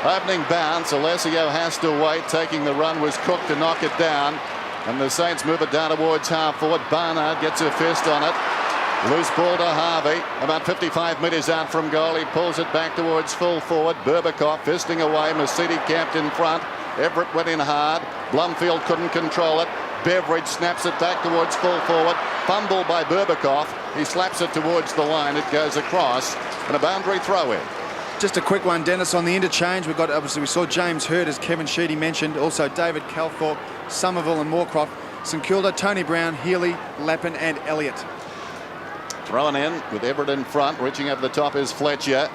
Opening bounce, Alessio has to wait. Taking the run was Cook to knock it down. And the Saints move it down towards half forward. Barnard gets a fist on it. Loose ball to Harvey. About 55 metres out from goal. He pulls it back towards full forward. Berbatov fisting away. Mercedes camped in front. Everett went in hard. Blumfield couldn't control it. Beveridge snaps it back towards full forward. Fumble by Berbatov. He slaps it towards the line. It goes across. And a boundary throw in. Just a quick one, Dennis, on the interchange. We saw James Hurd, as Kevin Sheedy mentioned. Also David Calthorpe, Somerville and Moorcroft. St Kilda, Tony Brown, Healy, Lappin and Elliott. Thrown in with Everett in front. Reaching over the top is Fletcher.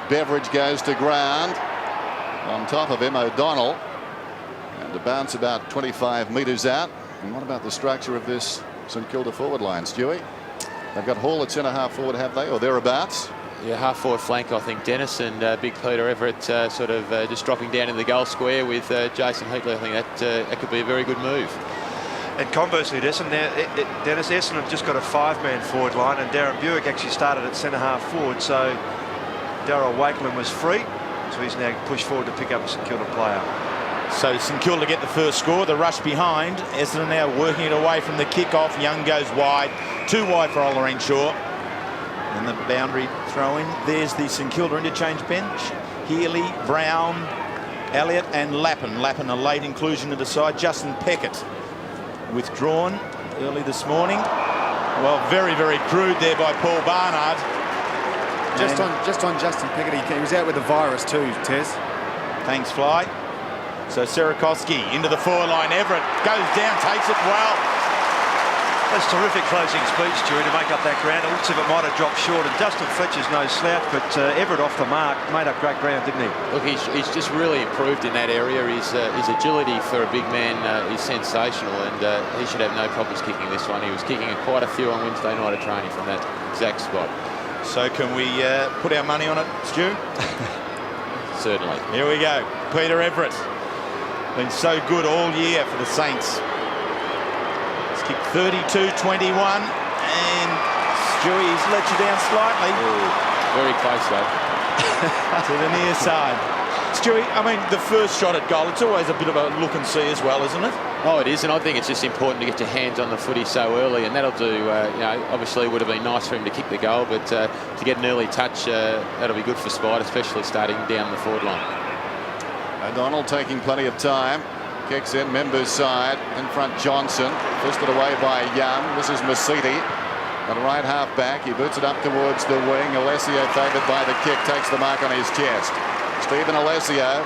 Beveridge goes to ground. On top of him, O'Donnell. And a bounce about 25 metres out. And what about the structure of this St Kilda forward line, Stewie? They've got Hall at centre half forward, have they, or thereabouts? Yeah, half forward flank, I think, Dennis, and Big Peter Everett sort of just dropping down in the goal square with Jason Heatley. I think that could be a very good move. And conversely, Dennis, Essendon have just got a 5-man forward line, and Darren Buick actually started at centre half forward, so Darryl Wakeland was free, so he's now pushed forward to pick up a St Kilda player. So St Kilda get the first score. The rush behind. Essendon now working it away from the kick-off. Young goes wide. Too wide for Ollerenshaw. And the boundary throw-in. There's the St Kilda interchange bench. Healy, Brown, Elliott and Lappin. Lappin a late inclusion to the side. Justin Peckett withdrawn early this morning. Well, very, very crude there by Paul Barnard. Just on Justin Peckett, he was out with the virus too, Tez. Thanks, Fly. So Sierakowski into the forward line. Everett goes down, takes it well. That's terrific closing speech, Stewie, to make up that ground. It looks as if it might have dropped short, and Dustin Fletcher's no slouch, but Everett off the mark made up great ground, didn't he? Look, he's just really improved in that area. His agility for a big man is sensational, and he should have no problems kicking this one. He was kicking quite a few on Wednesday night at training from that exact spot. So can we put our money on it, Stu? Certainly. Here we go. Peter Everett. Been so good all year for the Saints. He's kicked 32-21, and Stewie's let you down slightly. Ooh, very close though. To the near side. Stewie, I mean, the first shot at goal, it's always a bit of a look and see as well, isn't it? Oh, it is, and I think it's just important to get your hands on the footy so early, and that'll do, you know, obviously it would have been nice for him to kick the goal, but to get an early touch, that'll be good for Spide, especially starting down the forward line. O'Donnell taking plenty of time. Kicks in, Members side. In front, Johnson. Fisted away by Young. This is Masidi. On the right half back. He boots it up towards the wing. Alessio favoured by the kick. Takes the mark on his chest. Stephen Alessio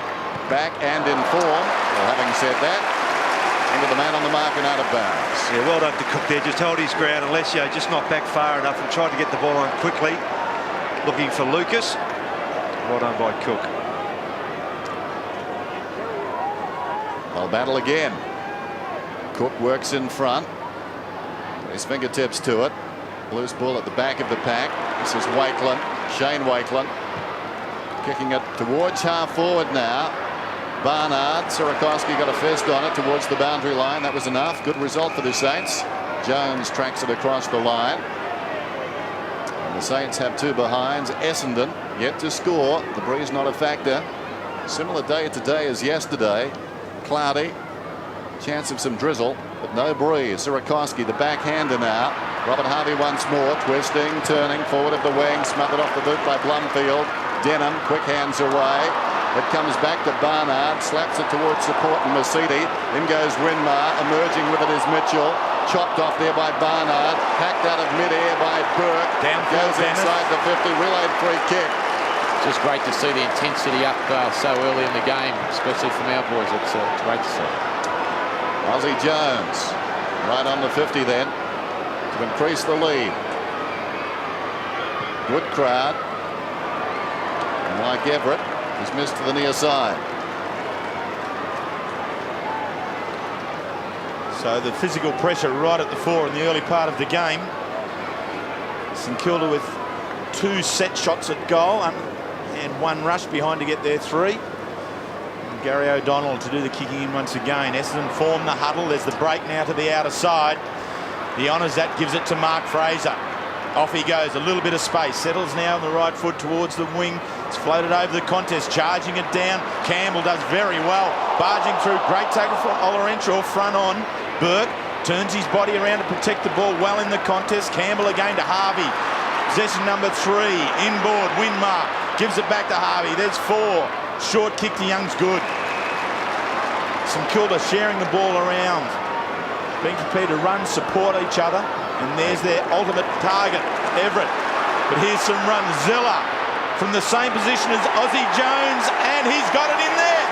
back and in form. Well, having said that, into the man on the mark and out of bounds. Yeah, well done to Cook there. Just held his ground. Alessio just not back far enough and tried to get the ball on quickly. Looking for Lucas. Well done by Cook. They'll battle again. Cook works in front. His fingertips to it. Loose ball at the back of the pack. This is Wakeland. Shane Wakeland. Kicking it towards half forward now. Barnard. Sierakowski got a fist on it towards the boundary line. That was enough. Good result for the Saints. Jones tracks it across the line. And the Saints have two behinds. Essendon yet to score. The breeze not a factor. Similar day today as yesterday. Cloudy, chance of some drizzle, but no breeze. Sierakowski, the backhander now. Robert Harvey once more, twisting, turning forward of the wing, smothered off the boot by Blumfield. Denham, quick hands away. It comes back to Barnard, slaps it towards support and Mercedes. In goes Rinmar, emerging with it is Mitchell. Chopped off there by Barnard, hacked out of midair by Burke. Goes inside the 50, relayed free kick. Just great to see the intensity up so early in the game, especially from our boys. It's great to see. Ozzie Jones right on the 50 then to increase the lead. Good crowd. And like Everett, he's missed to the near side. So the physical pressure right at the fore in the early part of the game. St Kilda with 2 set shots at goal and 1 rush behind to get their 3. And Gary O'Donnell to do the kicking in once again. Essendon form the huddle. There's the break now to the outer side. He honours that, gives it to Mark Fraser. Off he goes, a little bit of space. Settles now on the right foot towards the wing. It's floated over the contest, charging it down. Campbell does very well, barging through. Great tackle from Olorenshaw, front on. Burke turns his body around to protect the ball well in the contest. Campbell again to Harvey. Possession number 3, inboard, Winmark. Gives it back to Harvey. There's 4. Short kick to Young's good. St Kilda sharing the ball around. Being prepared to run, support each other. And there's their ultimate target, Everett. But here's some run. Zilla from the same position as Ozzie Jones, and he's got it in there.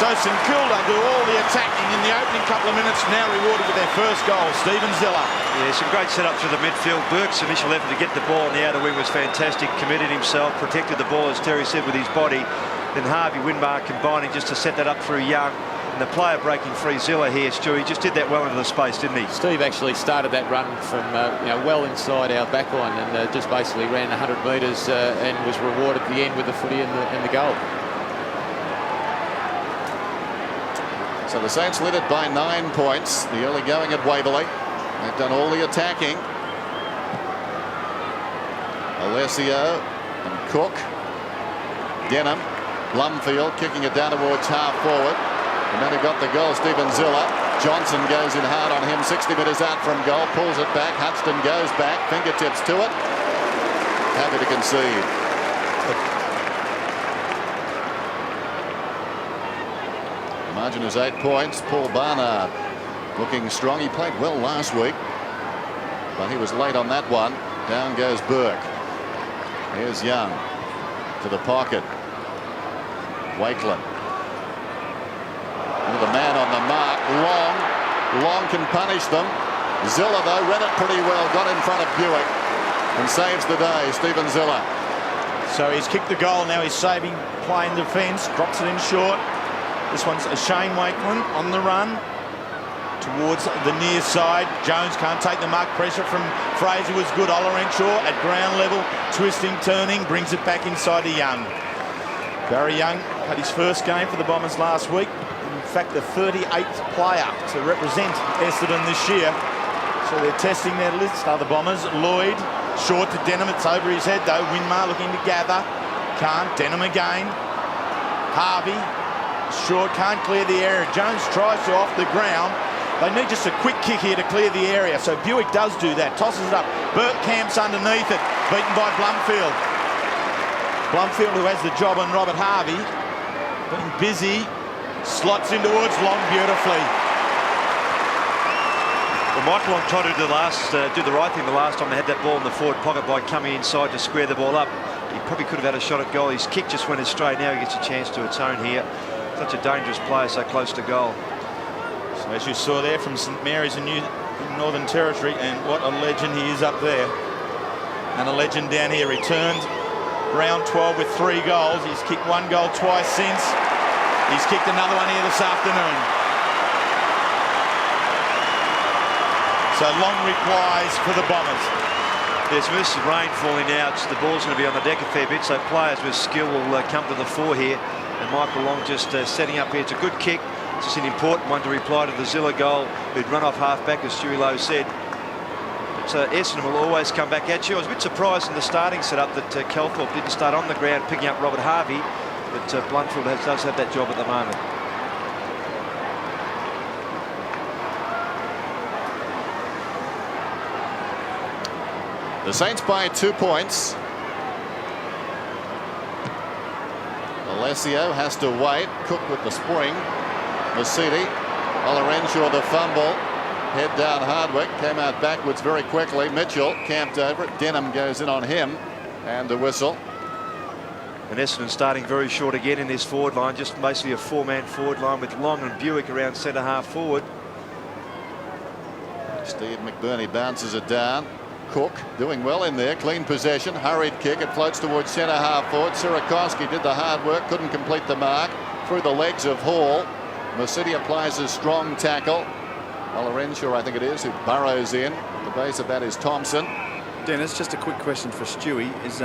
So St Kilda do all the attacking in the opening couple of minutes, now rewarded with their first goal. Stephen Zilla. Yeah, some great setup through the midfield. Burke's initial effort to get the ball on the outer wing was fantastic. Committed himself, protected the ball, as Terry said, with his body. Then Harvey, Winmark combining just to set that up through Young. And the player breaking free, Zilla here, Stu, he just did that well into the space, didn't he? Steve actually started that run from well inside our back line, and just basically ran 100 metres and was rewarded at the end with the footy and the goal. So the Saints led it by 9 points. The early going at Waverley. They've done all the attacking. Alessio and Cook. Denham. Blumfield kicking it down towards half forward. And then he got the goal, Stephen Zilla. Johnson goes in hard on him, 60 metres out from goal, pulls it back. Hudson goes back, fingertips to it. Happy to concede. The margin is 8 points. Paul Barnard looking strong. He played well last week, but he was late on that one. Down goes Burke. Here's Young to the pocket. Wakelin. With a man on the mark. Long can punish them. Zilla, though, read it pretty well. Got in front of Buick and saves the day. Stephen Zilla. So he's kicked the goal. Now he's saving play in defence. Drops it in short. This one's Shane Wakelin on the run towards the near side. Jones can't take the mark. Pressure from Fraser was good. Olorenshaw at ground level. Twisting, turning. Brings it back inside to Young. Barry Young had his first game for the Bombers last week. In fact, the 38th player to represent Essendon this year. So they're testing their list. Other Bombers. Lloyd, short to Denham. It's over his head though. Winmar looking to gather. Can't. Denham again. Harvey, short, can't clear the area. Jones tries to off the ground. They need just a quick kick here to clear the area. So Buick does do that. Tosses it up. Burke camps underneath it. Beaten by Blumfield. Blumfield, who has the job on Robert Harvey. Being busy. Slots in towards Long beautifully. Well, Michael Long tried to do the right thing the last time they had that ball in the forward pocket by coming inside to square the ball up. He probably could have had a shot at goal. His kick just went astray. Now he gets a chance to its own here. Such a dangerous player so close to goal. So as you saw there from St Mary's in Northern Territory, and what a legend he is up there. And a legend down here. Returned round 12 with 3 goals. He's kicked 1 goal twice since. He's kicked another one here this afternoon. So Long replies for the Bombers. There's some rain falling out. The ball's going to be on the deck a fair bit, so players with skill will come to the fore here. And Michael Long just setting up here. It's a good kick. It's just an important one to reply to the Zilla goal, who'd run off half-back, as Stewie Lowe said. But Essendon will always come back at you. I was a bit surprised in the starting setup that Kelthorpe didn't start on the ground picking up Robert Harvey, but Blundfield does have that job at the moment. The Saints by 2 points. Alessio has to wait. Cook with the spring. Masidi. Olorenshaw the fumble. Head down Hardwick. Came out backwards very quickly. Mitchell camped over it. Denham goes in on him. And a whistle. And Essendon starting very short again in this forward line. Just basically a 4-man forward line with Long and Buick around centre half forward. Steve McBurney bounces it down. Cook doing well in there. Clean possession. Hurried kick. It floats towards centre half forward. Sierakowski did the hard work. Couldn't complete the mark. Through the legs of Hall. Masidi applies a strong tackle. Olorenshaw, I think it is, who burrows in. At the base of that is Thompson. Dennis, just a quick question for Stewie. Is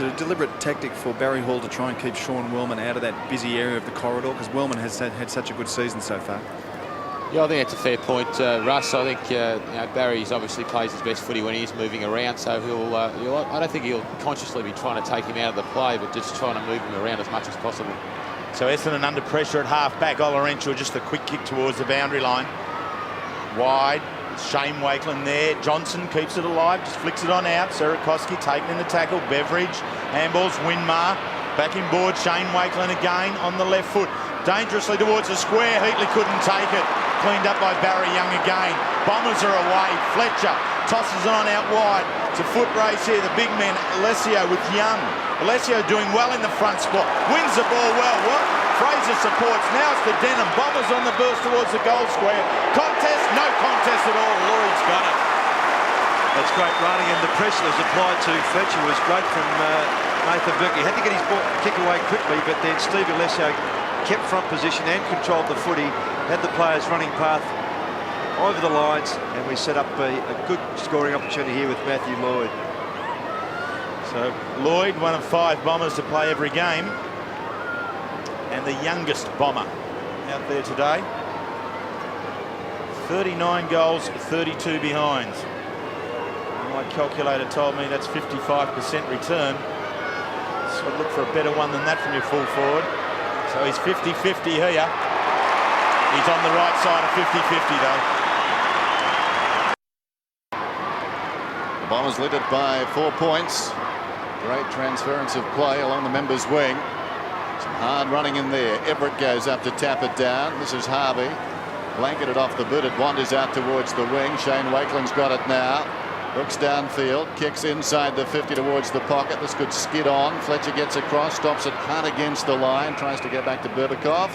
it a deliberate tactic for Barry Hall to try and keep Sean Wellman out of that busy area of the corridor? Because Wellman has had such a good season so far. Yeah, I think that's a fair point, Russ. I think Barry's obviously plays his best footy when he is moving around, so I don't think he'll consciously be trying to take him out of the play, but just trying to move him around as much as possible. So Essendon under pressure at half-back. Olorenshaw just a quick kick towards the boundary line. Wide. Shane Wakeland there. Johnson keeps it alive, just flicks it on out. Sierakowski taken in the tackle. Beveridge. Handballs. Winmar. Back in board. Shane Wakeland again on the left foot. Dangerously towards the square. Heatley couldn't take it. Cleaned up by Barry Young again. Bombers are away. Fletcher tosses it on out wide. It's a foot race here. The big man, Alessio with Young. Alessio doing well in the front spot. Wins the ball well. What? Fraser supports. Now it's the Denham. Bombers on the burst towards the goal square. Contest? No contest at all. Lloyd's got it. That's great running, and the pressure that was applied to Fletcher was great from Nathan Burke. He had to get his ball kick away quickly, but then Steve Alessio kept front position and controlled the footy, had the players running path over the lines, and we set up a good scoring opportunity here with Matthew Lloyd. So Lloyd, one of 5 Bombers to play every game, and the youngest Bomber out there today. 39 goals, 32 behinds. My calculator told me that's 55% return. So I'd look for a better one than that from your full forward. So he's 50-50 here. He's on the right side of 50-50 though. The Bombers lead it by 4 points. Great transference of play along the members' wing. Some hard running in there. Everett goes up to tap it down. This is Harvey. Blanketed off the boot. It wanders out towards the wing. Shane Wakeland's got it now. Looks downfield. Kicks inside the 50 towards the pocket. This could skid on. Fletcher gets across. Stops it hard against the line. Tries to get back to Berbikov.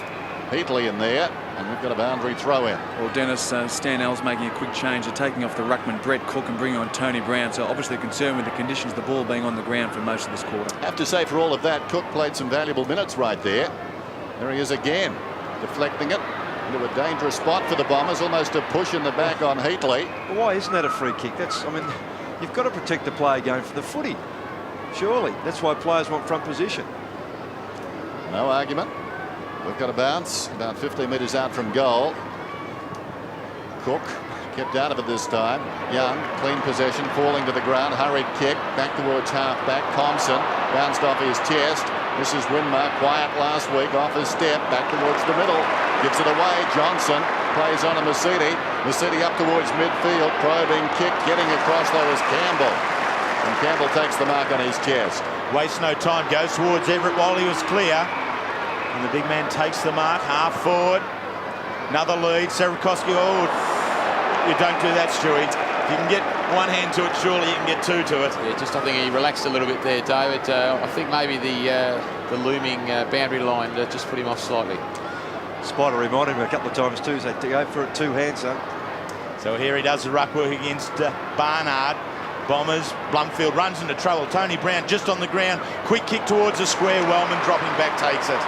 Heatley in there. And we've got a boundary throw in. Well, Dennis, Stanell's making a quick change. They're taking off the ruckman Brett Cook and bringing on Tony Brown. So obviously concerned with the conditions of the ball being on the ground for most of this quarter. I have to say, for all of that, Cook played some valuable minutes right there. There he is again, deflecting it into a dangerous spot for the Bombers. Almost a push in the back on Heatley. Well, why isn't that a free kick? I mean, you've got to protect the player going for the footy. Surely. That's why players want front position. No argument. We've got a bounce about 50 metres out from goal. Cook kept out of it this time. Young, clean possession, falling to the ground. Hurried kick back towards half-back. Thompson bounced off his chest. This is Winmar, quiet last week, off his step, back towards the middle. Gives it away. Johnson plays on to Mercedes. Mercedes up towards midfield. Probing kick, getting across though is Campbell. And Campbell takes the mark on his chest. Wastes no time, goes towards Everett while he was clear. And the big man takes the mark, half forward. Another lead. Sierakowski. Oh, you don't do that, Stewie. If you can get one hand to it, surely you can get 2 to it. Yeah, just I think he relaxed a little bit there, David. I think maybe the looming boundary line just put him off slightly. Spider reminded him a couple of times too, so to go for it 2 hands. So here he does the ruck work against Barnard. Bombers. Blumfield runs into trouble. Tony Brown just on the ground. Quick kick towards the square. Wellman dropping back takes it.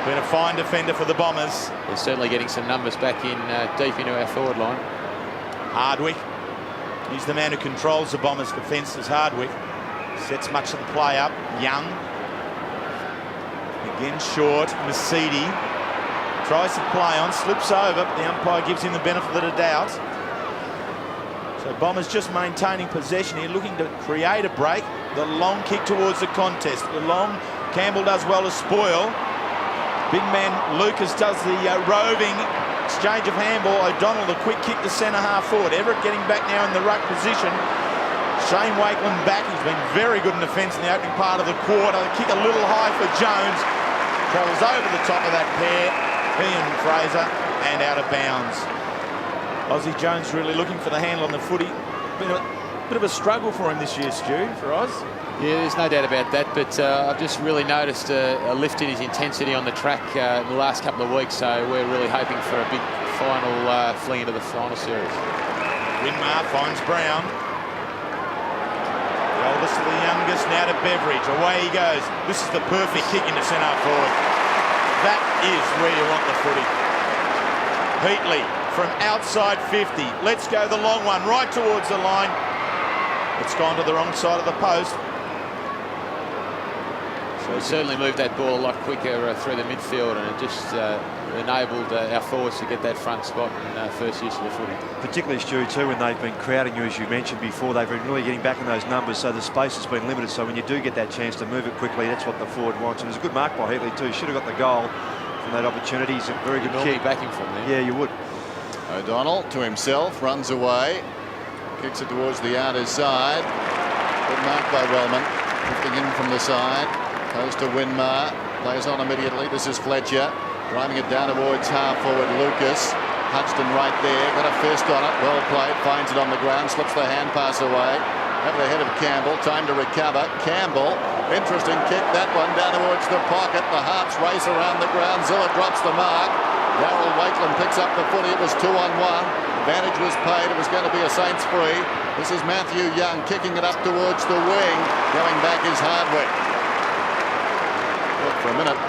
Been a fine defender for the Bombers. They're certainly getting some numbers back in deep into our forward line. Hardwick. He's the man who controls the Bombers' defence as Hardwick. Sets much of the play up. Young. Again short. Mercedes. Tries to play on. Slips over. The umpire gives him the benefit of the doubt. So Bombers just maintaining possession here, looking to create a break. The long kick towards the contest. The long. Campbell does well to spoil. Big man Lucas does the roving exchange of handball. O'Donnell, the quick kick to centre half forward. Everett getting back now in the ruck position. Shane Wakeland back. He's been very good in defence in the opening part of the quarter. The kick a little high for Jones. Travels over the top of that pair. He and Fraser, and out of bounds. Aussie Jones really looking for the handle on the footy. Been a bit of a struggle for him this year, Stu, for Oz. Yeah, there's no doubt about that, but I've just really noticed a lift in his intensity on the track in the last couple of weeks, so we're really hoping for a big final fling into the final series. Winmar finds Brown. The oldest to the youngest, now to Beveridge. Away he goes. This is the perfect kick into centre forward. That is where you want the footy. Heatley from outside 50. Let's go the long one right towards the line. It's gone to the wrong side of the post. So He certainly moved that ball a lot quicker through the midfield, and it just enabled our forwards to get that front spot and first use of the footy. Particularly, Stu, too, when they've been crowding you, as you mentioned before, they've been really getting back in those numbers, so the space has been limited. So when you do get that chance to move it quickly, that's what the forward wants. And it was a good mark by Heatley too. Should have got the goal from that opportunity. He's a very good kick. Backing from there. Yeah, you would. O'Donnell to himself, runs away, kicks it towards the outer side. Good mark by Wellman, drifting in from the side. Goes to Winmar, plays on immediately. This is Fletcher, driving it down towards half forward Lucas. Hudson right there, got a fist on it, well played, finds it on the ground, slips the hand pass away. Over the head of Campbell, time to recover. Campbell, interesting kick, that one down towards the pocket. The Harps race around the ground, Zilla drops the mark. Darryl Wakeland picks up the footy, it was 2-on-1. Advantage was paid, it was going to be a Saints free. This is Matthew Young kicking it up towards the wing. Going back is Hardwick. Look, for a minute,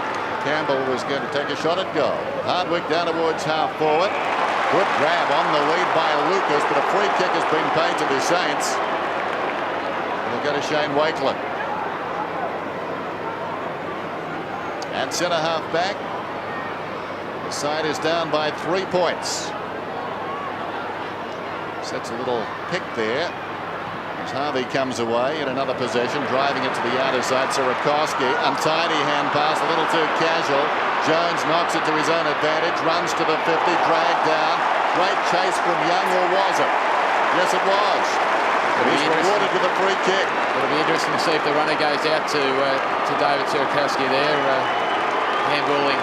Campbell was going to take a shot at goal. Hardwick down towards half forward. Good grab on the lead by Lucas, but a free kick has been paid to the Saints. They'll go to Shane Wakeland. At centre half back, the side is down by 3 points. Sets a little pick there as Harvey comes away in another possession, driving it to the outer side. Sierakowski, untidy hand pass, a little too casual. Jones knocks it to his own advantage, runs to the 50, dragged down. Great chase from Young, or was it? Yes, it was. He's rewarded with a free kick. It'll be interesting to see if the runner goes out to David Sierakowski there, handballing.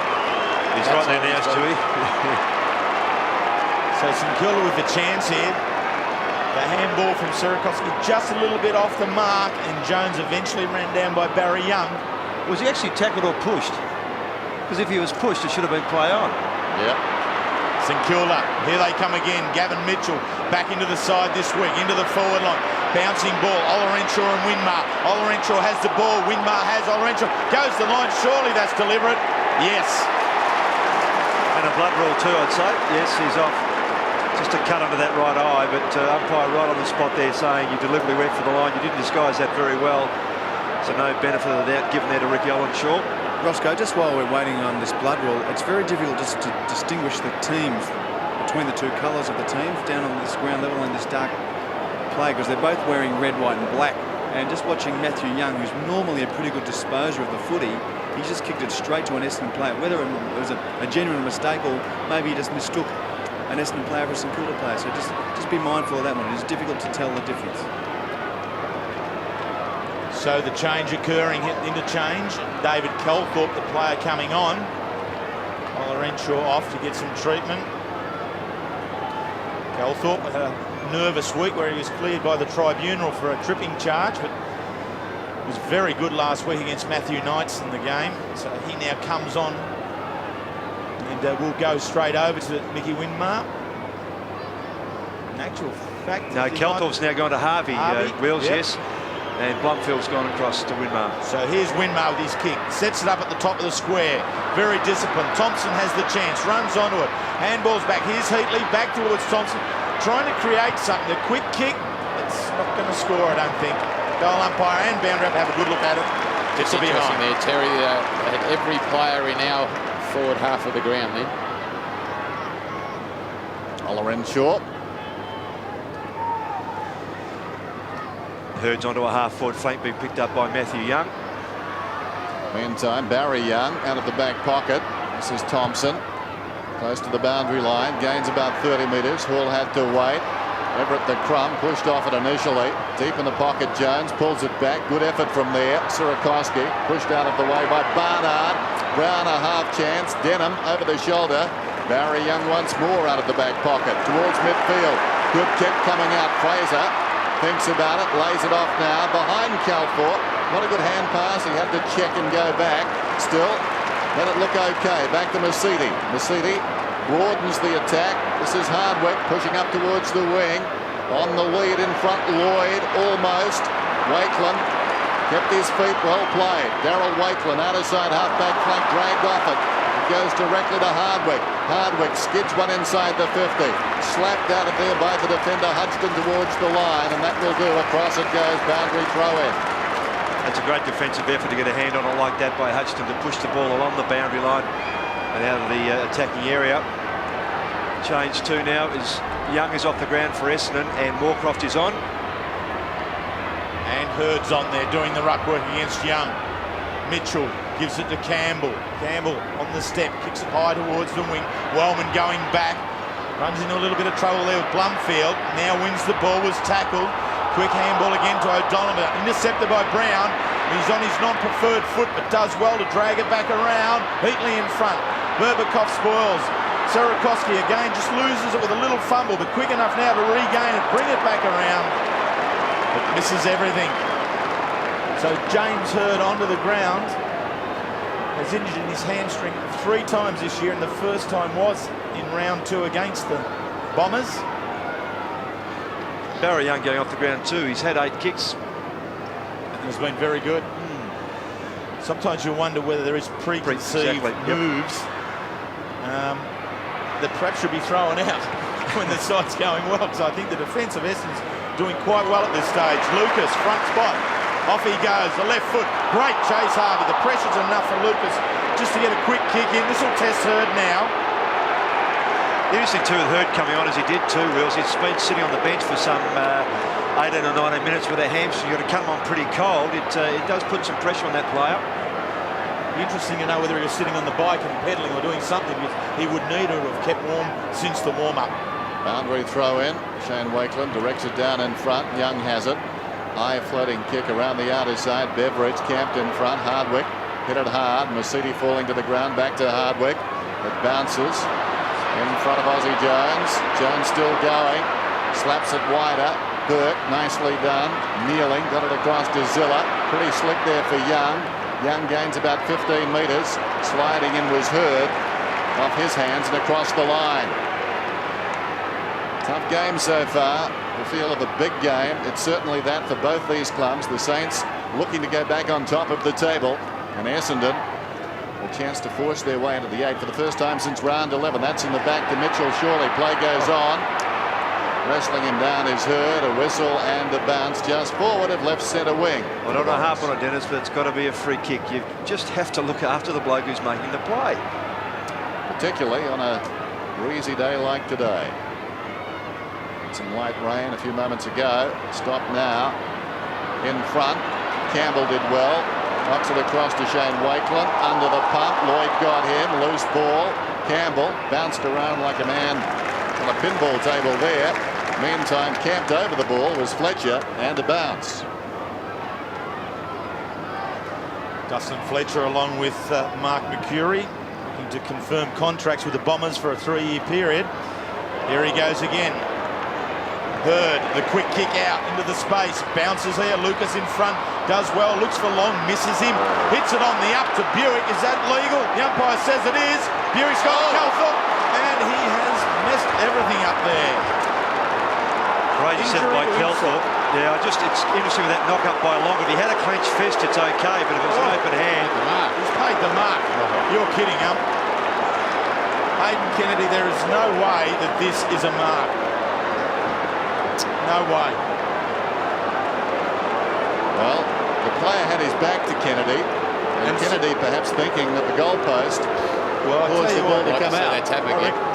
He's right there now, Stewie. So St.Kilda with the chance here. The handball from Sierakowski just a little bit off the mark, and Jones eventually ran down by Barry Young. Was he actually tackled or pushed? Because if he was pushed, it should have been play on. Yep. St Kilda, here they come again. Gavin Mitchell back into the side this week, into the forward line. Bouncing ball, Olorenshaw and Winmar. Olorenshaw has the ball, Winmar has Olorenshaw. Goes the line, surely that's deliberate. Yes. And a blood rule too, I'd say. Yes, he's off. Just a cut under that right eye, but umpire right on the spot there saying you deliberately went for the line. You didn't disguise that very well. So no benefit of the doubt given there to Ricky Olorenshaw. Roscoe, just while we're waiting on this blood rule, it's very difficult just to distinguish the teams between the two colours of the teams down on this ground level in this dark play, because they're both wearing red, white and black. And just watching Matthew Young, who's normally a pretty good disposer of the footy, he just kicked it straight to an Essendon player. Whether it was a genuine mistake or maybe he just mistook an Essendon player for a St Kilda player. So just be mindful of that one. It is difficult to tell the difference. So the change occurring, interchange. David Calthorpe, the player coming on. Olorenshaw off to get some treatment. Calthorpe had a nervous week where he was cleared by the tribunal for a tripping charge, but was very good last week against Matthew Knights in the game. So he now comes on and will go straight over to Mickey Winmar. In actual fact... No, Calthorpe's now gone to Harvey. Wheels, yep. Yes. And Blumfield's gone across to Winmar. So here's Winmar with his kick. Sets it up at the top of the square. Very disciplined. Thompson has the chance. Runs onto it. Handball's back. Here's Heatley back towards Thompson. Trying to create something. A quick kick. It's not going to score, I don't think. Goal umpire and boundary have a good look at it. It's interesting there, Terry. Had every player in our forward half of the ground then. Olorenshaw. Hurds onto a half-forward flank, being picked up by Matthew Young. Meantime, Barry Young out of the back pocket. This is Thompson. Close to the boundary line. Gains about 30 metres. Hall had to wait. Everett the crumb, pushed off it initially. Deep in the pocket, Jones pulls it back. Good effort from there. Sierakowski pushed out of the way by Barnard. Brown a half chance. Denham over the shoulder. Barry Young once more out of the back pocket towards midfield. Good kick coming out. Fraser thinks about it, lays it off now behind Calthorpe. Not a good hand pass. He had to check and go back. Still, let it look okay. Back to Mercedes. Mercedes broadens the attack. This is Hardwick pushing up towards the wing. On the lead in front, Lloyd almost. Wakeland kept his feet, well played. Darryl Wakeland out of side half-back flank, dragged off it. It goes directly to Hardwick. Hardwick skids one inside the 50. Slapped out of there by the defender Hudson towards the line, and that will do. Across it goes, boundary throw in. That's a great defensive effort to get a hand on it like that by Hutchinson to push the ball along the boundary line and out of the attacking area. Change two now is Young is off the ground for Essendon and Moorcroft is on. And Hurd's on there doing the ruck work against Young. Mitchell gives it to Campbell. Campbell on the step, kicks it high towards the wing. Wellman going back, runs into a little bit of trouble there with Blumfield. Now wins the ball, was tackled. Quick handball again to O'Donnell, but intercepted by Brown. He's on his non-preferred foot, but does well to drag it back around. Heatley in front. Berbakoff spoils. Sarakoski again just loses it with a little fumble, but quick enough now to regain it, bring it back around. But misses everything. So James Hird onto the ground. Has injured his hamstring 3 times this year, and the first time was in round 2 against the Bombers. Barry Young going off the ground too. He's had 8 kicks. And has been very good. Sometimes you wonder whether there is preconceived moves that perhaps should be thrown out when the side's going well, because I think the defence of Essendon's doing quite well at this stage. Lucas, front spot. Off he goes, the left foot. Great chase, Harvey. The pressure's enough for Lucas just to get a quick kick in. This will test Hird now. Interesting too with Hird coming on as he did too, Wills. He's been sitting on the bench for some 18 or 19 minutes with a hamstring. You've got to cut him on pretty cold. It does put some pressure on that player. Interesting to know whether he was sitting on the bike and pedalling or doing something. He would need to have kept warm since the warm-up. Boundary throw in. Shane Wakeland directs it down in front. Young has it. High floating kick around the outer side. Beveridge camped in front. Hardwick hit it hard. Mercedes falling to the ground. Back to Hardwick. It bounces in front of Aussie Jones. Jones still going. Slaps it wider. Burke, nicely done. Kneeling, got it across to Zilla. Pretty slick there for Young. Young gains about 15 metres. Sliding in was Hird. Off his hands and across the line. Tough game so far. The feel of a big game. It's certainly that for both these clubs. The Saints looking to go back on top of the table, and Essendon a chance to force their way into the 8 for the first time since round 11. That's in the back to Mitchell. Surely play goes on. Wrestling him down is Hird. A whistle and a bounce just forward of left centre wing. I don't know half on it, Dennis, but it's got to be a free kick. You just have to look after the bloke who's making the play, particularly on a breezy day like today. Some light rain a few moments ago. Stop now. In front. Campbell did well. Knocks it across to Shane Wakeland. Under the pump. Lloyd got him. Loose ball. Campbell bounced around like a man on a pinball table there. Meantime, camped over the ball was Fletcher, and a bounce. Dustin Fletcher along with Mark McCurry looking to confirm contracts with the Bombers for a 3-year period. Here he goes again. Hird, the quick kick out into the space, bounces here. Lucas in front, does well, looks for Long, misses him, hits it on the up to Buick. Is that legal? The umpire says it is. Buick's got Calthorpe, and he has messed everything up there. Great set by Calthorpe. Yeah, it's interesting with that knock up by Long. If he had a clenched fist, it's okay, but if it was an open hand, he's paid the mark. You're kidding, Hayden Kennedy, there is no way that this is a mark. No way. Well, the player had his back to Kennedy, and Kennedy perhaps thinking that the goalpost caused the ball to come out.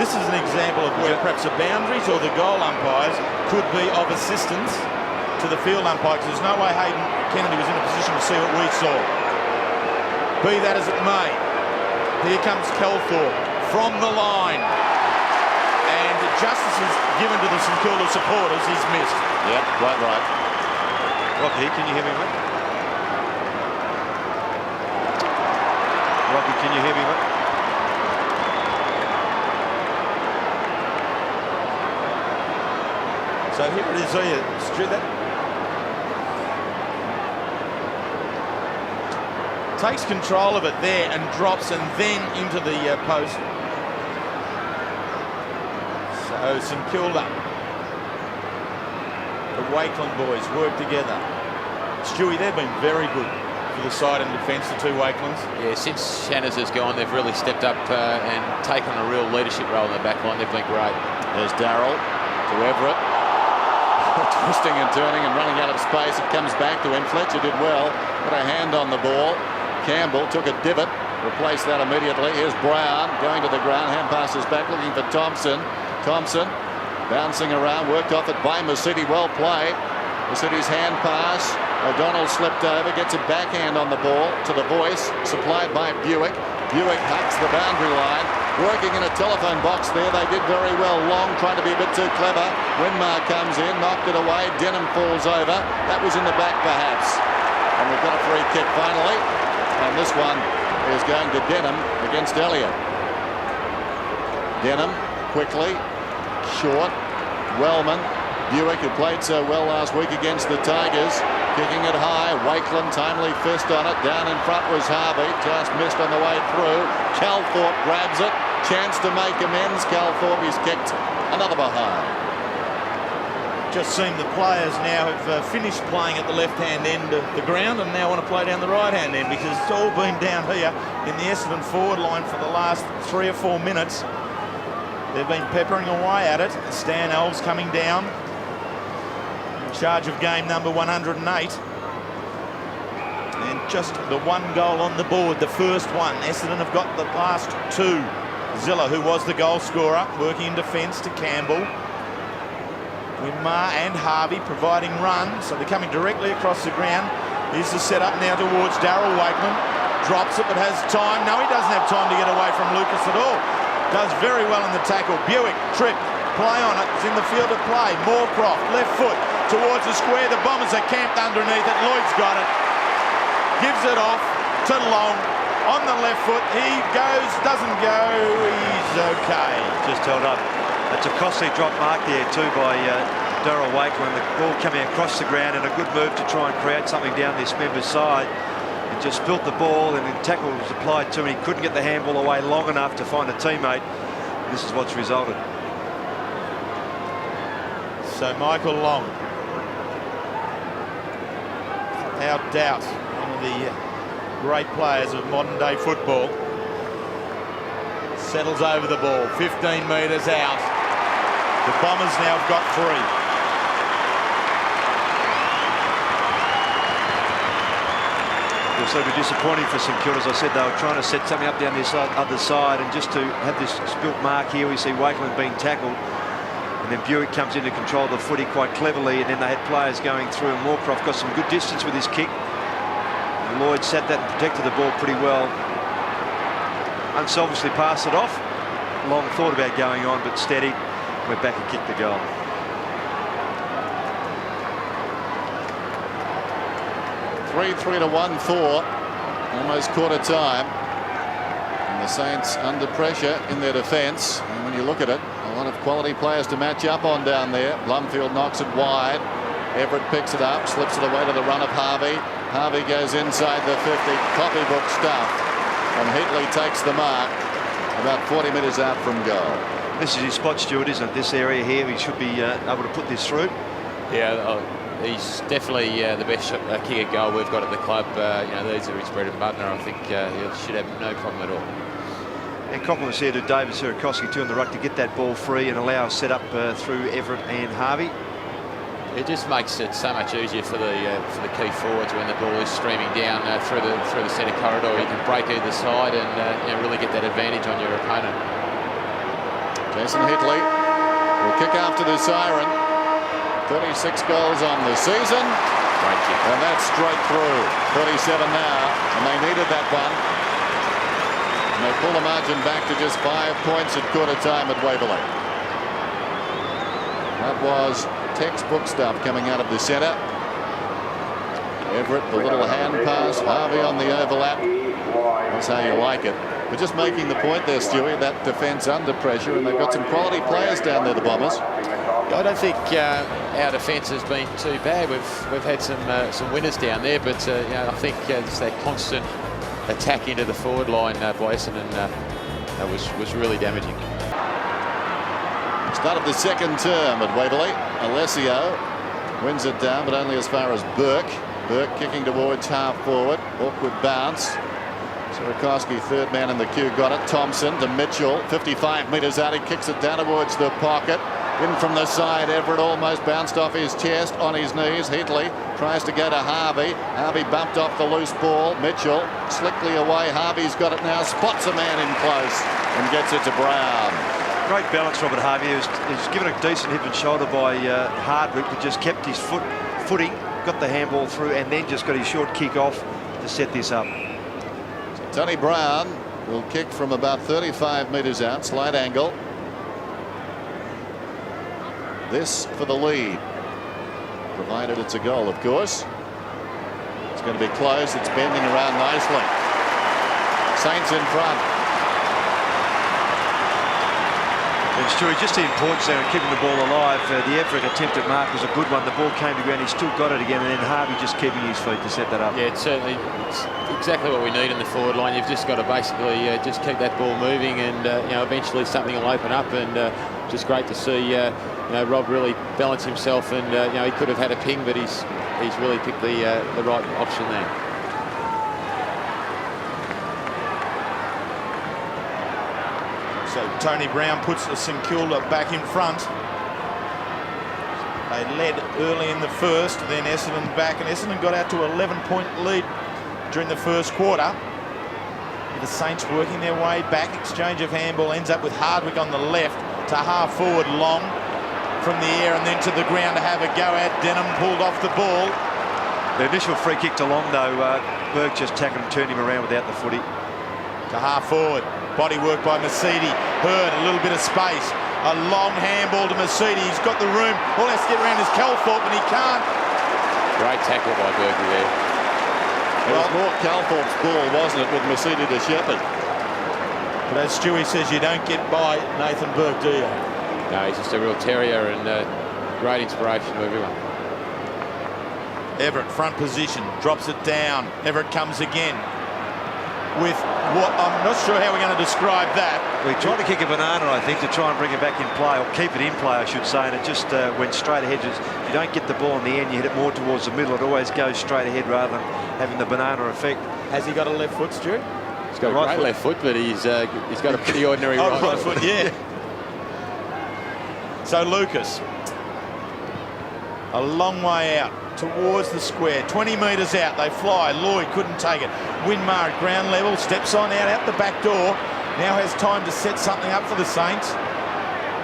This is an example of where perhaps the boundaries or the goal umpires could be of assistance to the field umpire, because there's no way Hayden Kennedy was in a position to see what we saw. Be that as it may, here comes Calthorpe from the line. And justice is given to the St.Kilda supporters. He's missed. Yep, quite right. Rocky, can you hear me, mate? Rocky, can you hear me, mate? So here it is here, Stu. That takes control of it there and drops, and then into the post. So St Kilda, the Wakeland boys work together. Stewie, they've been very good for the side and defence, the two Wakelands. Yeah, since Shanners has gone, they've really stepped up and taken a real leadership role in the back line. They've been great. There's Darrell to Everett. twisting and turning and running out of space. It comes back to him. Fletcher did well. Got a hand on the ball. Campbell took a divot. Replaced that immediately. Here's Brown going to the ground. Hand passes back looking for Thompson. Thompson bouncing around. Worked off it by Mercedes. Well played. Mercedes hand pass. O'Donnell slipped over. Gets a backhand on the ball to the voice. Supplied by Buick. Buick hugs the boundary line. Working in a telephone box there. They did very well. Long trying to be a bit too clever. Winmar comes in. Knocked it away. Denham falls over. That was in the back perhaps. And we've got a free kick finally. And this one is going to Denham against Elliott. Denham quickly, short, Wellman, Buick, who played so well last week against the Tigers, kicking it high. Wakeland, timely fist on it. Down in front was Harvey, just missed on the way through. Calthorpe grabs it, chance to make amends. Calthorpe is kicked another behind. Just seem the players now have finished playing at the left-hand end of the ground and now want to play down the right-hand end, because it's all been down here in the Essendon forward line for the last 3 or 4 minutes. They've been peppering away at it. Stan Elves coming down in charge of game number 108. And just the one goal on the board, the first one. Essendon have got the last 2. Zilla, who was the goal scorer, working in defence to Campbell. Winmar and Harvey providing runs, so they're coming directly across the ground. Here's the setup now towards Darryl Wakeman. Drops it but has time. No, he doesn't have time to get away from Lucas at all. Does very well in the tackle. Buick, trip, play on it. It's in the field of play. Moorcroft, left foot towards the square. The Bombers are camped underneath it. Lloyd's got it. Gives it off to Long on the left foot. He goes, doesn't go. He's okay. Just held up. It's a costly drop mark there too by Darryl Wakeland. The ball coming across the ground and a good move to try and create something down this member's side. He just spilt the ball and the tackle was applied to him. He couldn't get the handball away long enough to find a teammate. This is what's resulted. So Michael Long, without doubt, one of the great players of modern day football, settles over the ball, 15 metres out. The Bombers now have got 3. It'll also be disappointing for St Kilda. As I said, they were trying to set something up down this other side, and just to have this spilt mark here, we see Wakeland being tackled, and then Buick comes in to control the footy quite cleverly, and then they had players going through, and Moorcroft got some good distance with his kick. And Lloyd sat that and protected the ball pretty well. Unselfishly passed it off. Long thought about going on, but steady. Went back and kicked the goal. Three to 1-4, almost quarter time. And the Saints under pressure in their defence. And when you look at it, a lot of quality players to match up on down there. Blumfield knocks it wide. Everett picks it up, slips it away to the run of Harvey. Harvey goes inside the 50, copybook stuff. And Heatley takes the mark about 40 metres out from goal. This is his spot, Stuart, isn't it? This area here, he should be able to put this through. Yeah, he's definitely the best kick at goal we've got at the club. You know, these are his bread and butter. I think he should have no problem at all. And compliments here to David Sierakowski too on the ruck to get that ball free and allow a set up through Everett and Harvey. It just makes it so much easier for the key forwards when the ball is streaming down through the centre corridor. You can break either side and you know, really get that advantage on your opponent. Jason Heatley will kick after the siren. 36 goals on the season. Great kick. And that's straight through. 37 now, and they needed that one. And they pull the margin back to just 5 points at quarter time at Waverley. That was textbook stuff coming out of the centre. Everett, the little hand pass. Harvey on the overlap. That's how you like it. But just making the point there, Stewie, that defence under pressure, and they've got some quality players down there, the Bombers. I don't think our defence has been too bad. We've had some winners down there, but you know, I think just that constant attack into the forward line by Essendon was really damaging. Start of the second term at Waverley. Alessio wins it down, but only as far as Burke. Burke kicking towards half forward. Awkward bounce. Sierakowski, third man in the queue, got it. Thompson to Mitchell, 55 metres out. He kicks it down towards the pocket. In from the side, Everett almost bounced off his chest, on his knees. Heatley tries to go to Harvey. Harvey bumped off the loose ball. Mitchell slickly away. Harvey's got it now, spots a man in close and gets it to Brown. Great balance, Robert Harvey. He was given a decent hip and shoulder by Hardwick, but just kept his footing, got the handball through, and then just got his short kick off to set this up. So Tony Brown will kick from about 35 metres out, slight angle. This for the lead, provided it's a goal, of course. It's going to be close. It's bending around nicely. Saints in front. And Stewie, just the importance there of keeping the ball alive. The effort attempted mark was a good one. The ball came to ground. He still got it again, and then Harvey just keeping his feet to set that up. Yeah, it's exactly what we need in the forward line. You've just got to basically just keep that ball moving, and eventually something will open up. And just great to see Rob really balance himself, and he could have had a ping, but he's really picked the right option there. So Tony Brown puts the St Kilda back in front. They led early in the first, then Essendon back, and Essendon got out to an 11-point lead during the first quarter. The Saints working their way back. Exchange of handball ends up with Hardwick on the left to half forward Long from the air and then to the ground to have a go at. Denham pulled off the ball. The initial free kick to Long, though, Burke just tackled and turned him around without the footy. To half forward. Body work by Mercedes. Hurd, a little bit of space. A long handball to Mercedes. He's got the room. All has to get around is Calthorpe, and he can't. Great tackle by Berkey there. It was more Calthorpe's ball, wasn't it, with Mercedes to Shepherd? But as Stewie says, you don't get by Nathan Burke, do you? No, he's just a real terrier and great inspiration to everyone. Everett, front position, drops it down. Everett comes again with what I'm not sure how we're going to describe that. We tried to kick a banana, I think, to try and bring it back in play, or keep it in play, I should say, and it just went straight ahead. If you don't get the ball in the end, you hit it more towards the middle. It always goes straight ahead rather than having the banana effect. Has he got a left foot, Stu? He's got a great left foot, but he's got a pretty ordinary right foot. Yeah. So Lucas, a long way out towards the square, 20 metres out, they fly. Lloyd couldn't take it. Winmar at ground level, steps on out the back door. Now has time to set something up for the Saints.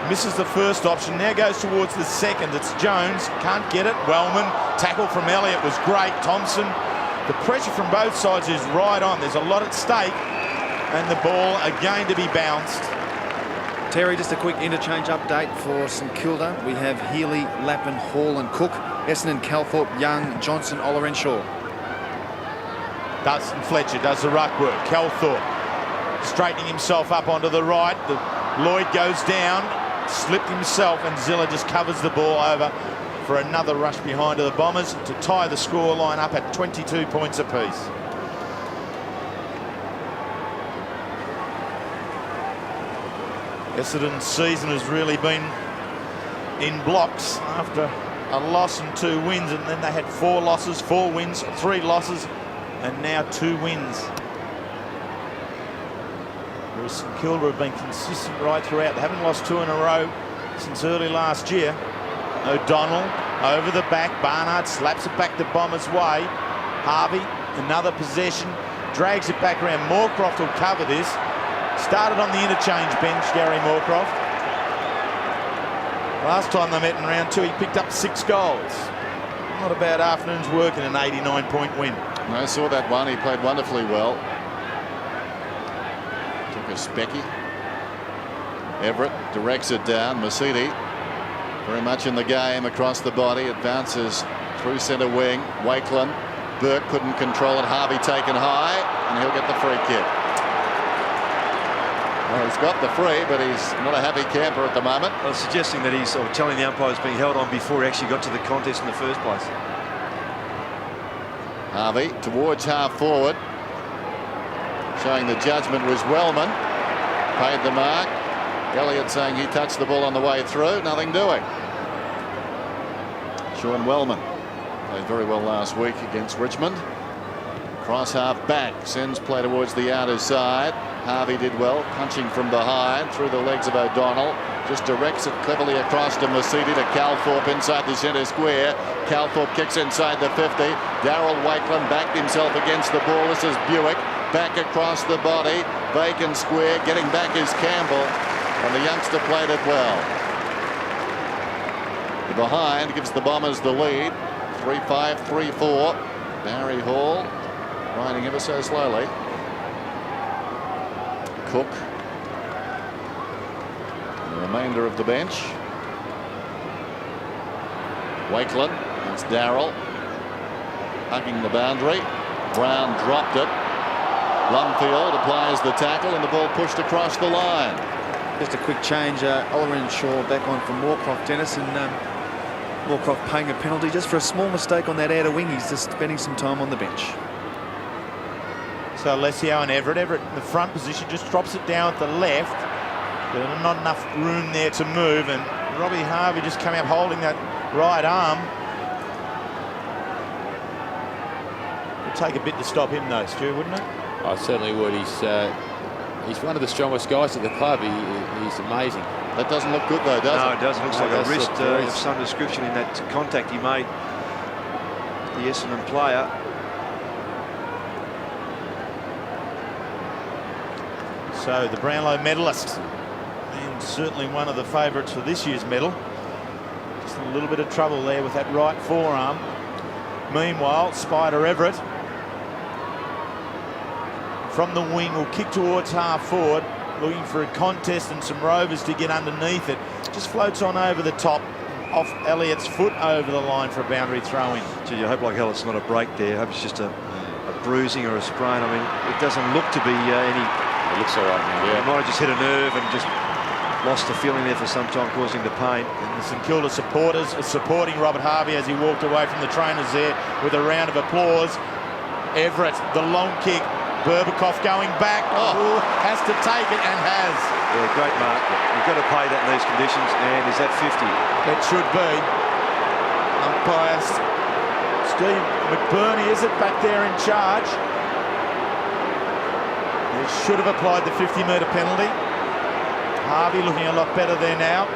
Misses the first option, now goes towards the second. It's Jones, can't get it. Wellman, tackle from Elliott was great. Thompson, the pressure from both sides is right on. There's a lot at stake, and the ball again to be bounced. Terry, just a quick interchange update for St Kilda. We have Healy, Lappin, Hall and Cook. Essendon, Calthorpe, Young, Johnson, Ollerenshaw. Dustin Fletcher does the ruck work. Calthorpe straightening himself up onto the right. Lloyd goes down, slipped himself, and Zilla just covers the ball over for another rush behind to the Bombers to tie the scoreline up at 22 points apiece. Essendon's season has really been in blocks after a loss and 2 wins, and then they had 4 losses, 4 wins, 3 losses, and now 2 wins. Whereas St Kilda have been consistent right throughout. They haven't lost 2 in a row since early last year. O'Donnell over the back. Barnard slaps it back the Bombers' way. Harvey, another possession, drags it back around. Moorcroft will cover this. Started on the interchange bench, Gary Moorcroft. Last time they met in round 2, he picked up 6 goals. Not a bad afternoon's work in an 89-point win. I saw that one. He played wonderfully well. Took a specky. Everett directs it down. Mercedes very much in the game across the body. Advances through centre wing. Wakelin. Burke couldn't control it. Harvey taken high, and he'll get the free kick. Well, he's got the free, but he's not a happy camper at the moment. Well, suggesting that he's telling the umpires being held on before he actually got to the contest in the first place. Harvey towards half forward. Showing the judgment was Wellman. Paid the mark. Elliott saying he touched the ball on the way through. Nothing doing. Sean Wellman played very well last week against Richmond. Cross half back. Sends play towards the outer side. Harvey did well, punching from behind through the legs of O'Donnell. Just directs it cleverly across to Mercedes to Calthorpe inside the centre square. Calthorpe kicks inside the 50. Darryl Wakeland backed himself against the ball. This is Buick. Back across the body. Vacant square. Getting back is Campbell. And the youngster played it well. The behind gives the Bombers the lead. 3-5, 3-4. Barry Hall riding ever so slowly. Cook. The remainder of the bench. Wakeland. It's Darryl. Hugging the boundary. Brown dropped it. Longfield applies the tackle and the ball pushed across the line. Just a quick change. Ollerenshaw back on from Moorcroft, Dennis, and Moorcroft paying a penalty just for a small mistake on that outer wing. He's just spending some time on the bench. So Alessio and Everett. Everett in the front position just drops it down at the left. But not enough room there to move, and Robbie Harvey just coming up holding that right arm. It'd take a bit to stop him though, Stu, wouldn't it? I certainly would. He's one of the strongest guys at the club. He's amazing. That doesn't look good though, does it? No, it doesn't. Looks like a wrist of some description in that contact he made. The Essendon player. So the Brownlow medalist, and certainly one of the favourites for this year's medal. Just a little bit of trouble there with that right forearm. Meanwhile, Spider Everett from the wing will kick towards half forward, looking for a contest and some rovers to get underneath it. Just floats on over the top, off Elliott's foot over the line for a boundary throw-in. Gee, I hope like hell it's not a break there. I hope it's just a bruising or a sprain. I mean, it doesn't look to be any... It looks all right now. Yeah. He might have just hit a nerve and just lost the feeling there for some time, causing the pain. And the St Kilda supporters are supporting Robert Harvey as he walked away from the trainers there with a round of applause. Everett, the long kick. Berbakoff going back. Oh, has to take it and has. Yeah, great mark. You've got to play that in these conditions. And is that 50? It should be. Umpire Steve McBurney, is it, back there in charge? He should have applied the 50-metre penalty. Harvey looking a lot better there now.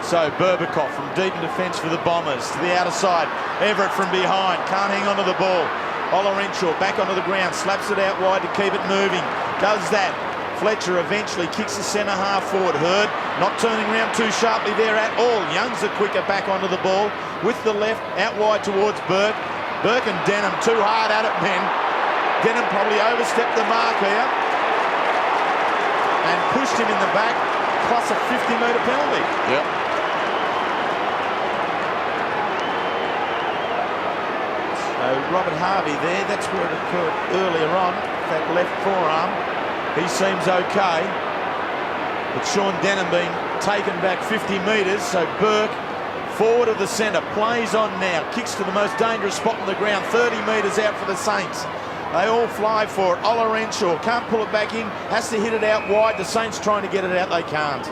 So Berbakoff from deep in defence for the Bombers to the outer side. Everett from behind, can't hang on to the ball. Ollerenshaw back onto the ground, slaps it out wide to keep it moving. Does that. Fletcher eventually kicks the centre half forward. Hurd not turning around too sharply there at all. Young's the quicker back onto the ball with the left out wide towards Burke. Burke and Denham too hard at it, men. Denham probably overstepped the mark here and pushed him in the back, plus a 50-metre penalty. Yep. So Robert Harvey there, that's where it occurred earlier on, that left forearm. He seems okay. But Sean Denham being taken back 50 metres, so Burke, forward of the centre, plays on now, kicks to the most dangerous spot on the ground, 30 metres out for the Saints. They all fly for it. Ollerenshaw can't pull it back in, has to hit it out wide. The Saints trying to get it out, they can't.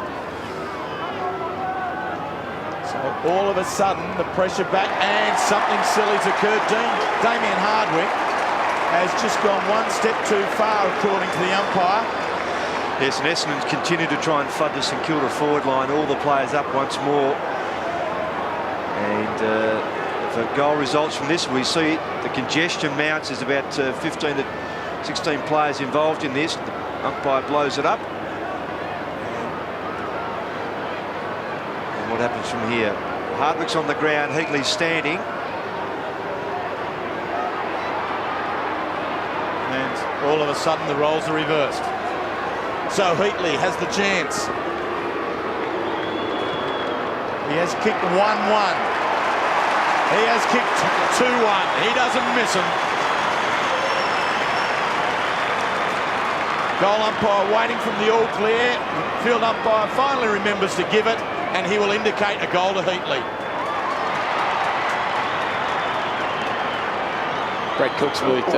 So all of a sudden, the pressure back, and something silly's occurred. Damien Hardwick has just gone one step too far, according to the umpire. Yes, and Essendon continue to try and flood the St Kilda forward line. All the players up once more. And if a goal results from this, we see the congestion mounts. There's about 15 to 16 players involved in this. The umpire blows it up. And what happens from here? Hardwick's on the ground, Heatley's standing. And all of a sudden the roles are reversed. So Heatley has the chance. He has kicked 1-1. He has kicked 2-1. He doesn't miss him. Goal umpire waiting from the all clear. Field umpire finally remembers to give it, and he will indicate a goal to Heatley. Brad Cook's moved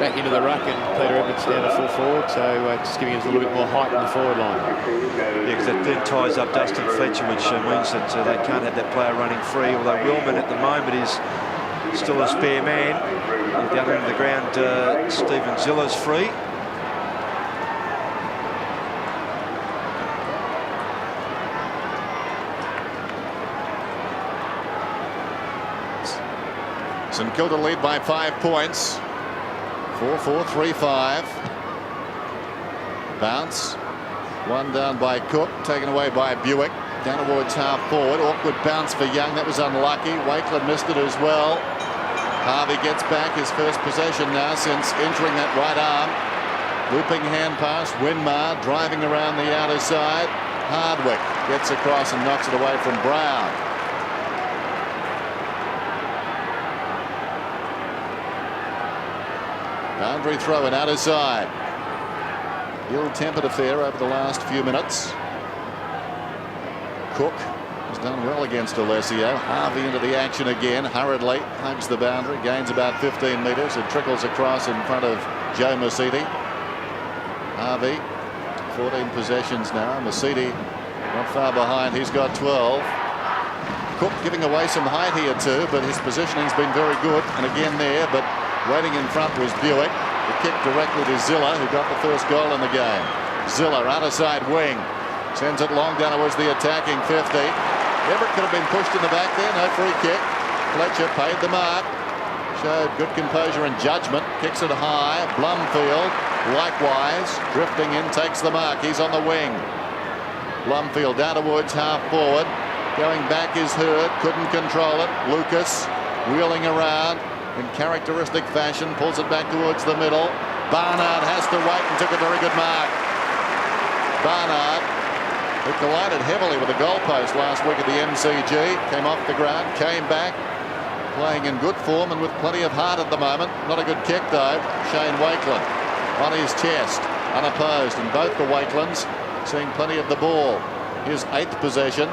back into the ruck, and Peter Everett's down to full forward, so just giving us a little bit more height in the forward line. Yeah, because that then ties up Dustin Fletcher, which means that they can't have that player running free, although Willman at the moment is still a spare man. At the other end of the ground, Stephen Zilla's free. St Kilda lead by 5 points. 4-4-3-5. Bounce. One down by Cook, taken away by Buick. Down towards half forward. Awkward bounce for Young. That was unlucky. Wakeland missed it as well. Harvey gets back his first possession now since injuring that right arm. Looping hand pass. Winmar driving around the outer side. Hardwick gets across and knocks it away from Brown. Boundary throw and outer side. Ill-tempered affair over the last few minutes. Cook has done well against Alessio. Harvey into the action again, hurriedly hugs the boundary, gains about 15 metres and trickles across in front of Joe Mercedes. Harvey, 14 possessions now. Mercedes not far behind. He's got 12. Cook giving away some height here too, but his positioning's been very good. And again there, but waiting in front was Buick. The kick directly to Ziller, who got the first goal in the game. Ziller, outer side wing. Sends it long down towards the attacking 50. Everett could have been pushed in the back there. No free kick. Fletcher paid the mark. Showed good composure and judgment. Kicks it high. Blumfield, likewise, drifting in, takes the mark. He's on the wing. Blumfield down towards half forward. Going back is Hurd. Couldn't control it. Lucas wheeling around in characteristic fashion, pulls it back towards the middle. Barnard has to wait and took a very good mark. Barnard, who collided heavily with the goalpost last week at the MCG, came off the ground, came back, playing in good form and with plenty of heart at the moment. Not a good kick though. Shane Wakeland on his chest, unopposed, and both the Wakelands seeing plenty of the ball. His 8th possession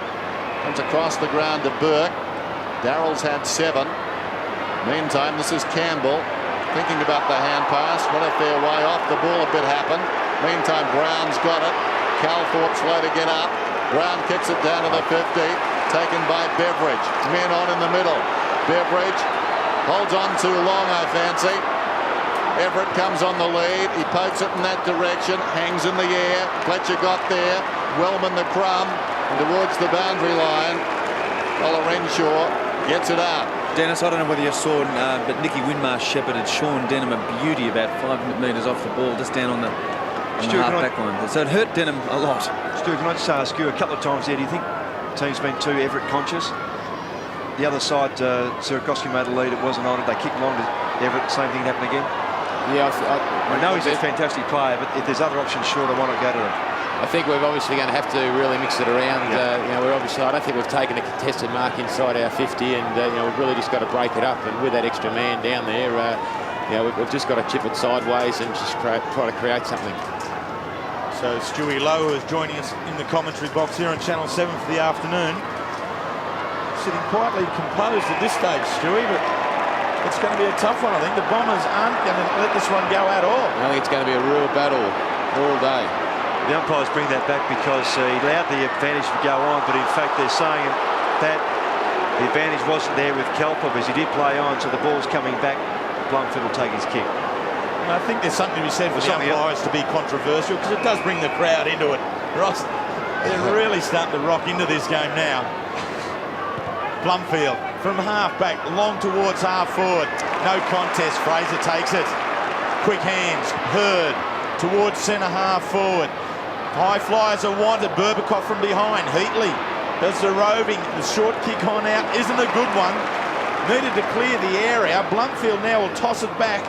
comes across the ground to Burke. Darrell's had 7. Meantime, this is Campbell thinking about the hand pass. What a fair way off the ball, a bit happened. Meantime, Brown's got it. Calthorpe slow to get up. Brown kicks it down to the 50. Taken by Beveridge. Men on in the middle. Beveridge holds on too long, I fancy. Everett comes on the lead. He pokes it in that direction. Hangs in the air. Fletcher got there. Wellman the crumb. And towards the boundary line. Ola Renshaw gets it out. Dennis, I don't know whether you saw, but Nicky Winmar shepherded Sean Denham a beauty about 5 metres off the ball, just down on the half-back line. So it hurt Denham a lot. Stu, can I just ask you a couple of times there, do you think the team's been too Everett conscious? The other side, Sierakowski made a lead, it wasn't on it, they kicked long to Everett, same thing happened again? Yeah, I know he's a fantastic player, but if there's other options short, I want to go to them. I think we're obviously going to have to really mix it around. Yeah. You know, we're obviously, I don't think we've taken a contested mark inside our 50, and you know, we've really just got to break it up. And with that extra man down there, you know, we've just got to chip it sideways and just try to create something. So Stewie Lowe is joining us in the commentary box here on Channel 7 for the afternoon. Sitting quietly composed at this stage, Stewie, but it's going to be a tough one. I think the Bombers aren't going to let this one go at all. I think it's going to be a real battle all day. The umpires bring that back because he allowed the advantage to go on, but in fact they're saying that the advantage wasn't there with Kelper because he did play on, so the ball's coming back. Blumfield will take his kick. And I think there's something to be said for the umpires to be controversial because it does bring the crowd into it. Ross, they're really starting to rock into this game now. Blumfield from half-back, long towards half-forward. No contest, Fraser takes it. Quick hands, Hurd towards centre-half forward. High flyers are wanted. Berbakoff from behind. Heatley does the roving. The short kick on out isn't a good one. Needed to clear the area. Blumfield now will toss it back.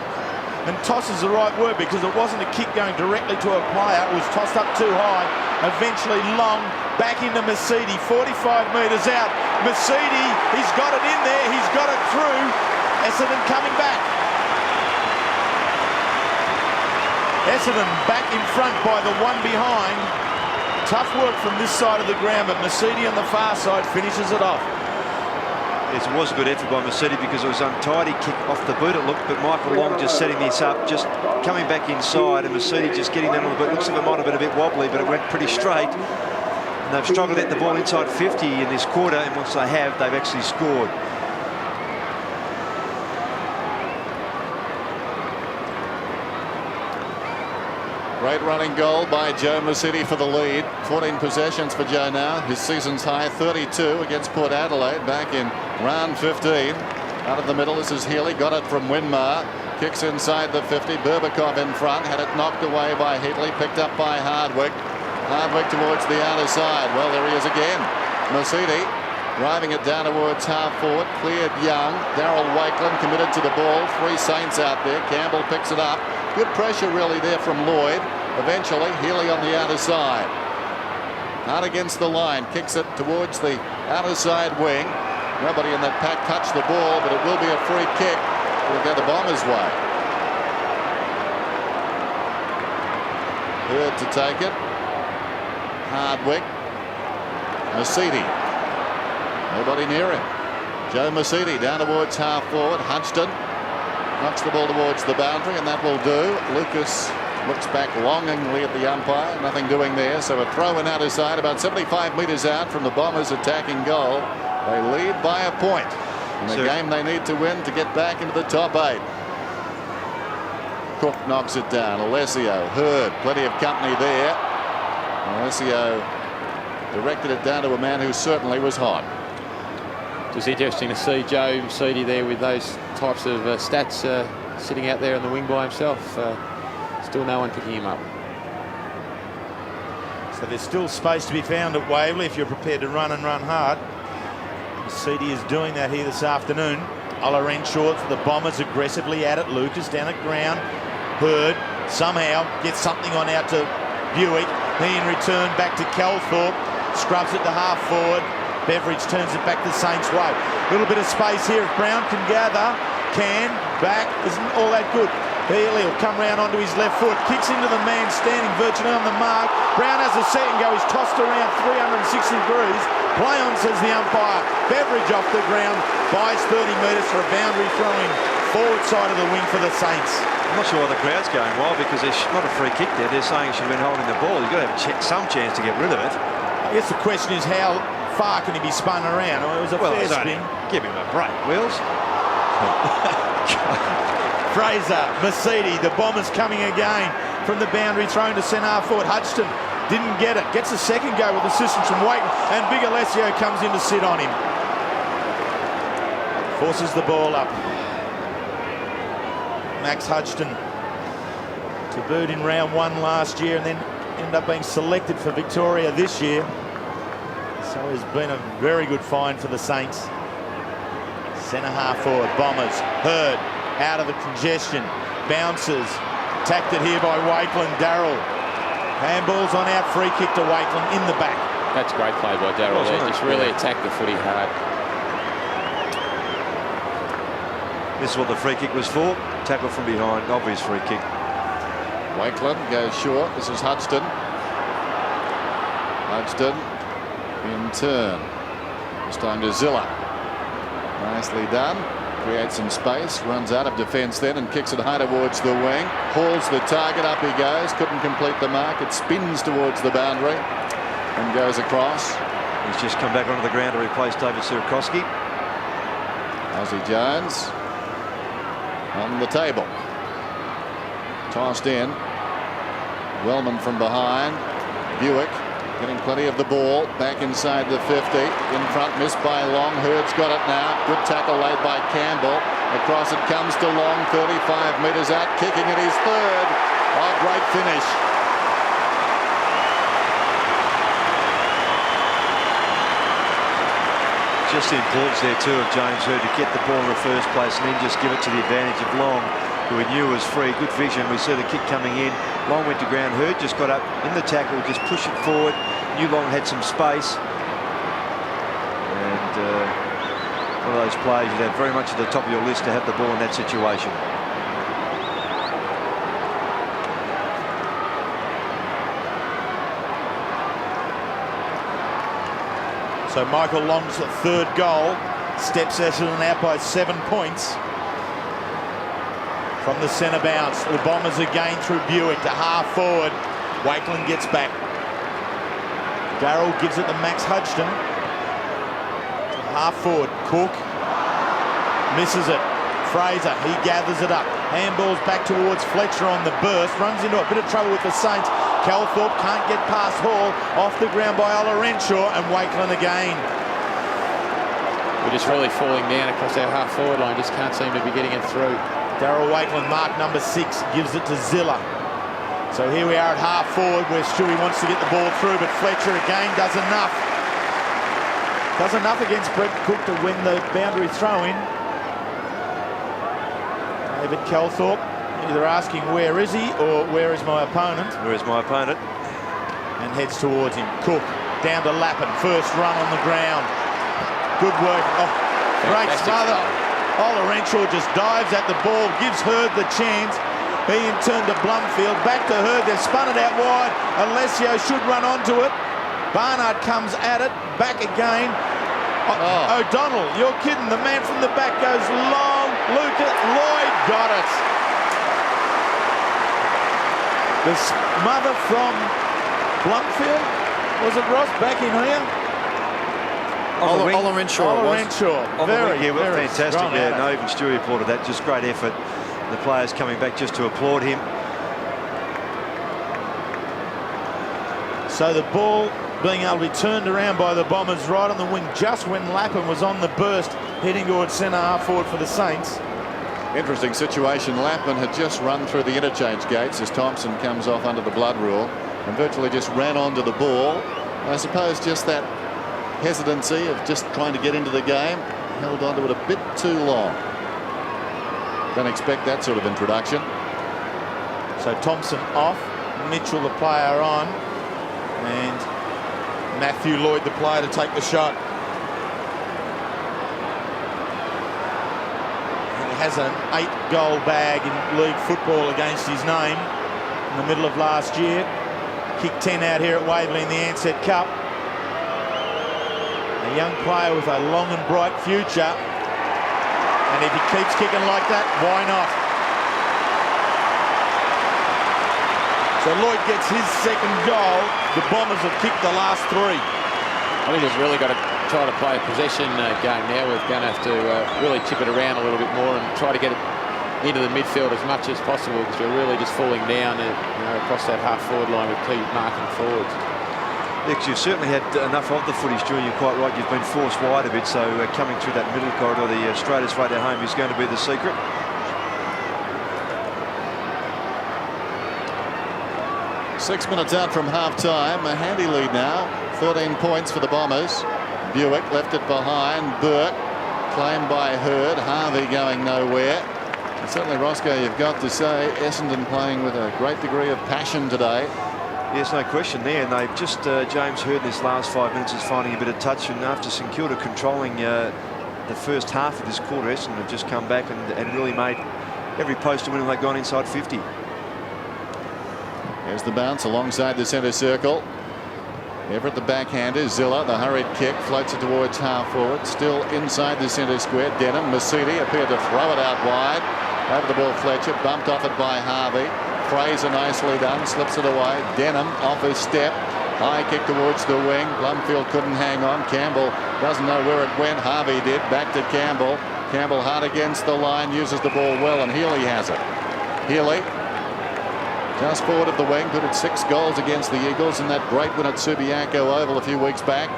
And toss is the right word because it wasn't a kick going directly to a player. It was tossed up too high. Eventually long. Back into Mercedes. 45 metres out. Mercedes, he's got it in there. He's got it through. Essendon coming back. Essendon back in front by the one behind. Tough work from this side of the ground, but Mercedes on the far side finishes it off. Yes, it was a good effort by Mercedes because it was untidy kick off the boot it looked, but Michael Long just setting this up, just coming back inside, and Mercedes just getting that on the boot. Looks like it might have been a bit wobbly, but it went pretty straight. And they've struggled to get the ball inside 50 in this quarter, and once they have, they've actually scored. Great running goal by Joe Mercedes for the lead. 14 possessions for Joe now. His season's high 32 against Port Adelaide back in round 15. Out of the middle, this is Healy. Got it from Winmar. Kicks inside the 50. Berbikov in front. Had it knocked away by Heatley. Picked up by Hardwick. Hardwick towards the outer side. Well, there he is again. Mercedes driving it down towards half forward. Cleared Young. Darryl Wakelin committed to the ball. 3 Saints out there. Campbell picks it up. Good pressure really there from Lloyd. Eventually, Healy on the outer side. Out against the line. Kicks it towards the outer side wing. Nobody in that pack touched the ball, but it will be a free kick. It'll go the Bombers' way. Hurd to take it. Hardwick. Mercedes. Nobody near him. Joe Mercedes down towards half forward. Hodgson knocks the ball towards the boundary, and that will do. Lucas looks back longingly at the umpire. Nothing doing there. So a throw in outer side, about 75 metres out from the Bombers' attacking goal. They lead by a point in the game they need to win to get back into the top 8. Cook knocks it down. Alessio, Hurd, plenty of company there. Alessio directed it down to a man who certainly was hot. Just interesting to see Joe Mercedes there with those types of stats sitting out there on the wing by himself. Still no one picking him up. So there's still space to be found at Waverley if you're prepared to run and run hard. Mercedes is doing that here this afternoon. Ola Renshaw for the Bombers aggressively at it. Lucas down at ground. Hurd somehow gets something on out to Buick. He in return back to Calthorpe. Scrubs it to half forward. Beveridge turns it back the Saints' way. A little bit of space here if Brown can gather. Back isn't all that good. Healy will come round onto his left foot. Kicks into the man standing virtually on the mark. Brown has a second go. He's tossed around 360 degrees. Play on, says the umpire. Beveridge off the ground. Buys 30 metres for a boundary throw-in. Forward side of the wing for the Saints. I'm not sure why the crowd's going wild, because there's not a free kick there. They're saying he should have been holding the ball. You've got to have some chance to get rid of it. I guess the question is how far can he be spun around? Well, it was a fair spin. Give him a break, Wheels. Fraser, Mercedes, the Bombers coming again from the boundary, thrown to centre half forward. Hodgson didn't get it. Gets a second go with assistance from Wakelin, and Big Alessio comes in to sit on him. Forces the ball up. Max Hodgson to boot in round 1 last year, and then ended up being selected for Victoria this year. So it's been a very good find for the Saints. Centre half forward, Bombers. Hurd out of the congestion. Bounces. Tacked it here by Wakelin. Darryl. Handballs on out. Free kick to Wakelin in the back. That's great play by Darryl there. Just really attacked the footy hard. This is what the free kick was for. Tackle from behind. Obvious free kick. Wakelin goes short. This is Hodgson. Hodgson in turn. This time to Zilla. Nicely done. Creates some space. Runs out of defence then and kicks it high towards the wing. Hauls the target. Up he goes. Couldn't complete the mark. It spins towards the boundary and goes across. He's just come back onto the ground to replace David Sierakowski. Ozzie Jones on the table. Tossed in. Wellman from behind. Buick getting plenty of the ball. Back inside the 50. In front, missed by Long. Hurd's got it now. Good tackle laid by Campbell. Across it comes to Long. 35 metres out. Kicking at his third. Oh, great finish. Just the importance there too of James Hurd to get the ball in the first place and then just give it to the advantage of Long, who we knew was free. Good vision. We saw the kick coming in. Long went to ground. Hurd just got up in the tackle, just push it forward. Knew Long had some space. And one of those plays you'd have very much at the top of your list to have the ball in that situation. So Michael Long's third goal steps Essendon out by 7 points. From the centre bounce, the Bombers again through Buick to half forward. Wakelin gets back. Darryl gives it to Max Hodgson. To half forward, Cook misses it. Fraser, he gathers it up. Handballs back towards Fletcher on the burst. Runs into a bit of trouble with the Saints. Calthorpe can't get past Hall. Off the ground by Ola Renshaw, and Wakelin again. we're just really falling down across our half-forward line. Just can't seem to be getting it through. Darryl Wakeland, mark number 6, gives it to Zilla. So here we are at half-forward where Stewie wants to get the ball through, but Fletcher again does enough. Does enough against Brett Cook to win the boundary throw-in. David Calthorpe either asking where is he or where is my opponent. Where's my opponent? And heads towards him. Cook down to Lappin. First run on the ground. Good work. Oh, great smother. Ola Renshaw just dives at the ball, gives Hurd the chance. He in turn to Blumfield. Back to Hurd. They've spun it out wide. Alessio should run onto it. Barnard comes at it. Back again. O'Donnell, you're kidding. The man from the back goes long. Lloyd got it. The smother from Blumfield. Was it Ross back in here? Ola Renshaw. Very fantastic. Yeah, no, even Stewie applauded that. Just great effort. The players coming back just to applaud him. So the ball being able to be turned around by the Bombers right on the wing just when Lappin was on the burst heading towards centre half forward for the Saints. Interesting situation. Lappin had just run through the interchange gates as Thompson comes off under the blood rule and virtually just ran onto the ball. I suppose just that hesitancy of just trying to get into the game held onto it a bit too long. Don't expect that sort of introduction. So Thompson off, Mitchell the player on, and Matthew Lloyd the player to take the shot. He has an 8-goal bag in league football against his name in the middle of last year. Kicked 10 out here at Waverley in the Ansett Cup. A young player with a long and bright future. And if he keeps kicking like that, why not? So Lloyd gets his second goal. The Bombers have kicked the last 3. I think we've really got to try to play a possession game now. We're going to have to really chip it around a little bit more and try to get it into the midfield as much as possible, because we're really just falling down across that half-forward line with key marking forwards. Nick, you've certainly had enough of the footy, Stu. You're quite right. You've been forced wide a bit, so coming through that middle corridor, the straightest way to home is going to be the secret. Six minutes out from half-time. A handy lead now. 13 points for the Bombers. Buick left it behind. Burke claimed by Hurd. Harvey going nowhere. And certainly, Roscoe, you've got to say Essendon playing with a great degree of passion today. Yes, no question there. And they've just, James Hurd in this last 5 minutes is finding a bit of touch. And after St Kilda controlling the first half of this quarter, Essendon have just come back and really made every post to win, and they've gone inside 50. There's the bounce alongside the centre circle. Everett the backhander. Zilla, the hurried kick, floats it towards half forward. Still inside the centre square. Denham, Masidi appeared to throw it out wide. Over the ball, Fletcher, bumped off it by Harvey. Fraser nicely done, slips it away. Denham off his step. High kick towards the wing. Blumfield couldn't hang on. Campbell doesn't know where it went. Harvey did. Back to Campbell. Campbell hard against the line, uses the ball well, and Healy has it. Healy just forward of the wing, put it 6 goals against the Eagles in that great win at Subiaco Oval a few weeks back.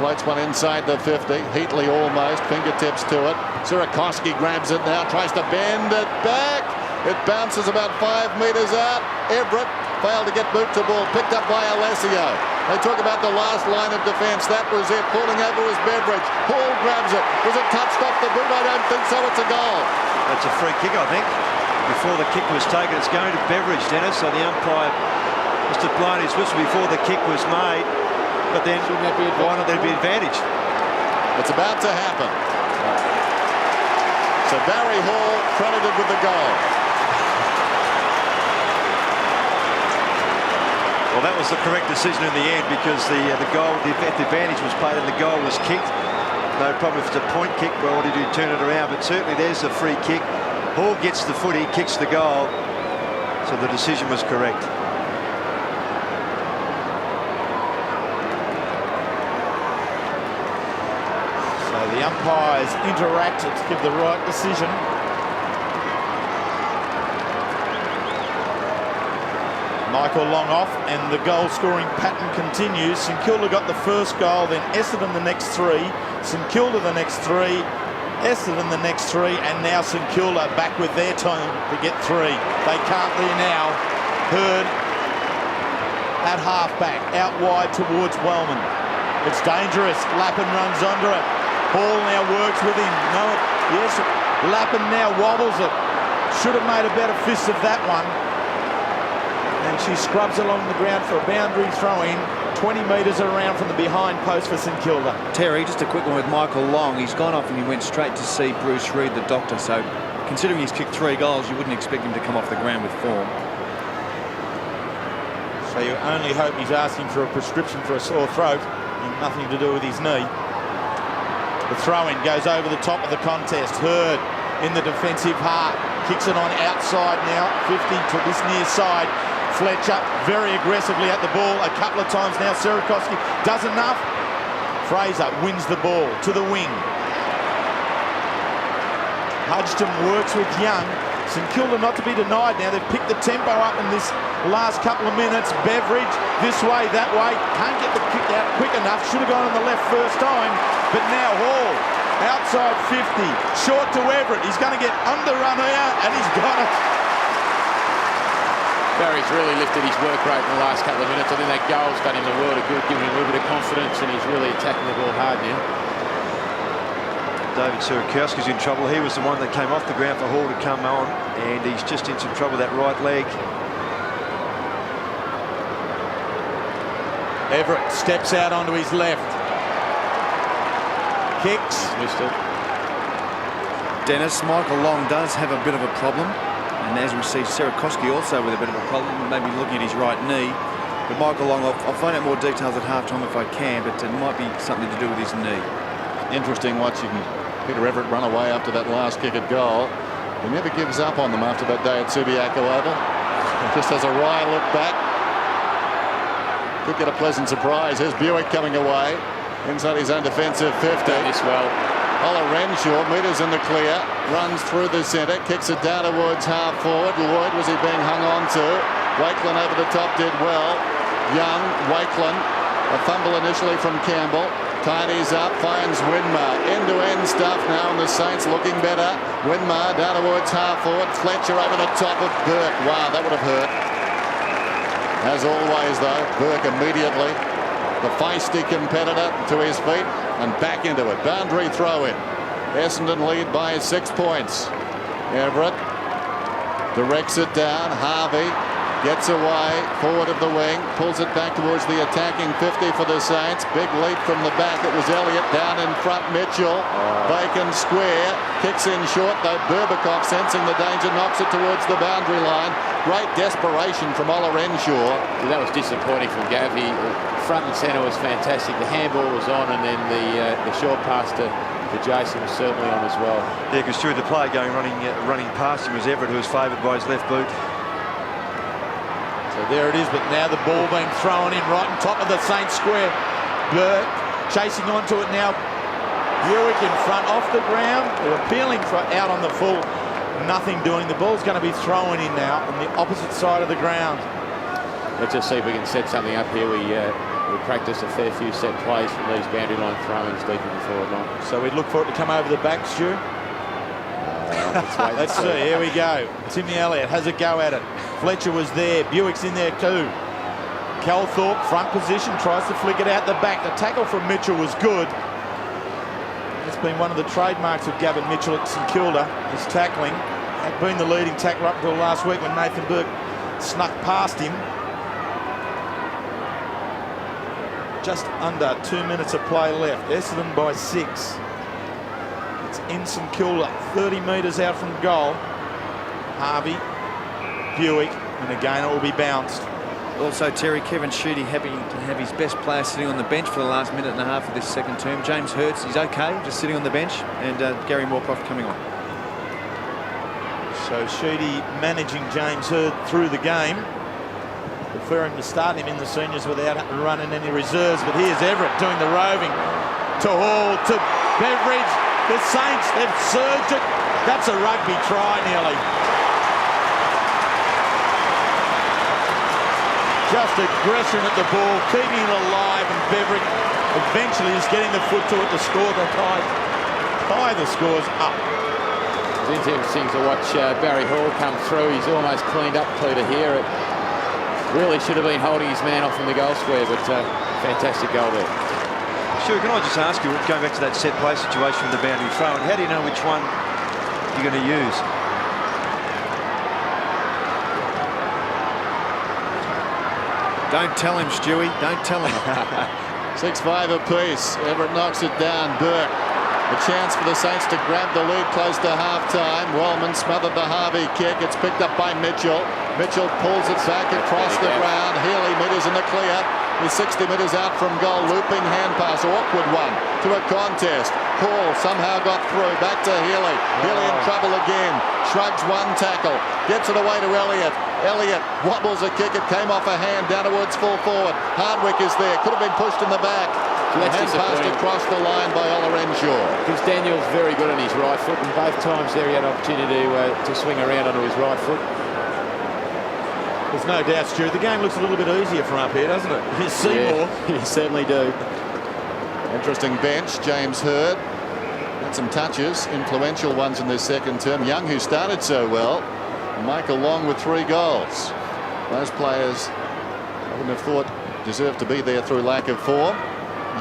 Floats one inside the 50. Heatley almost, fingertips to it. Sirakoski grabs it now, tries to bend it back. It bounces about 5 metres out. Everett failed to get boot to ball, picked up by Alessio. They talk about the last line of defence. That was it. Falling over was Beveridge. Hall grabs it. Was it touched off the boot? I don't think so. It's a goal. That's a free kick, I think. Before the kick was taken, it's going to Beveridge, Dennis. So the umpire must have blown his whistle before the kick was made. But then, why not there be advantage? It's about to happen. So Barry Hall credited with the goal. Well, that was the correct decision in the end, because the advantage was played and the goal was kicked. No problem if it's a point kick, well, what did you turn it around? But certainly there's a free kick. Hall gets the footy, kicks the goal. So the decision was correct. So the umpires interacted to give the right decision. Michael Long off, and the goal scoring pattern continues. St Kilda got the first goal, then Essendon the next 3, St Kilda the next 3, Essendon the next 3, and now St Kilda back with their time to get 3. They can't there now. Hurd at half-back, out wide towards Wellman. It's dangerous. Lappin runs under it. Hall now works with him. No, yes, Lappin now wobbles it. Should have made a better fist of that one. And she scrubs along the ground for a boundary throw-in, 20 metres around from the behind post for St Kilda. Terry, just a quick one with Michael Long. He's gone off and he went straight to see Bruce Reid, the doctor. So, considering he's kicked 3 goals, you wouldn't expect him to come off the ground with form. So you only hope he's asking for a prescription for a sore throat and nothing to do with his knee. The throw-in goes over the top of the contest. Hurd in the defensive half. Kicks it on outside now, 50 to this near side. Fletcher very aggressively at the ball a couple of times now. Sierakowski does enough. Fraser wins the ball to the wing. Hudgton works with Young. St Kilda not to be denied now. They've picked the tempo up in this last couple of minutes. Beveridge this way, that way. Can't get the kick out quick enough. Should have gone on the left first time. But now Hall outside 50. Short to Everett. He's going to get underrun here and he's got it. Barry's really lifted his work rate in the last couple of minutes. I think that goal's done him a world of good, giving him a little bit of confidence, and he's really attacking the ball hard now. David Sierakowski's in trouble. He was the one that came off the ground for Hall to come on, and he's just in some trouble with that right leg. Everett steps out onto his left. Kicks. Missed it. Dennis, Michael Long does have a bit of a problem. And as we see, Sierakowski also with a bit of a problem, maybe looking at his right knee. But Michael Long, I'll find out more details at half-time if I can, but it might be something to do with his knee. Interesting watching Peter Everett run away after that last kick at goal. He never gives up on them after that day at Subiaco Oval. Just has a wry look back. Could get a pleasant surprise. Here's Buick coming away inside his own defensive 50. Done this well. Ola Renshaw, metres in the clear, runs through the centre, kicks it down towards half forward. Lloyd, was he being hung on to? Wakelin over the top did well. Young, Wakelin, a fumble initially from Campbell. Tidies up, finds Winmar. End-to-end stuff now, and the Saints looking better. Winmar down towards half forward. Fletcher over the top of Burke. Wow, that would have hurt. As always, though, Burke immediately, the feisty competitor, to his feet and back into it. Boundary throw-in. Essendon lead by 6 points. Everett directs it down. Harvey gets away, forward of the wing, pulls it back towards the attacking 50 for the Saints. Big leap from the back. It was Elliott down in front. Mitchell, Bacon square, kicks in short though. Berbatov, sensing the danger, knocks it towards the boundary line. Great desperation from Ola Renshaw. That was disappointing from Gavi. Front and centre was fantastic. The handball was on, and then the short pass to Jason was certainly on as well. Yeah, because through the play running past him was Everett, who was favoured by his left boot. So there it is, but now the ball being thrown in right on top of the Saints square. Burke chasing onto it now. Buick in front, off the ground. They're appealing for out on the full. Nothing doing. The ball's going to be thrown in now on the opposite side of the ground. Let's just see if we can set something up here. We practiced a fair few set plays from these boundary line throw-ins deep in the forward line. So we'd look for it to come over the back, Stu. Let's see. Here we go. Timmy Elliott has a go at it. Fletcher was there. Buick's in there too. Calthorpe, front position, tries to flick it out the back. The tackle from Mitchell was good. It's been one of the trademarks of Gavin Mitchell at St Kilda, his tackling. Had been the leading tackler up until last week when Nathan Burke snuck past him. Just under 2 minutes of play left. Essendon by 6. It's in St Kilda, 30 metres out from goal. Harvey, Buick, and again it will be bounced. Also, Terry, Kevin Sheedy happy to have his best player sitting on the bench for the last minute and a half of this second term. James Hurts, he's okay, just sitting on the bench, and Gary Moorcroft coming on. So Sheedy managing James Hurd through the game. Preferring to start him in the seniors without running any reserves, but here's Everett doing the roving. To Hall, to Beveridge. The Saints, they've surged it. That's a rugby try nearly. just aggression at the ball, keeping it alive, and Beveridge eventually is getting the foot to it to score the tie the scores up. It's interesting to watch Barry Hall come through. He's almost cleaned up Peter here. It really should have been holding his man off in the goal square, but fantastic goal there. Sure, can I just ask you, going back to that set play situation with the boundary throw, how do you know which one you're going to use? Don't tell him, Stewie. Don't tell him. 6-5 apiece. Everett knocks it down. Burke. A chance for the Saints to grab the lead close to half-time. Wellman smothered the Harvey kick. It's picked up by Mitchell. Mitchell pulls it back across the ground. Healy meters in the clear. He's 60 metres out from goal. Looping hand pass. Awkward one to a contest. Hall somehow got through. Back to Healy. Healy in trouble again. Shrugs one tackle. Gets it away to Elliott. Elliott wobbles a kick. It came off a hand down towards full forward. Hardwick is there. Could have been pushed in the back. That's hand passed across the line by Ola Renshaw. Because Daniel's very good on his right foot, and both times there he had an opportunity to swing around onto his right foot. There's no doubt, Stu, the game looks a little bit easier from up here, doesn't it? You see more. You certainly do. Interesting bench. James Hurd had some touches, influential ones in this second term. Young, who started so well, and Michael Long with 3 goals. Those players I wouldn't have thought deserved to be there through lack of form.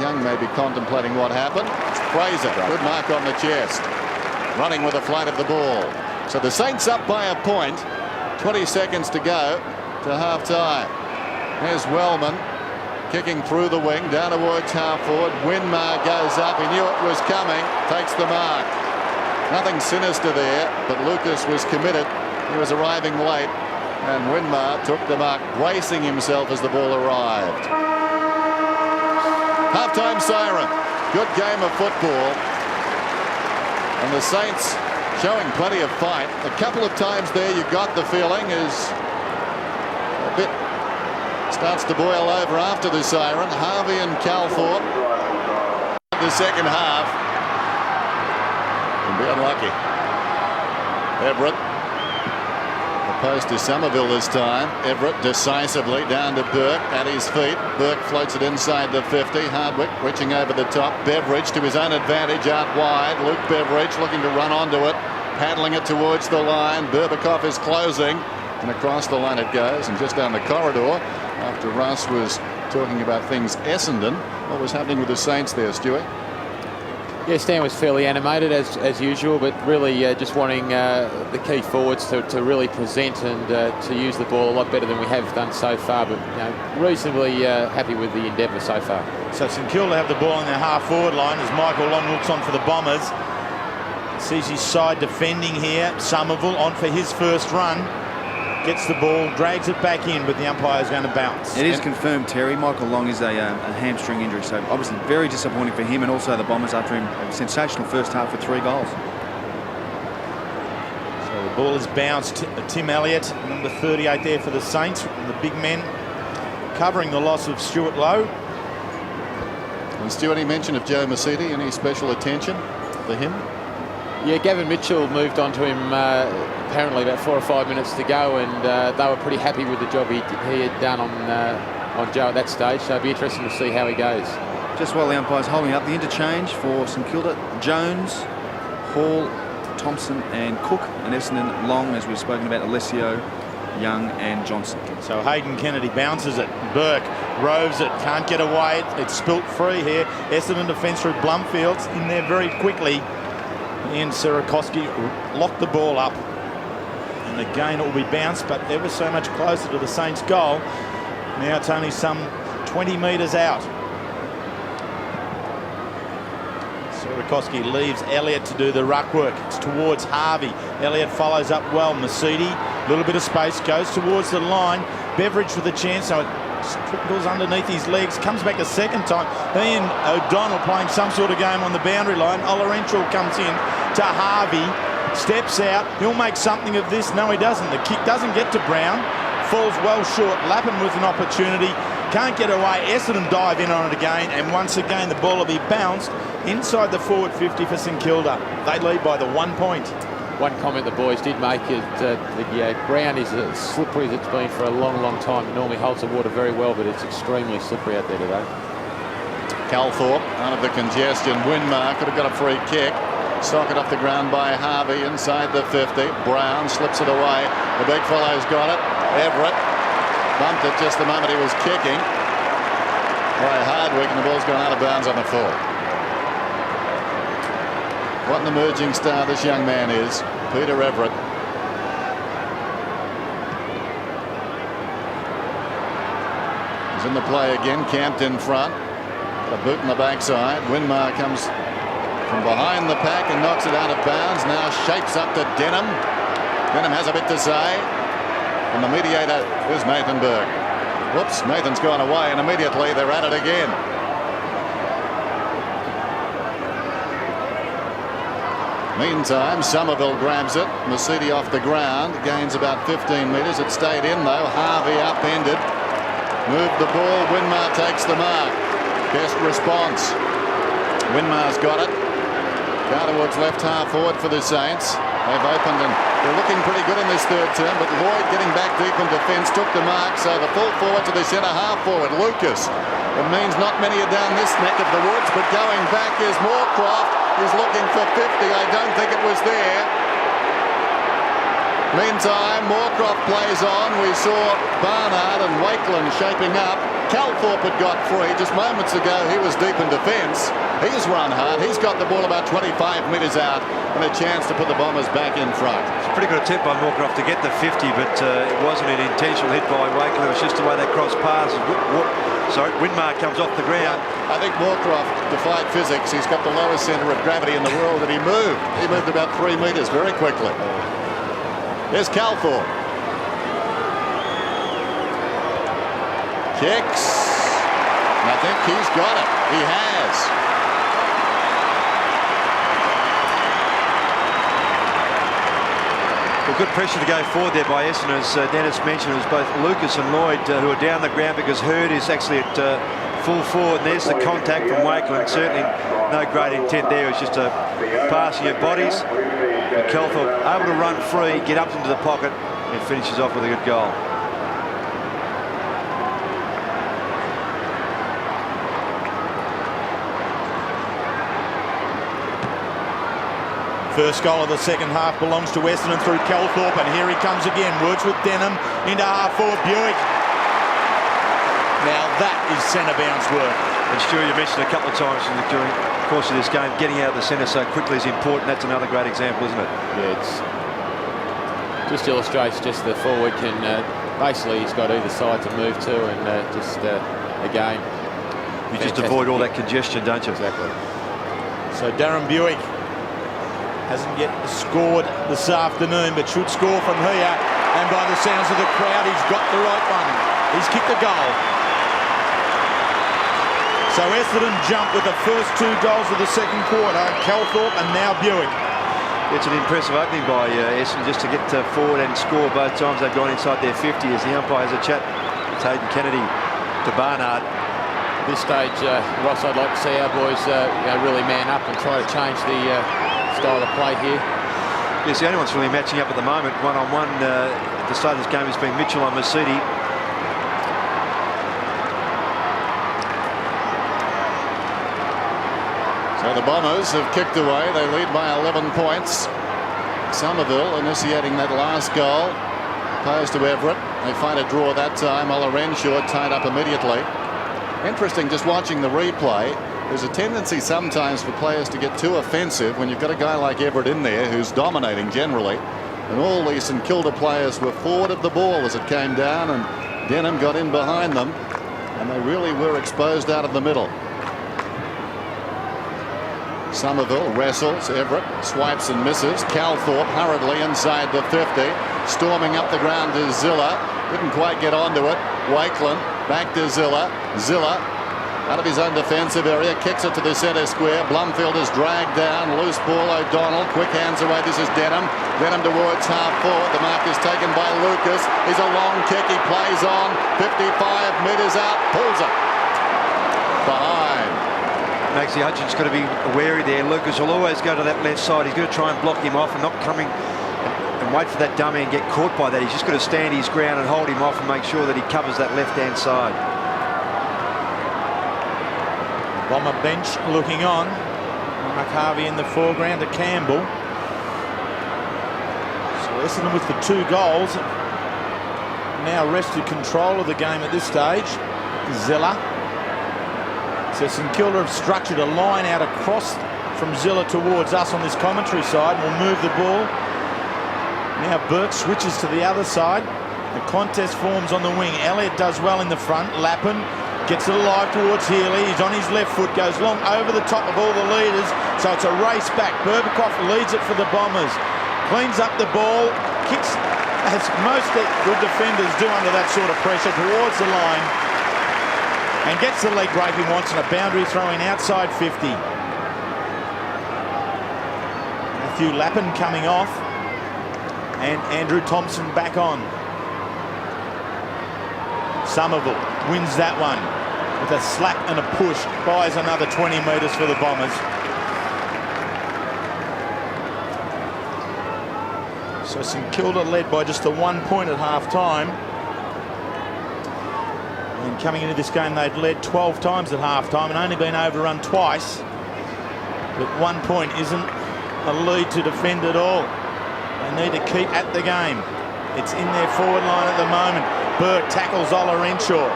Young may be contemplating what happened. Fraser, good mark on the chest. Running with the flight of the ball. So the Saints up by a point. 20 seconds to go to half-time. There's Wellman kicking through the wing down towards half-forward. Winmar goes up. He knew it was coming. Takes the mark. Nothing sinister there, but Lucas was committed. He was arriving late, and Winmar took the mark, bracing himself as the ball arrived. Half-time siren. Good game of football. And the Saints showing plenty of fight. A couple of times there you got the feeling as a bit starts to boil over after the siren. Harvey and Calthorpe the second half. And be unlucky. Everett. Opposed to Somerville this time. Everett decisively down to Burke at his feet. Burke floats it inside the 50. Hardwick reaching over the top. Beveridge to his own advantage out wide. Luke Beveridge looking to run onto it. Paddling it towards the line. Berbatov is closing. And across the line it goes. And just down the corridor, after Russ was talking about things Essendon, what was happening with the Saints there, Stewie? Yeah, Stan was fairly animated as usual, but really just wanting the key forwards to really present and to use the ball a lot better than we have done so far. But reasonably happy with the endeavour so far. So St Kilda have the ball in their half-forward line as Michael Long looks on for the Bombers. Sees his side defending here. Somerville on for his first run. Gets the ball, drags it back in, but the umpire is going to bounce. It is confirmed, Terry. Michael Long is a hamstring injury, so obviously very disappointing for him and also the Bombers after him a sensational first half with 3 goals. So the ball is bounced. Tim Elliott, number 38 there for the Saints. The big men covering the loss of Stuart Lowe. And Stu, any mention of Joe Mercedes? Any special attention for him? Yeah, Gavin Mitchell moved on to him apparently about 4 or 5 minutes to go, and they were pretty happy with the job he had done on Joe at that stage. So it'll be interesting to see how he goes. Just while the umpire's holding up the interchange for St Kilda, Jones, Hall, Thompson and Cook, and Essendon Long, as we've spoken about, Alessio, Young and Johnson. So Hayden Kennedy bounces it. Burke roves it, can't get away. It's spilt free here. Essendon defence through Blumfield's in there very quickly. And Sierakowski locked the ball up. And again it will be bounced, but ever so much closer to the Saints' goal. Now it's only some 20 metres out. Sierakowski leaves Elliott to do the ruck work. It's towards Harvey. Elliott follows up well. Mercedes, a little bit of space, goes towards the line. Beveridge with a chance, so it trickles underneath his legs, comes back a second time. Ian O'Donnell playing some sort of game on the boundary line. Ola Renshaw comes in to Harvey, steps out. He'll make something of this. No, he doesn't. The kick doesn't get to Brown. Falls well short. Lappin with an opportunity. Can't get away. Essendon dive in on it again. And once again, the ball will be bounced inside the forward 50 for St Kilda. They lead by the 1 point. one comment the boys did make is that the ground is as slippery as it's been for a long, long time. It normally holds the water very well, but it's extremely slippery out there today. Calthorpe out of the congestion. Winmar could have got a free kick. Socket off the ground by Harvey inside the 50. Brown slips it away. The big fellow's got it. Everett bumped it just the moment he was kicking. By Hardwick, and the ball's gone out of bounds on the full. What an emerging star this young man is, Peter Everett. He's in the play again, camped in front. A boot in the backside. Winmar comes from behind the pack and knocks it out of bounds. Now shapes up to Denham. Denham has a bit to say. And the mediator is Nathan Berg. Whoops, Nathan's gone away, and immediately they're at it again. Meantime, Somerville grabs it. Mercedes off the ground, gains about 15 metres. It stayed in though. Harvey upended. Moved the ball. Winmar takes the mark. Best response. Winmar's got it. Carterwood's left half forward for the Saints. They've opened and they're looking pretty good in this third term, but Lloyd getting back deep in defence took the mark, so the full forward to the centre half forward, Lucas. It means not many are down this neck of the woods, but going back is Moorcroft. He's looking for 50. I don't think it was there. Meantime, Moorcroft plays on. We saw Barnard and Wakeland shaping up. Calthorpe had got free just moments ago. He was deep in defence. He's run hard. He's got the ball about 25 metres out and a chance to put the Bombers back in front. It's a pretty good attempt by Moorcroft to get the 50, but it wasn't an intentional hit by Wakeland. It was just the way they crossed paths. Sorry, Winmar comes off the ground. I think Moorcroft defied physics. He's got the lowest centre of gravity in the world, and he moved. He moved about 3 metres very quickly. There's Calthorpe. Kicks. And I think he's got it. He has. Well, good pressure to go forward there by Essendon. As Dennis mentioned, it was both Lucas and Lloyd who are down the ground because Hurd is actually at full forward. And there's the contact from Wakeland. Certainly no great intent there. It was just a passing of bodies. And Calthorpe able to run free, get up into the pocket and finishes off with a good goal. First goal of the second half belongs to Essendon through Calthorpe, and here he comes again. Works with Denham into half forward. Buick. Now that is centre bounce work. And Stu, you mentioned a couple of times during the course of this game, getting out of the centre so quickly is important. That's another great example, isn't it? Yeah, it's just illustrates just the forward can basically he's got either side to move to, and again you just avoid all that congestion, don't you? Exactly. So Darren Buick hasn't yet scored this afternoon, but should score from here. And by the sounds of the crowd, he's got the right one. He's kicked the goal. So Essendon jump with the first 2 goals of the second quarter. Calthorpe and now Buick. It's an impressive opening by Essendon just to get forward and score both times. They've gone inside their 50 as the umpire has a chat with Hayden Kennedy to Barnard. At this stage, Ross, I'd like to see our boys really man up and try to change the style of play here. Yes, the only one's really matching up at the moment. One-on-one at the start of this game has been Mitchell on Mercedes. So the Bombers have kicked away. They lead by 11 points. Somerville initiating that last goal. Opposed to Everett. They find a draw that time. Ola Renshaw tied up immediately. Interesting just watching the replay. There's a tendency sometimes for players to get too offensive when you've got a guy like Everett in there who's dominating generally. And all these St Kilda players were forward of the ball as it came down, and Denham got in behind them, and they really were exposed out of the middle. Somerville wrestles. Everett swipes and misses. Calthorpe hurriedly inside the 50. Storming up the ground to Zilla. Didn't quite get onto it. Wakeland back to Zilla. Zilla out of his own defensive area, kicks it to the centre square. Blumfield is dragged down. Loose ball. O'Donnell. Quick hands away. This is Denham. Denham towards half forward. The mark is taken by Lucas. He's a long kick. He plays on. 55 metres out. Pulls it. Behind. Maxie Hutchins got to be wary there. Lucas will always go to that left side. He's going to try and block him off and not coming wait for that dummy and get caught by that. He's just got to stand his ground and hold him off and make sure that he covers that left-hand side. Bomber bench looking on. Mark Harvey in the foreground to Campbell. So Essendon with the 2 goals. Now wrested control of the game at this stage. Zilla. So St Kilda have structured a line out across from Zilla towards us on this commentary side. We'll move the ball. Now Burke switches to the other side. The contest forms on the wing. Elliott does well in the front. Lappin gets it alive towards Healy. He's on his left foot, goes long over the top of all the leaders. So it's a race back. Berbakoff leads it for the Bombers. Cleans up the ball. Kicks, as most good defenders do under that sort of pressure, towards the line. And gets the leg break he wants, and a boundary throwing outside 50. Matthew Lappin coming off. And Andrew Thompson back on. Somerville wins that one with a slap and a push, buys another 20 metres for the Bombers. So St Kilda led by just the 1 point at half-time. And coming into this game, they'd led 12 times at half-time and only been overrun twice. But 1 point isn't a lead to defend at all. They need to keep at the game. It's in their forward line at the moment. Burke tackles Ola Renshaw.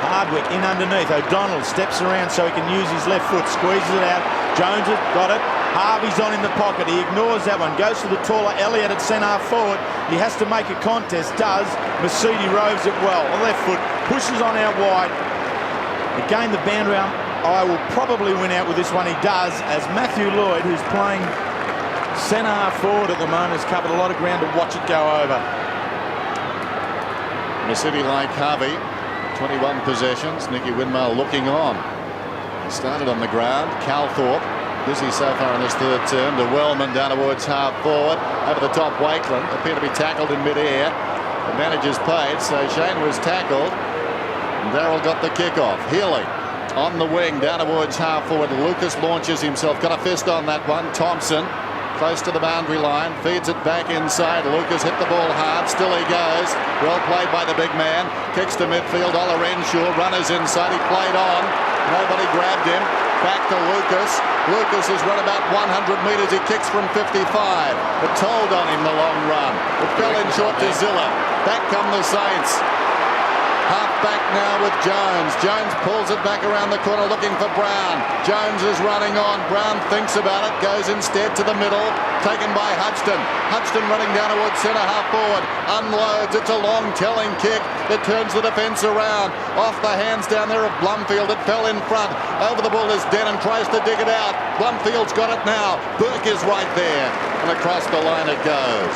Hardwick in underneath. O'Donnell steps around so he can use his left foot. Squeezes it out. Jones has got it. Harvey's on in the pocket. He ignores that one. Goes to the taller Elliott at centre forward. He has to make a contest. Does. Mercedes roves it well. A left foot. Pushes on out wide. Again, the boundary I will probably win out with this one. He does, as Matthew Lloyd, who's playing centre forward at the moment, has covered a lot of ground to watch it go over. City like Harvey, 21 possessions. Nicky Winmar looking on. He started on the ground. Calthorpe busy so far in this third term. To Wellman down towards half forward. Over the top, Wakeland appeared to be tackled in mid-air. Advantage is paid, so Shane was tackled. And Darrell got the kick-off. Healy on the wing down towards half forward. Lucas launches himself. Got a fist on that one. Thompson close to the boundary line, feeds it back inside. Lucas hit the ball hard, still he goes. Well played by the big man. Kicks to midfield. Ola Renshaw, runners inside. He played on. Nobody grabbed him. Back to Lucas. Lucas has run about 100 metres. He kicks from 55. But told on him the long run. It fell in short to Zilla. Back come the Saints. Half back now with Jones. Jones pulls it back around the corner looking for Brown. Jones is running on. Brown thinks about it. Goes instead to the middle. Taken by Hudson. Hudson running down towards centre half forward. Unloads. It's a long telling kick. It turns the defence around. Off the hands down there of Blumfield. It fell in front. Over the ball is Denham. Tries to dig it out. Blumfield's got it now. Burke is right there. And across the line it goes.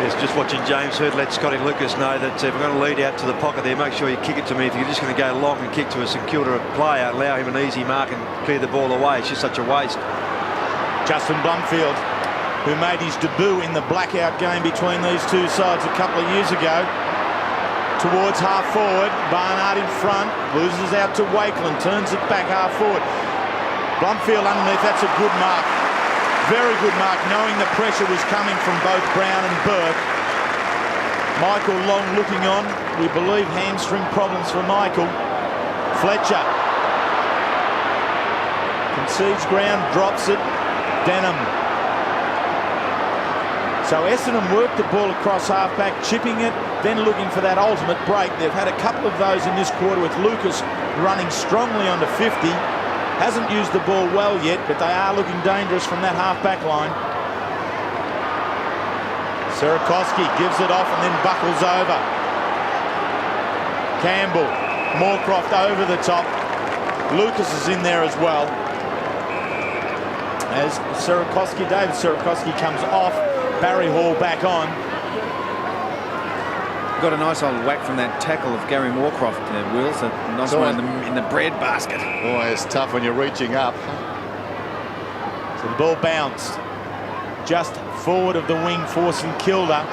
Yes, just watching James Heard let Scotty Lucas know that if we're going to lead out to the pocket there, make sure you kick it to me. If you're just going to go long and kick to a St Kilda player, allow him an easy mark and clear the ball away. It's just such a waste. Justin Blumfield, who made his debut in the blackout game between these two sides a couple of years ago. Towards half forward, Barnard in front, loses out to Wakeland, turns it back half forward. Blumfield underneath, that's a good mark. Very good mark, knowing the pressure was coming from both Brown and Burke. Michael Long looking on. We believe hamstring problems for Michael. Fletcher concedes ground, drops it. Denham. So Essendon worked the ball across half-back, chipping it, then looking for that ultimate break. They've had a couple of those in this quarter with Lucas running strongly onto 50. Hasn't used the ball well yet, but they are looking dangerous from that half-back line. Sierakowski gives it off and then buckles over. Campbell, Moorcroft over the top. Lucas is in there as well. As David Sierakowski comes off, Barry Hall back on. Got a nice old whack from that tackle of Gary Moorcroft, Wills. A nice one in the bread basket. Boy, it's tough when you're reaching up. So the ball bounced just forward of the wing for St Kilda.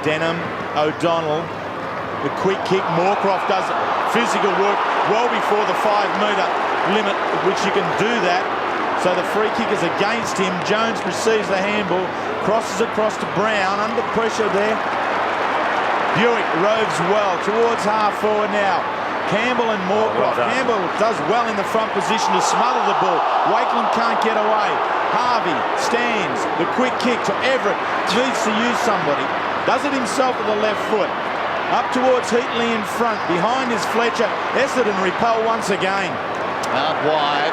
Denham, O'Donnell, the quick kick. Moorcroft does physical work well before the 5 metre limit, which you can do that. So the free kick is against him. Jones receives the handball, crosses across to Brown, under pressure there. Buick roves well towards half forward now. Campbell and Moorcroft. Campbell does well in the front position to smother the ball. Wakeland can't get away. Harvey stands. The quick kick to Everett. Needs to use somebody. Does it himself with the left foot. Up towards Heatley in front. Behind is Fletcher. Essendon repel once again. Out wide.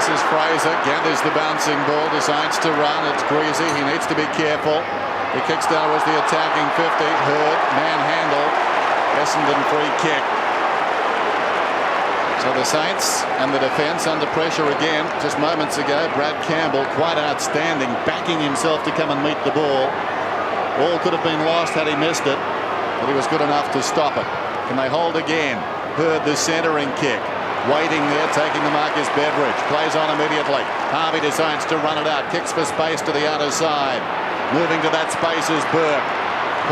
This is Fraser. Gathers the bouncing ball. Decides to run. It's Greasy. He needs to be careful. He kicks down towards the attacking 50. Hurd. Manhandle. Essendon free kick. So the Saints and the defence under pressure again. Just moments ago, Brad Campbell, quite outstanding, backing himself to come and meet the ball. All could have been lost had he missed it, but he was good enough to stop it. Can they hold again? Hurd the centering kick. Waiting there, taking the mark is Beveridge. Plays on immediately. Harvey decides to run it out. Kicks for space to the outer side. Moving to that space is Burke.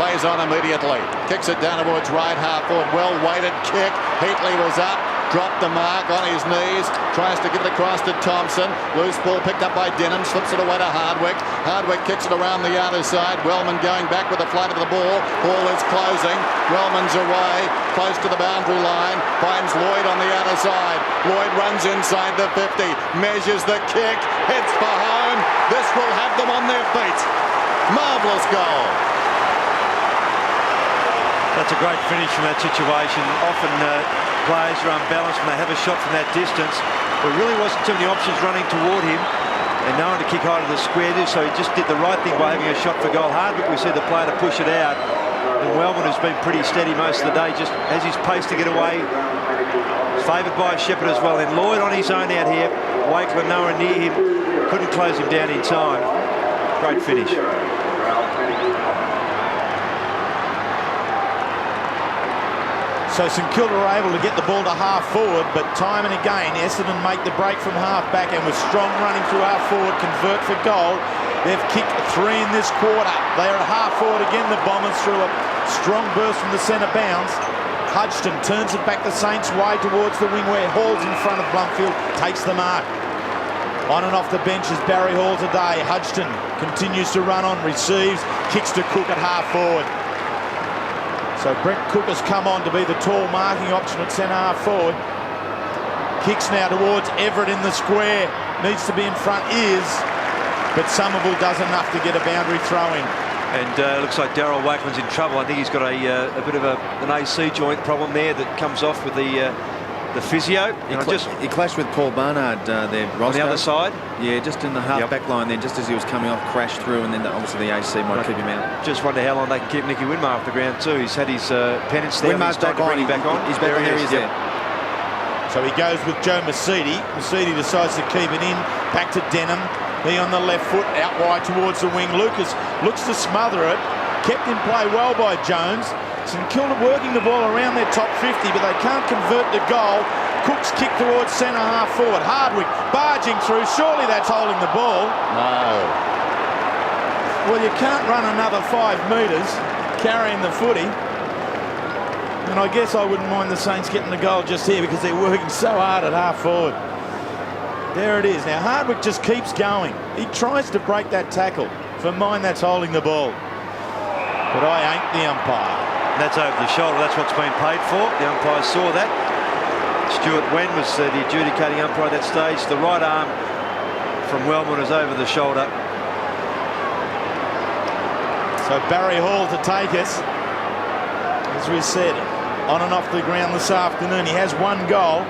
Plays on immediately. Kicks it down towards right half forward. Well weighted kick. Heatley was up. Dropped the mark on his knees, tries to get it across to Thompson. Loose ball picked up by Denham, slips it away to Hardwick. Hardwick kicks it around the outer side. Wellman going back with the flight of the ball. Ball is closing. Wellman's away, close to the boundary line. Finds Lloyd on the outer side. Lloyd runs inside the 50, measures the kick, heads for home. This will have them on their feet. Marvellous goal. That's a great finish from that situation. Often players are unbalanced when they have a shot from that distance. There really wasn't too many options running toward him, and no one to kick high to the square, so he just did the right thing by having a shot for goal. Hardwick, we see the player to push it out, and Wellman, who's been pretty steady most of the day, just has his pace to get away. Favoured by Shepherd as well. And Lloyd on his own out here. Wakeland nowhere near him. Couldn't close him down in time. Great finish. So St Kilda were able to get the ball to half forward, but time and again Essendon make the break from half back, and with strong running through half forward convert for goal. They've kicked 3 in this quarter. They are at half forward again, the Bombers, through a strong burst from the centre bounce. Hudson turns it back the Saints' way towards the wing where Hall's in front of Blumfield, takes the mark. On and off the bench is Barry Hall today. Hudson continues to run on, receives, kicks to Cook at half forward. So Brent Cook has come on to be the tall marking option at centre half forward. Kicks now towards Everett in the square. Needs to be in front, but Somerville does enough to get a boundary throw in. And it looks like Darryl Wakeland's in trouble. I think he's got a bit of an AC joint problem there that comes off with the physio. He clashed with Paul Barnard there, Ross. On the other side? Yeah, just in the half-back line there, just as he was coming off, crashed through, and then obviously the AC might keep him out. Just wonder how long they can keep Nicky Winmar off the ground too. He's had his penance there. Winmar's back on. He's back on. He's back on. There he is there. So he goes with Joe Mercedes. Mercedes decides to keep it in. Back to Denham. He on the left foot, out wide towards the wing. Lucas looks to smother it. Kept in play well by Jones. St Kilda working the ball around their top 50, but they can't convert the goal. Cook's kick towards centre half forward. Hardwick barging through. Surely that's holding the ball. No. Well, you can't run another 5 metres carrying the footy. And I guess I wouldn't mind the Saints getting the goal just here because they're working so hard at half forward. There it is. Now Hardwick just keeps going. He tries to break that tackle. For mine, that's holding the ball. But I ain't the umpire. And that's over the shoulder. That's what's been paid for. The umpire saw that. Stuart Wen was the adjudicating umpire at that stage. The right arm from Wellman is over the shoulder. So Barry Hall to take us. As we said, on and off the ground this afternoon. He has 1 goal.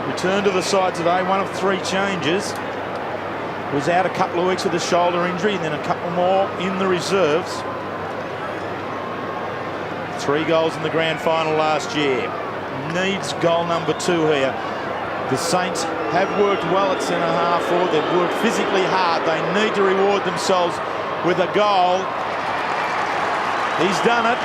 Returned to the side today, 1 of 3 changes. Was out a couple of weeks with a shoulder injury, and then a couple more in the reserves. 3 goals in the grand final last year. Needs goal number 2 here. The Saints have worked well at centre half forward. They've worked physically hard. They need to reward themselves with a goal. He's done it.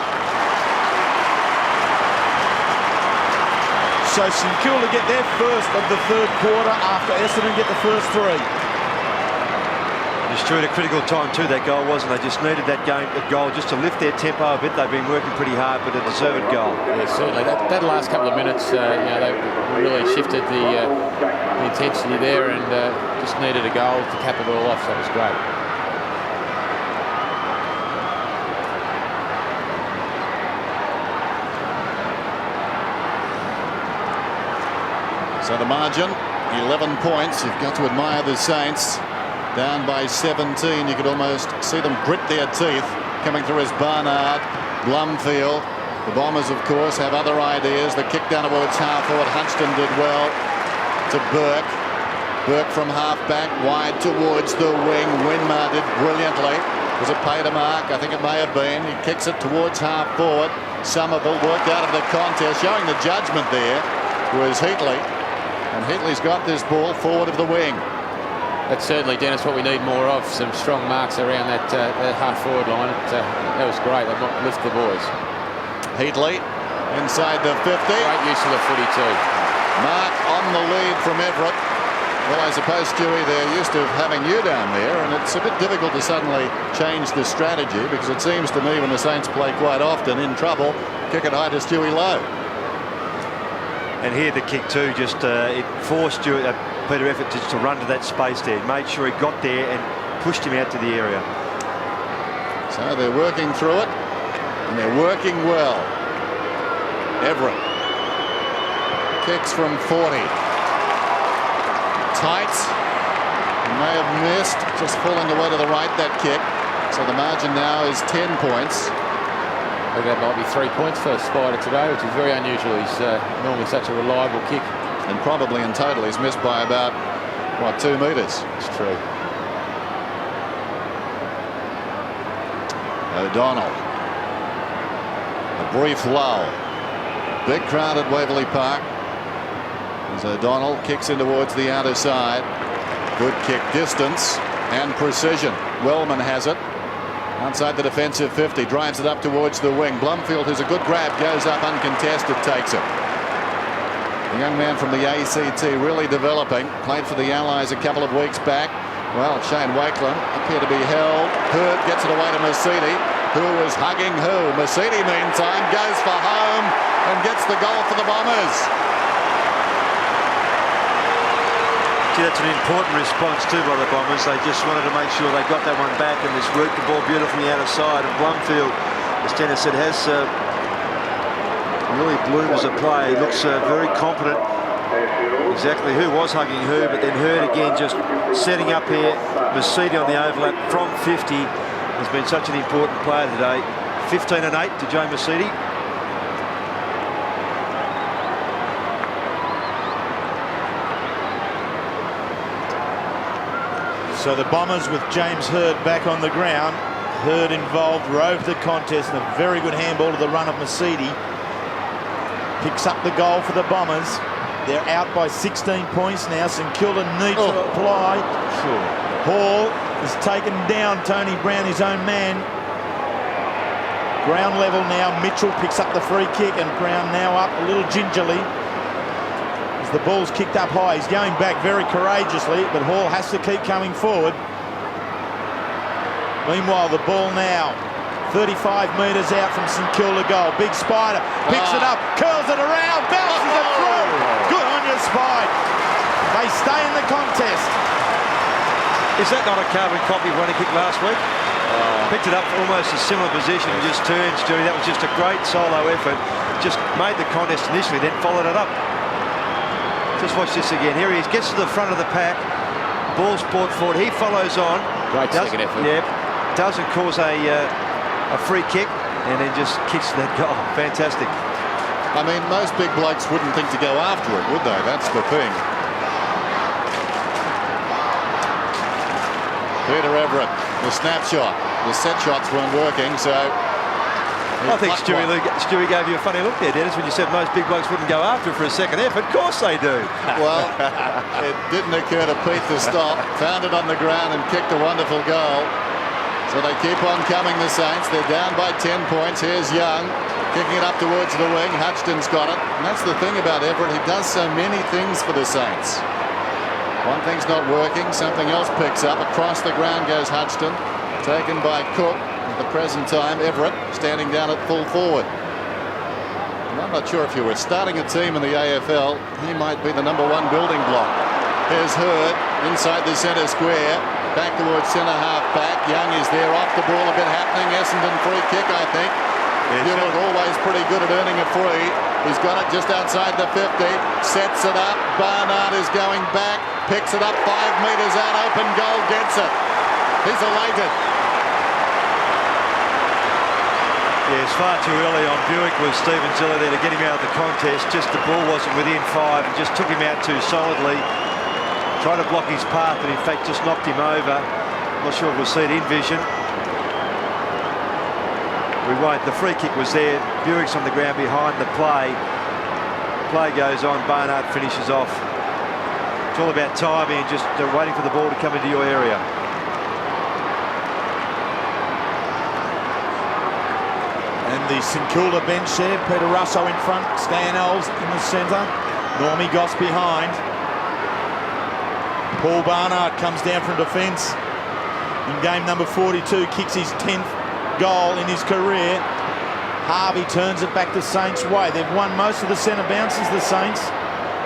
So St Kilda get their first of the 3rd quarter after Essendon get the first 3. It's true at a critical time too, that goal, wasn't it? They just needed that goal just to lift their tempo a bit. They've been working pretty hard, but a deserved goal. Yeah, certainly. That last couple of minutes, you know, they really shifted the intensity there and just needed a goal to cap it all off. So that was great. So the margin, 11 points. You've got to admire the Saints. Down by 17. You could almost see them grit their teeth. Coming through is Barnard, Blumfield. The Bombers, of course, have other ideas. The kick down towards half-forward. Huntston did well to Burke. Burke from half-back, wide towards the wing. Winmar did brilliantly. Was it pay to mark? I think it may have been. He kicks it towards half-forward. Somerville worked out of the contest. Showing the judgment there was Heatley. And Heatley's got this ball forward of the wing. That's certainly, Dennis, what we need more of. Some strong marks around that half-forward line. That was great. They've not lifted the boys. Heatley inside the 50. Great use of the footy too. Mark on the lead from Everett. Well, I suppose, Stewie, they're used to having you down there, and it's a bit difficult to suddenly change the strategy, because it seems to me when the Saints play quite often in trouble, kick it high to Stewie low. And here the kick too, just it forced Peter Effort to run to that space there. Made sure he got there and pushed him out to the area. So they're working through it, and they're working well. Everett kicks from 40. Tight. May have missed, just falling away to the right, that kick. So the margin now is 10 points. I think that might be 3 points for Spider today, which is very unusual. He's normally such a reliable kick. And probably in total he's missed by about, what, 2 metres. It's true. O'Donnell. A brief lull. Big crowd at Waverley Park. As O'Donnell kicks in towards the outer side. Good kick distance and precision. Wellman has it. Outside the defensive 50. Drives it up towards the wing. Blumfield, who's a good grab, goes up uncontested, takes it. The young man from the ACT really developing. Played for the Allies a couple of weeks back. Well, Shane Wakelin appear to be held. Hurd gets it away to Mercedes, who was hugging who. Mercedes, meantime, goes for home and gets the goal for the Bombers. Gee, that's an important response too by the Bombers. They just wanted to make sure they got that one back and just worked the ball beautifully out of side. And Blumfield, as Dennis said, has really bloomed as a player. He looks very confident. Exactly who was hugging who, but then Hurd again just setting up here. Mercedes on the overlap from 50 has been such an important player today. 15 and 8 to Joe Mercedes. So the Bombers with James Hurd back on the ground. Hurd involved, rove the contest, and a very good handball to the run of Mercedes. Picks up the goal for the Bombers. They're out by 16 points now. St.Kilda need to apply. Sure. Hall is taken down. Tony Brown, his own man. Ground level now. Mitchell picks up the free kick, and Brown now up a little gingerly. As the ball's kicked up high, he's going back very courageously, but Hall has to keep coming forward. Meanwhile, the ball now 35 metres out from St.Kilda goal. Big Spider picks it up, curls it around, bounces it through. Good on your Spike. They stay in the contest. Is that not a carbon copy of one he kicked last week? Picked it up for almost a similar position, just turned, Stewie. That was just a great solo effort. Just made the contest initially, then followed it up. Just watch this again. Here he is, gets to the front of the pack. Ball's brought forward. He follows on. Great second effort. Yeah, doesn't cause a free kick, and then just kicks that goal. Fantastic. I mean, most big blokes wouldn't think to go after it, would they? That's the thing. Peter Everett, the snapshot. The set shots weren't working, so... I think Stewie gave you a funny look there, Dennis, when you said most big blokes wouldn't go after it for a second effort. Of course they do. Well, it didn't occur to Pete to stop. Found it on the ground and kicked a wonderful goal. So they keep on coming, the Saints. They're down by 10 points. Here's Young kicking it up towards the wing. Hutchton's got it. And that's the thing about Everett. He does so many things for the Saints. One thing's not working, something else picks up. Across the ground goes Hudson, taken by Cook. At the present time, Everett standing down at full forward. And I'm not sure if you were starting a team in the AFL, he might be the #1 building block. Here's Hurd inside the centre square, back towards centre half back. Young is there, off the ball, a bit happening. Essendon free kick, I think. Buick always pretty good at earning a free. He's got it just outside the 50, sets it up. Barnard is going back, picks it up 5 metres out, open goal, gets it. He's elated. Yeah, it's far too early on Buick with Stephen Ziller there to get him out of the contest. Just the ball wasn't within 5 and just took him out too solidly. Tried to block his path and in fact just knocked him over. Not sure if we'll see it in vision. We won't. The free kick was there. Buick's on the ground behind the play. Play goes on. Barnard finishes off. It's all about timing and just waiting for the ball to come into your area. And the St Kilda bench there. Peter Russo in front. Stan Elves in the centre. Normie Goss behind. Paul Barnard comes down from defence. In game number 42, kicks his 10th goal in his career. Harvey turns it back to Saints' way. They've won most of the centre bounces, the Saints.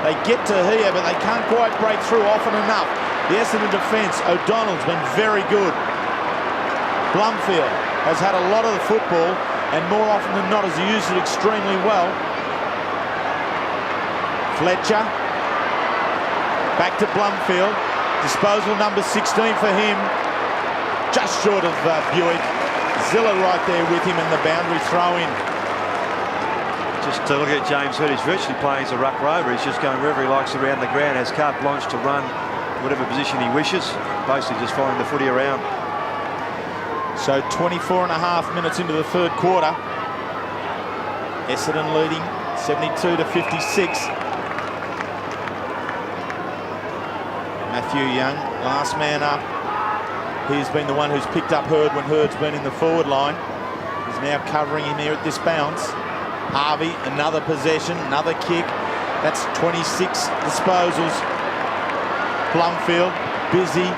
They get to here, but they can't quite break through often enough. The Essendon defence, O'Donnell's been very good. Blumfield has had a lot of the football, and more often than not has used it extremely well. Fletcher, back to Blumfield. Disposal number 16 for him. Just short of Buick. Ziller right there with him in the boundary throw-in. Just to look at James Hurd, he's virtually playing as a ruck rover. He's just going wherever he likes around the ground, has carte blanche to run whatever position he wishes, basically just following the footy around. So 24.5 minutes into the third quarter. Essendon leading 72-56. Matthew Young, last man up. He's been the one who's picked up Hurd when Hurd's been in the forward line. He's now covering him here at this bounce. Harvey, another possession, another kick. That's 26 disposals. Blumfield, busy.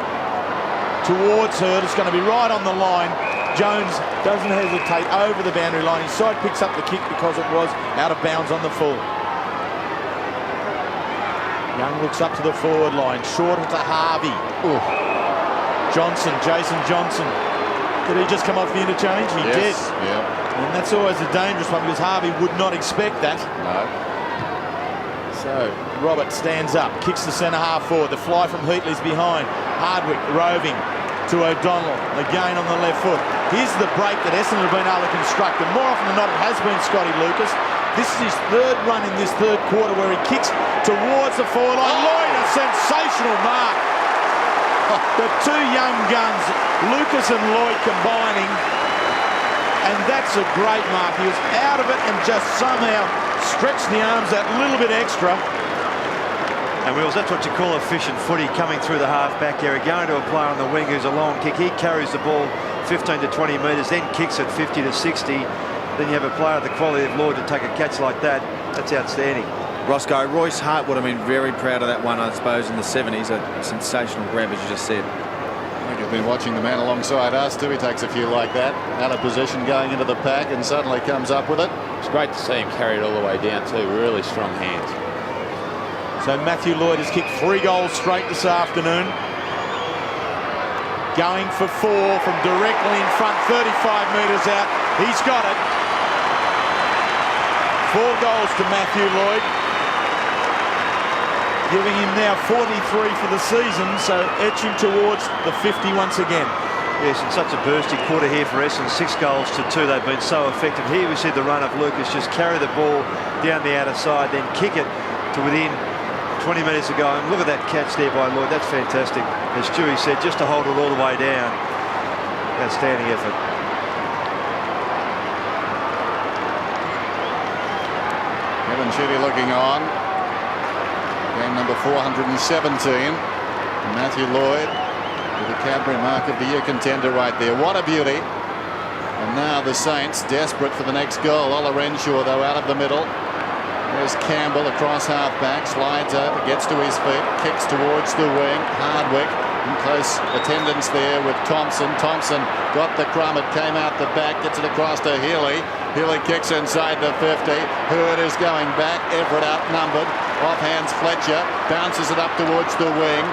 Towards Hurd, it's going to be right on the line. Jones doesn't hesitate over the boundary line. His side picks up the kick because it was out of bounds on the full. Young looks up to the forward line, short to Harvey. Ooh. Johnson, Jason Johnson. Did he just come off the interchange? He did. Yeah. And that's always a dangerous one because Harvey would not expect that. No. So Robert stands up, kicks the centre half forward. The fly from Heatley's behind. Hardwick roving to O'Donnell, again on the left foot. Here's the break that Essendon have been able to construct, and more often than not it has been Scotty Lucas. This is his third run in this third quarter where he kicks towards the forward line. Lloyd, a sensational mark. The two young guns, Lucas and Lloyd, combining, and that's a great mark. He was out of it and just somehow stretched the arms that little bit extra. And Wills, that's what you call efficient footy, coming through the half-back area, going to a player on the wing who's a long kick. He carries the ball 15 to 20 metres, then kicks it 50 to 60. Then you have a player of the quality of Lloyd to take a catch like that. That's outstanding. Roscoe, Royce Hart would have been very proud of that one, I suppose, in the 70s. A sensational grab, as you just said. I think you've been watching the man alongside us too. He takes a few like that, out of position going into the pack, and suddenly comes up with it. It's great to see him carry it all the way down too. Really strong hands. So Matthew Lloyd has kicked 3 goals straight this afternoon. Going for 4 from directly in front, 35 metres out. He's got it. 4 goals to Matthew Lloyd. Giving him now 43 for the season, so etching towards the 50 once again. Yes, and such a bursty quarter here for Essendon. 6 goals to 2. They've been so effective. Here we see the run of Lucas just carry the ball down the outer side, then kick it to within 20 metres ago. And look at that catch there by Lloyd. That's fantastic. As Stewie said, just to hold it all the way down. Outstanding effort. Kevin Sheedy looking on. Game number 417. Matthew Lloyd with the Cadbury Mark of the Year contender right there. What a beauty. And now the Saints desperate for the next goal. Ola Renshaw though out of the middle. There's Campbell across half-back, slides over, gets to his feet, kicks towards the wing. Hardwick in close attendance there with Thompson. Thompson got the crumb, it came out the back, gets it across to Healy. Healy kicks inside the 50. Hurd is going back, Everett outnumbered. Offhands Fletcher, bounces it up towards the wing.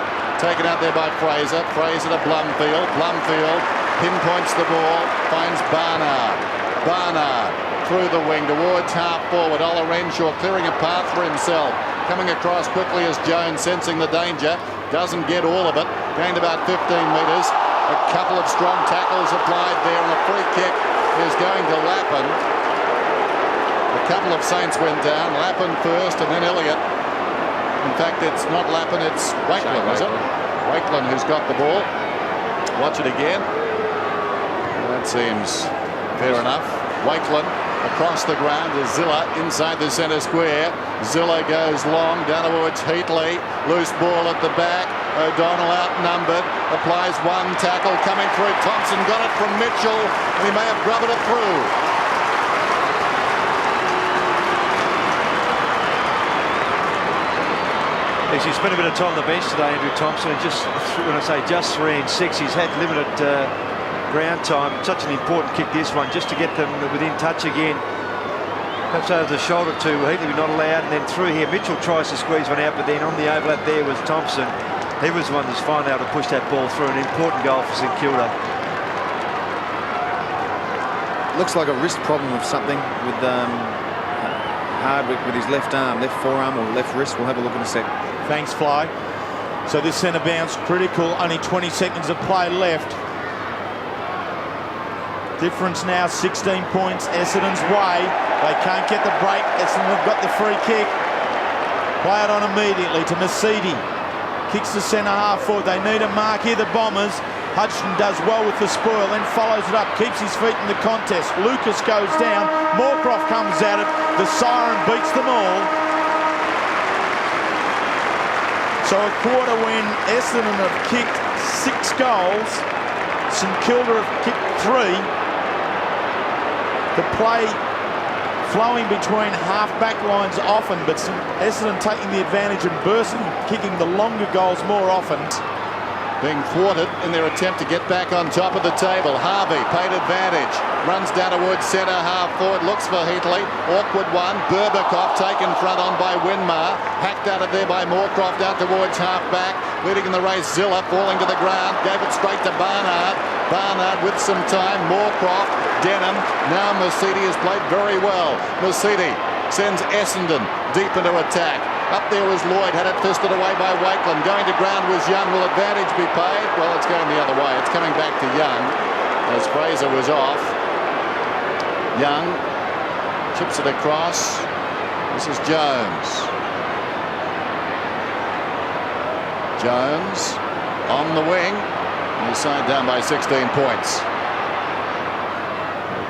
Taken out there by Fraser. Fraser to Blumfield. Blumfield pinpoints the ball, finds Barnard. Barnard through the wing towards half forward. Ola Renshaw clearing a path for himself. Coming across quickly as Jones, sensing the danger. Doesn't get all of it. Gained about 15 metres. A couple of strong tackles applied there, and a free kick is going to Lappin. A couple of Saints went down. Lappin first and then Elliott. In fact, it's not Lappin, it's Wakelin, is it? Wakelin who's got the ball. Watch it again. That seems fair enough. Wakelin across the ground to Zilla inside the centre square. Zilla goes long down towards Heatley. Loose ball at the back. O'Donnell outnumbered. Applies one tackle coming through. Thompson got it from Mitchell, and he may have grubbed it through. He's spent a bit of time on the bench today, Andrew Thompson. And just when I say just 3 and 6, he's had limited ground time. Such an important kick, this one, just to get them within touch again. Perhaps over the shoulder to Heatley, not allowed, and then through here. Mitchell tries to squeeze one out, but then on the overlap there was Thompson. He was the one that's finally able to push that ball through. An important goal for St Kilda. Looks like a wrist problem of something with Hardwick with his left arm, left forearm or left wrist. We'll have a look in a sec. Thanks, Fly. So this centre bounce critical. Only 20 seconds of play left. Difference now 16 points Essendon's way. They can't get the break. Essendon have got the free kick. Play it on immediately to Mercedes. Kicks the centre half forward. They need a mark here, the Bombers. Hudson does well with the spoil, then follows it up, keeps his feet in the contest. Lucas goes down. Moorcroft comes at it. The siren beats them all. So a quarter win. Essendon have kicked 6 goals. St Kilda have kicked 3. The play flowing between half-back lines often, but Essendon taking the advantage and bursting, kicking the longer goals more often. Being thwarted in their attempt to get back on top of the table. Harvey, paid advantage. Runs down towards centre half forward. Looks for Heatley. Awkward one. Berbakoff taken front on by Winmar. Hacked out of there by Moorcroft out towards half back. Leading in the race, Zilla falling to the ground. Gave it straight to Barnard. Barnard with some time. Moorcroft. Denham. Now Mercedes has played very well. Mercedes sends Essendon deep into attack. Up there was Lloyd, had it fisted away by Wakelin. Going to ground was Young. Will advantage be paid? Well, it's going the other way. It's coming back to Young as Fraser was off. Young chips it across. This is Jones. Jones on the wing. And he's side down by 16 points.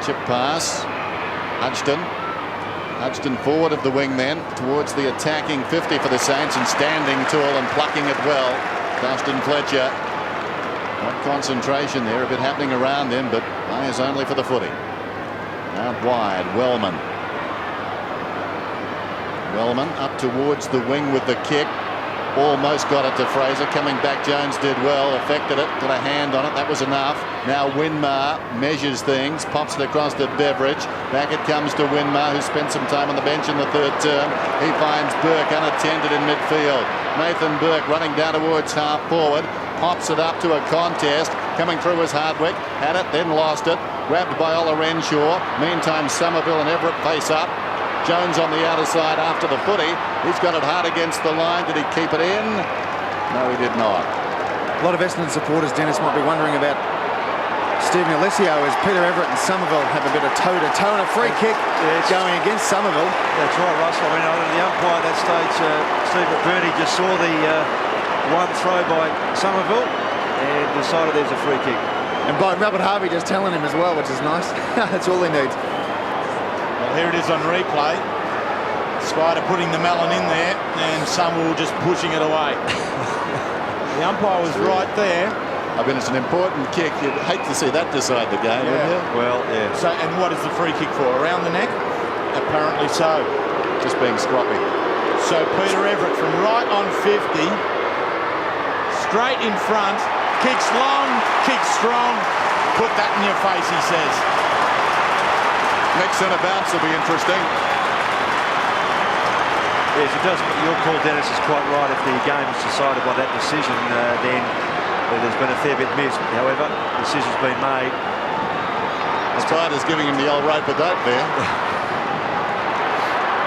Chip pass. Hudson forward of the wing then towards the attacking 50 for the Saints, and standing tall and plucking it well. Dustin Fletcher. Not concentration there, a bit happening around him, but eyes only for the footy. Out wide, Wellman. Wellman up towards the wing with the kick. Almost got it to Fraser. Coming back, Jones did well, affected it, got a hand on it, that was enough. Now Winmar measures things, pops it across to Beveridge. Back it comes to Winmar, who spent some time on the bench in the third term. He finds Burke unattended in midfield. Nathan Burke running down towards half forward, pops it up to a contest. Coming through was Hardwick, had it, then lost it. Grabbed by Ola Renshaw. Meantime, Somerville and Everett face up. Jones on the outer side after the footy. He's got it hard against the line. Did he keep it in? No, he did not. A lot of Essendon supporters, Dennis, might be wondering about Stephen Alessio as Peter Everett and Somerville have a bit of toe-to-toe and a free kick going against Somerville. That's right, Russell. I mean, the umpire at that stage, Steve McBurney, just saw the one throw by Somerville and decided there's a free kick. And by Robert Harvey just telling him as well, which is nice. That's all he needs. Well, here it is on replay. Spider putting the melon in there, and Summerall just pushing it away. The umpire was right there. I mean, it's an important kick. You'd hate to see that decide the game, wouldn't you? Well, yeah. So, and what is the free kick for? Around the neck? Apparently so. just being scrappy. So Peter Everett from right on 50, straight in front, kicks long, kicks strong. Put that in your face, he says. Next centre bounce will be interesting. Yes, it does. Your call, Dennis, is quite right. If the game is decided by that decision, then there's been a fair bit missed. However, the decision's been made. Spider's giving him the old rope a dope there.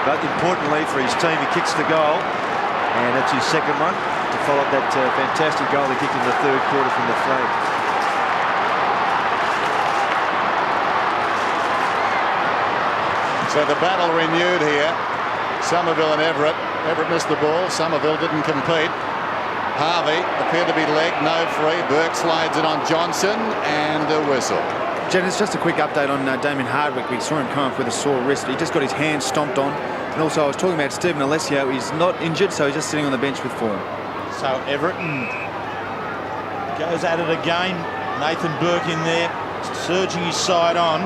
But importantly for his team, he kicks the goal, and that's his second one to follow up that fantastic goal they kicked in the third quarter from the flag. So the battle renewed here. Somerville and Everett. Everett missed the ball. Somerville didn't compete. Harvey appeared to be legged, no free. Burke slides in on Johnson, and a whistle. Dennis, just a quick update on Damien Hardwick. We saw him come up with a sore wrist. He just got his hand stomped on. And also, I was talking about Stephen Alessio. He's not injured, so he's just sitting on the bench with form. So Everton goes at it again. Nathan Burke in there, surging his side on.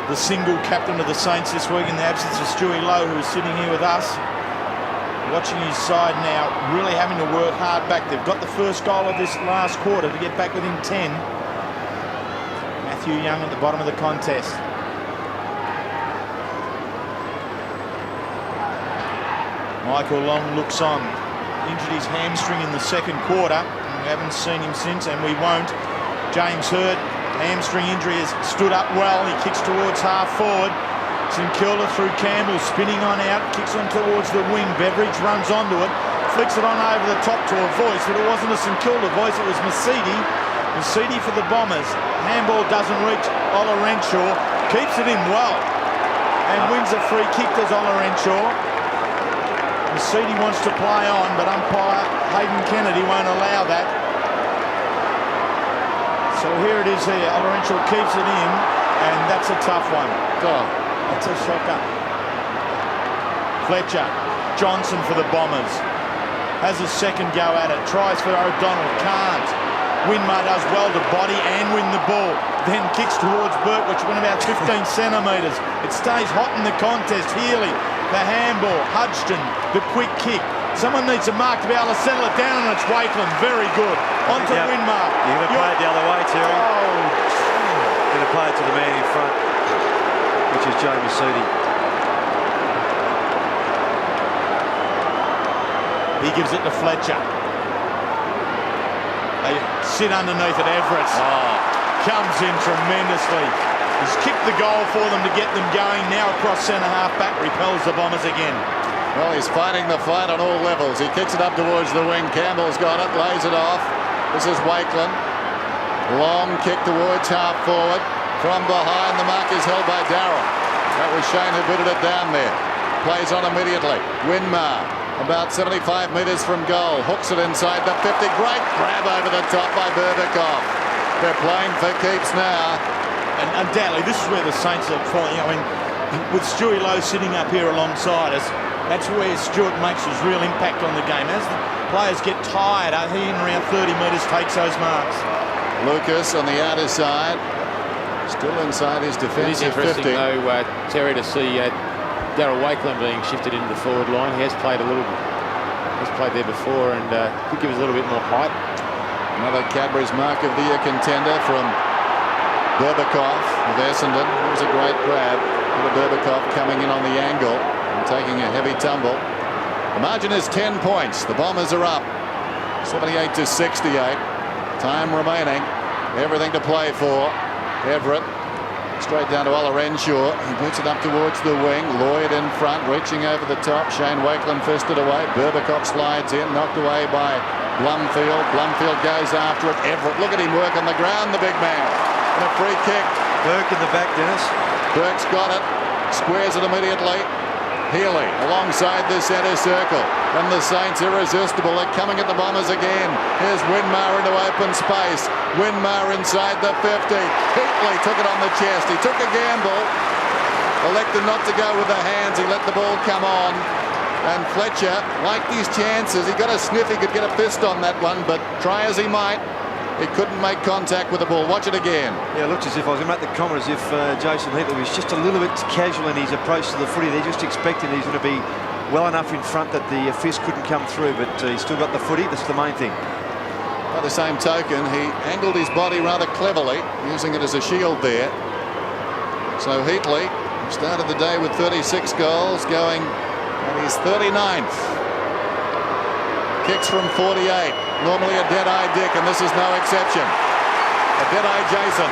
The single captain of the Saints this week in the absence of Stewie Lowe, who is sitting here with us. Watching his side now, really having to work hard back. They've got the first goal of this last quarter to get back within 10. Matthew Young at the bottom of the contest. Michael Long looks on. Injured his hamstring in the second quarter. We haven't seen him since, and we won't. James Hurd, hamstring injury, has stood up well. He kicks towards half forward. St Kilda through Campbell, spinning on out, kicks on towards the wing. Beveridge runs onto it, flicks it on over the top to a voice, but it wasn't a St Kilda voice, it was Mercedes. Mercedes for the Bombers. Handball doesn't reach Ola Renshaw, keeps it in well, and wins a free kick as Ola Renshaw. Mercedes wants to play on, but umpire Hayden Kennedy won't allow that. So here it is here. Ola Renshaw keeps it in, and that's a tough one. Oh. That's a shocker. Fletcher, Johnson for the Bombers. Has a second go at it. Tries for O'Donnell, can't. Winmar does well to body and win the ball. Then kicks towards Burke, which went about 15 centimetres. It stays hot in the contest. Healy, the handball. Hudson, the quick kick. Someone needs a mark to be able to settle it down, and it's Wakeland. Very good. On to Winmar. You're going to play it the other way, Terry. Oh, Going to play it to the man in front, which is Joe Mercedes. he gives it to Fletcher. They sit underneath it. Everett comes in tremendously. He's kicked the goal for them to get them going. Now across centre half back, repels the Bombers again. Well, he's fighting the fight on all levels. He kicks it up towards the wing. Campbell's got it, lays it off. This is Wakeland. Long kick towards half forward. From behind, the mark is held by Darrell. That was Shane who booted it down there. Plays on immediately. Winmar, about 75 metres from goal. Hooks it inside the 50. Great grab over the top by Berbikoff. They're playing for keeps now. And undoubtedly, this is where the Saints are falling. I mean, with Stewie Lowe sitting up here alongside us, that's where Stewart makes his real impact on the game. As the players get tired, he in around 30 metres takes those marks. Lucas on the outer side, still inside his defensive 50. It is interesting, though, Terry, to see Darrell Wakeland being shifted into the forward line. He has played a little, he's played there before, and could give us a little bit more height. Another Cadbury's Mark of the Year contender from Berbikoff of Essendon. It was a great grab. Berbikoff coming in on the angle and taking a heavy tumble. The margin is 10 points. The Bombers are up 78 to 68. Time remaining. Everything to play for. Everett straight down to Ola Renshaw. He puts it up towards the wing. Lloyd in front, reaching over the top. Shane Wakeland fisted away. Berbikoff slides in, knocked away by Blumfield. Blumfield goes after it. Everett, look at him work on the ground, the big man. And a free kick. Burke in the back, Dennis. Burke's got it. Squares it immediately. Healy alongside the centre circle. And the Saints irresistible. They're coming at the Bombers again. Here's Winmar into open space. Winmar inside the 50. Heatley took it on the chest. He took a gamble. Elected not to go with the hands. He let the ball come on. And Fletcher liked his chances. He got a sniff. He could get a fist on that one, but try as he might, he couldn't make contact with the ball. Watch it again. Yeah, it looked as if, I was going to make the comment, as if Jason Heatley was just a little bit casual in his approach to the footy. They're just expecting he's going to be well enough in front that the fist couldn't come through, but he's still got the footy. That's the main thing. By the same token, he angled his body rather cleverly, using it as a shield there. So Heatley started the day with 36 goals, going on his 39th. Kicks from 48. Normally a dead-eye Dick, and this is no exception. A dead-eye Jason.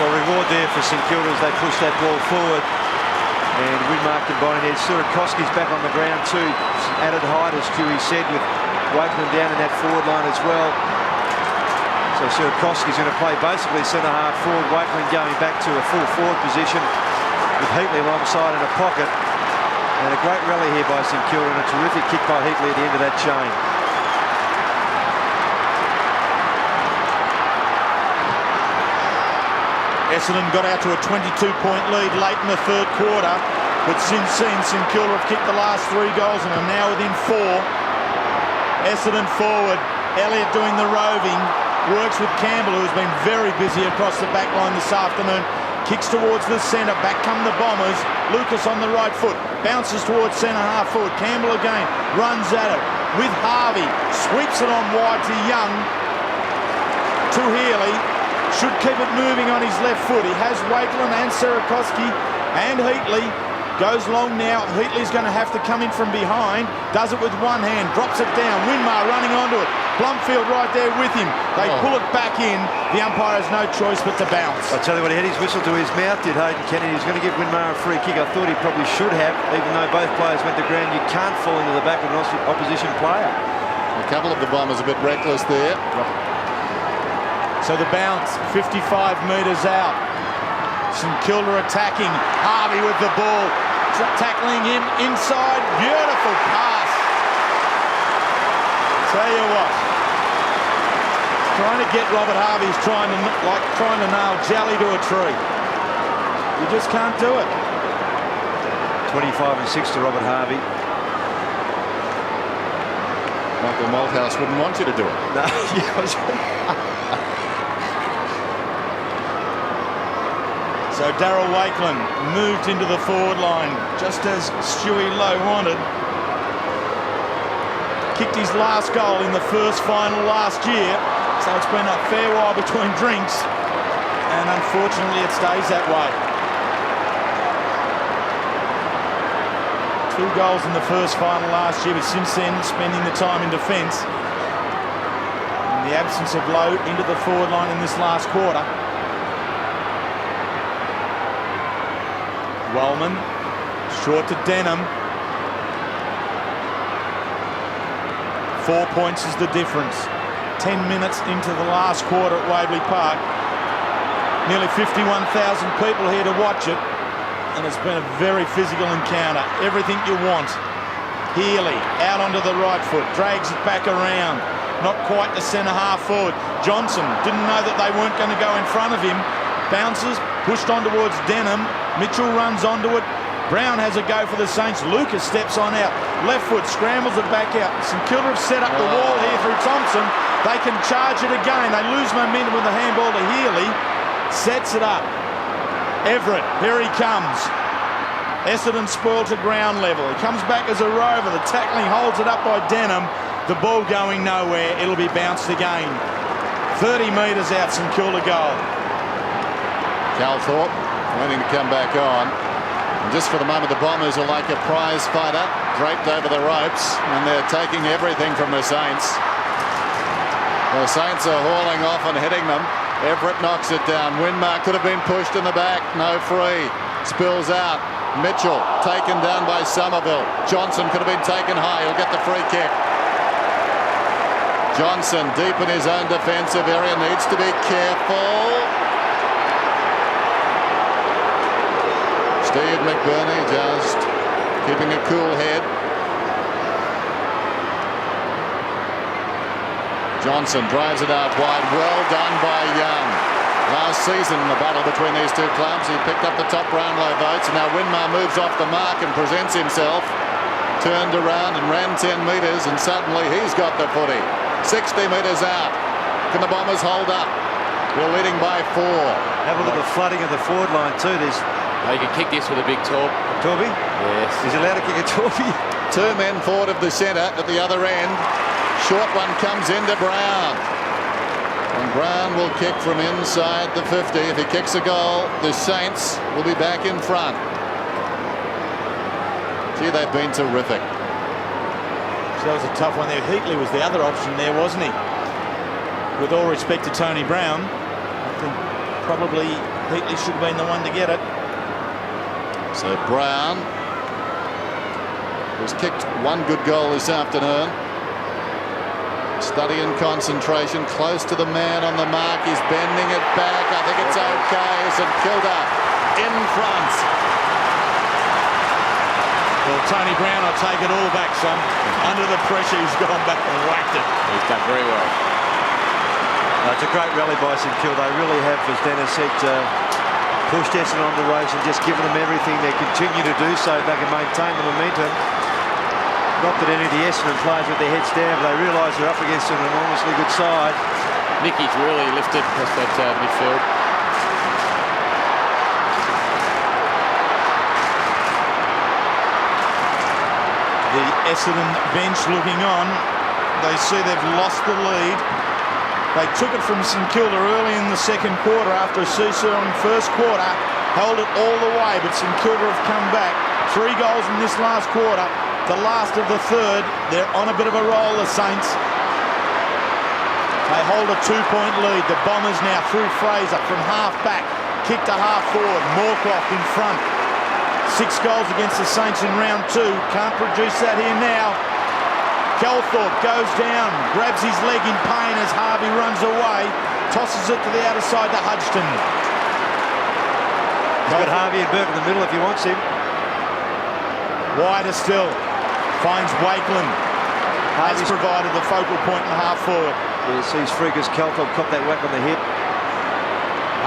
Well, reward there for St Kilda as they push that ball forward. And Winmark combining there. Surakoski's back on the ground too. Some added height, as Stewie said, with Wakeland down in that forward line as well. So Surakoski's going to play basically centre-half forward. Wakeland going back to a full forward position with Heatley alongside in a pocket. And a great rally here by St Kilda, and a terrific kick by Heatley at the end of that chain. Essendon got out to a 22-point lead late in the third quarter, but since then St Kilda have kicked the last 3 goals and are now within 4. Essendon forward, Elliott doing the roving, works with Campbell, who has been very busy across the back line this afternoon. Kicks towards the centre, back come the Bombers. Lucas on the right foot, bounces towards centre-half forward. Campbell again, runs at it with Harvey, sweeps it on wide to Young, to Healy. Should keep it moving on his left foot. He has Wakeland and Sarakoski and Heatley. Goes long now. Heatley's going to have to come in from behind. Does it with one hand. Drops it down. Winmar running onto it. Blumfield right there with him. They pull it back in. The umpire has no choice but to bounce. I tell you what, he had his whistle to his mouth, did Hayden Kennedy. He's going to give Winmar a free kick. I thought he probably should have, even though both players went to ground. You can't fall into the back of an opposition player. A couple of the Bombers a bit reckless there. So the bounce, 55 metres out. St Kilda attacking. Harvey with the ball. Tackling him inside. Beautiful pass. Tell you what. Trying to get Robert Harvey is trying to nail jelly to a tree. You just can't do it. 25 and 6 to Robert Harvey. Michael Malthouse wouldn't want you to do it. No, So Darryl Wakeland moved into the forward line, just as Stewie Lowe wanted. Kicked his last goal in the first final last year, so it's been a fair while between drinks, and unfortunately it stays that way. 2 goals in the first final last year, but since then spending the time in defence. In the absence of Lowe into the forward line in this last quarter. Wellman, short to Denham. 4 points is the difference. 10 minutes into the last quarter at Waverley Park. Nearly 51,000 people here to watch it. And it's been a very physical encounter. Everything you want. Healy out onto the right foot. Drags it back around. Not quite the centre-half forward. Johnson didn't know that they weren't going to go in front of him. Bounces, pushed on towards Denham. Mitchell runs onto it. Brown has a go for the Saints. Lucas steps on out. Left foot, scrambles it back out. St Kilda have set up the wall here through Thompson. They can charge it again. They lose momentum with the handball to Healy. Sets it up. Everett, here he comes. Essendon spoiled to ground level. He comes back as a rover. The tackling holds it up by Denham. The ball going nowhere. It'll be bounced again. 30 metres out, St Kilda goal. Calthorpe waiting to come back on. And just for the moment, the Bombers are like a prize fighter draped over the ropes, and they're taking everything from the Saints. The Saints are hauling off and hitting them. Everett knocks it down. Winmar could have been pushed in the back. No free. Spills out. Mitchell taken down by Somerville. Johnson could have been taken high. He'll get the free kick. Johnson deep in his own defensive area. Needs to be careful. Steve McBurney just keeping a cool head. Johnson drives it out wide. Well done by Young. Last season in the battle between these two clubs, he picked up the top Brownlow votes, and now Winmar moves off the mark and presents himself. turned around and ran 10 metres, and suddenly he's got the footy. 60 metres out. Can the Bombers hold up? They're leading by 4. Have a look at the flooding of the forward line too. There's Oh, you can kick this with a big torp. Torby. Yes. He's allowed to kick a Torby. 2 men forward of the centre at the other end. Short one comes into Brown. And Brown will kick from inside the 50. If he kicks a goal, the Saints will be back in front. Gee, they've been terrific. So that was a tough one there. Heatley was the other option there, wasn't he? With all respect to Tony Brown, I think probably Heatley should have been the one to get it. So Brown has kicked 1 good goal this afternoon. Study and concentration, close to the man on the mark. He's bending it back. I think it's okay. St.Kilda in front. Well, Tony Brown, I take it all back, son. Under the pressure, he's gone back and whacked it. He's done very well. It's a great rally by St Kilda. They really have, as Dennis said, pushed Essendon on the ropes and just given them everything. They continue to do so if they can maintain the momentum. Not that any of the Essendon players with their heads down, but they realise they're up against an enormously good side. Nicky's really lifted across that midfield. The Essendon bench looking on. They see they've lost the lead. They took it from St Kilda early in the second quarter after a seesaw in the first quarter. Held it all the way, but St Kilda have come back. 3 goals in this last quarter. The last of the third. They're on a bit of a roll, the Saints. They hold a 2-point lead. The Bombers now through Fraser from half back. Kick to half forward. Moorcroft in front. 6 goals against the Saints in round 2. Can't produce that here now. Kelthorpe goes down, grabs his leg in pain as Harvey runs away, tosses it to the outer side to Hodgson. He's got Harvey and Burke in the middle if he wants him. Wider still, finds Wakeland. Has provided the focal point in half forward. You see Freaker's Kelthorpe caught that whack on the hip.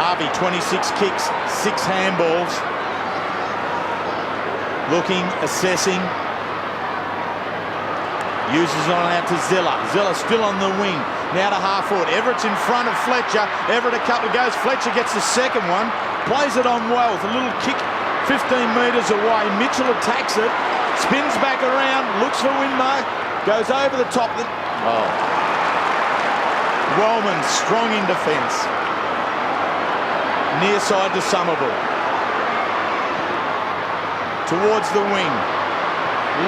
Harvey, 26 kicks, 6 handballs. Looking, assessing. Uses on out to Zilla. Zilla still on the wing. Now to half forward. Everett's in front of Fletcher. Everett a couple of goes. Fletcher gets the second one. Plays it on well with a little kick 15 metres away. Mitchell attacks it. Spins back around. Looks for Winmar. Goes over the top. Oh. Wellman strong in defence. Near side to Somerville. Towards the wing.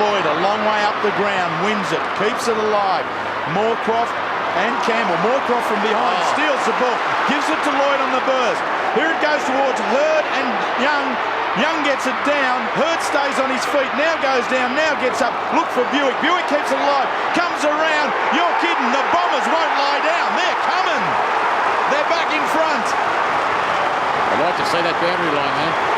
Lloyd a long way up the ground, wins it, keeps it alive. Moorcroft and Campbell. Moorcroft from behind steals the ball, gives it to Lloyd on the burst. Here it goes towards Hurd and Young. Young gets it down. Hurd stays on his feet, now goes down, now gets up. Look for Buick. Buick keeps it alive, comes around. You're kidding, the Bombers won't lie down. They're coming. They're back in front. I'd like to see that boundary line, man.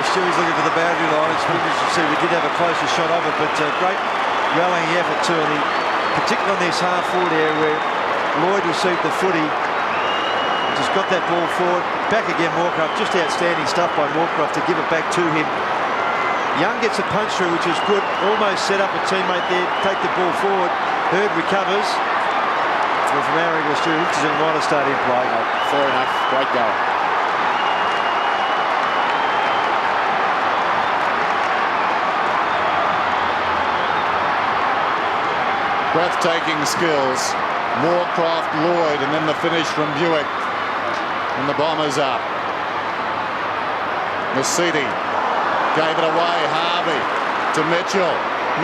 Stewie's looking for the boundary line. As you see, we did have a closer shot of it, but great rallying effort too, and particularly on this half forward area where Lloyd received the footy, just got that ball forward, back again Moorcroft. Just outstanding stuff by Moorcroft to give it back to him. Young gets a punch through, which is good. Almost set up a teammate there, take the ball forward. Hurd recovers. Well, from our angle, Stu Richardson might have started play. Fair enough. Great goal. Breathtaking skills. Moorcroft, Lloyd, and then the finish from Buick. And the Bombers up. Masidi gave it away. Harvey to Mitchell.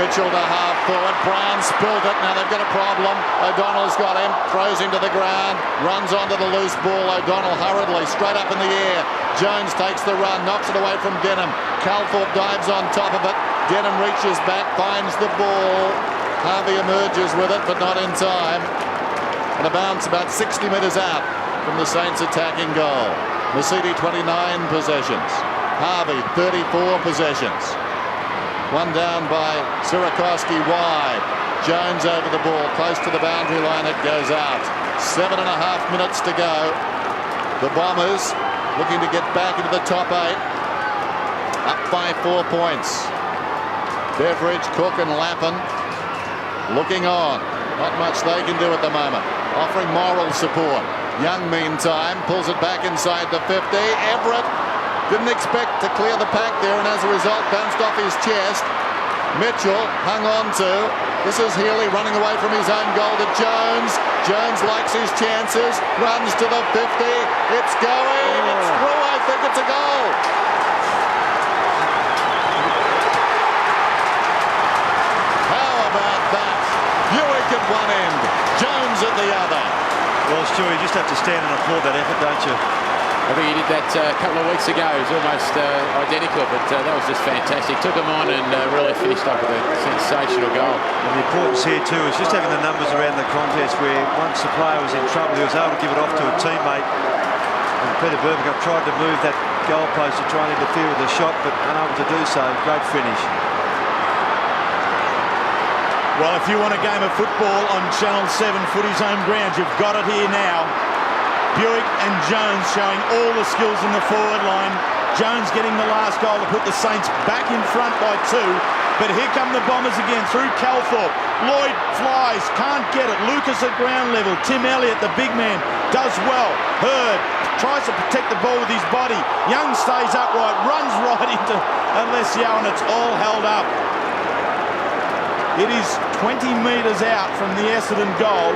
Mitchell to half forward. Brown spilled it. Now they've got a problem. O'Donnell's got him. Throws him to the ground. Runs onto the loose ball. O'Donnell hurriedly straight up in the air. Jones takes the run. Knocks it away from Denham. Calthorpe dives on top of it. Denham reaches back. Finds the ball. Harvey emerges with it, but not in time. And a bounce about 60 metres out from the Saints' attacking goal. Masidi 29 possessions. Harvey 34 possessions. One down by Sierakowski wide. Jones over the ball, close to the boundary line. It goes out. 7.5 minutes to go. The Bombers looking to get back into the top 8. up by 4 points. Beveridge, Cook and Lappin looking on. Not much they can do at the moment. Offering moral support. Young, meantime, pulls it back inside the 50. Everett didn't expect to clear the pack there, and as a result bounced off his chest. Mitchell hung on to. This is Healy running away from his own goal to Jones. Jones likes his chances, runs to the 50. It's going. It's through. I think it's a goal. How about that? Buick at one end, Jones at the other. Well, Stu, you just have to stand and applaud that effort, don't you? I think he did that a couple of weeks ago. It was almost identical, but that was just fantastic. Took him on and really finished up with a sensational goal. And the importance here too is just having the numbers around the contest, where once the player was in trouble, he was able to give it off to a teammate. And Peter Berbatov tried to move that goalpost to try and interfere with the shot, but unable to do so. Great finish. Well, if you want a game of football on Channel 7 Footy's home ground, you've got it here now. Buick and Jones showing all the skills in the forward line. Jones getting the last goal to put the Saints back in front by 2. But here come the Bombers again through Calthorpe. Lloyd flies, can't get it. Lucas at ground level. Tim Elliott, the big man, does well. Hurd tries to protect the ball with his body. Young stays upright, runs right into Alessio, and it's all held up. It is 20 metres out from the Essendon goal.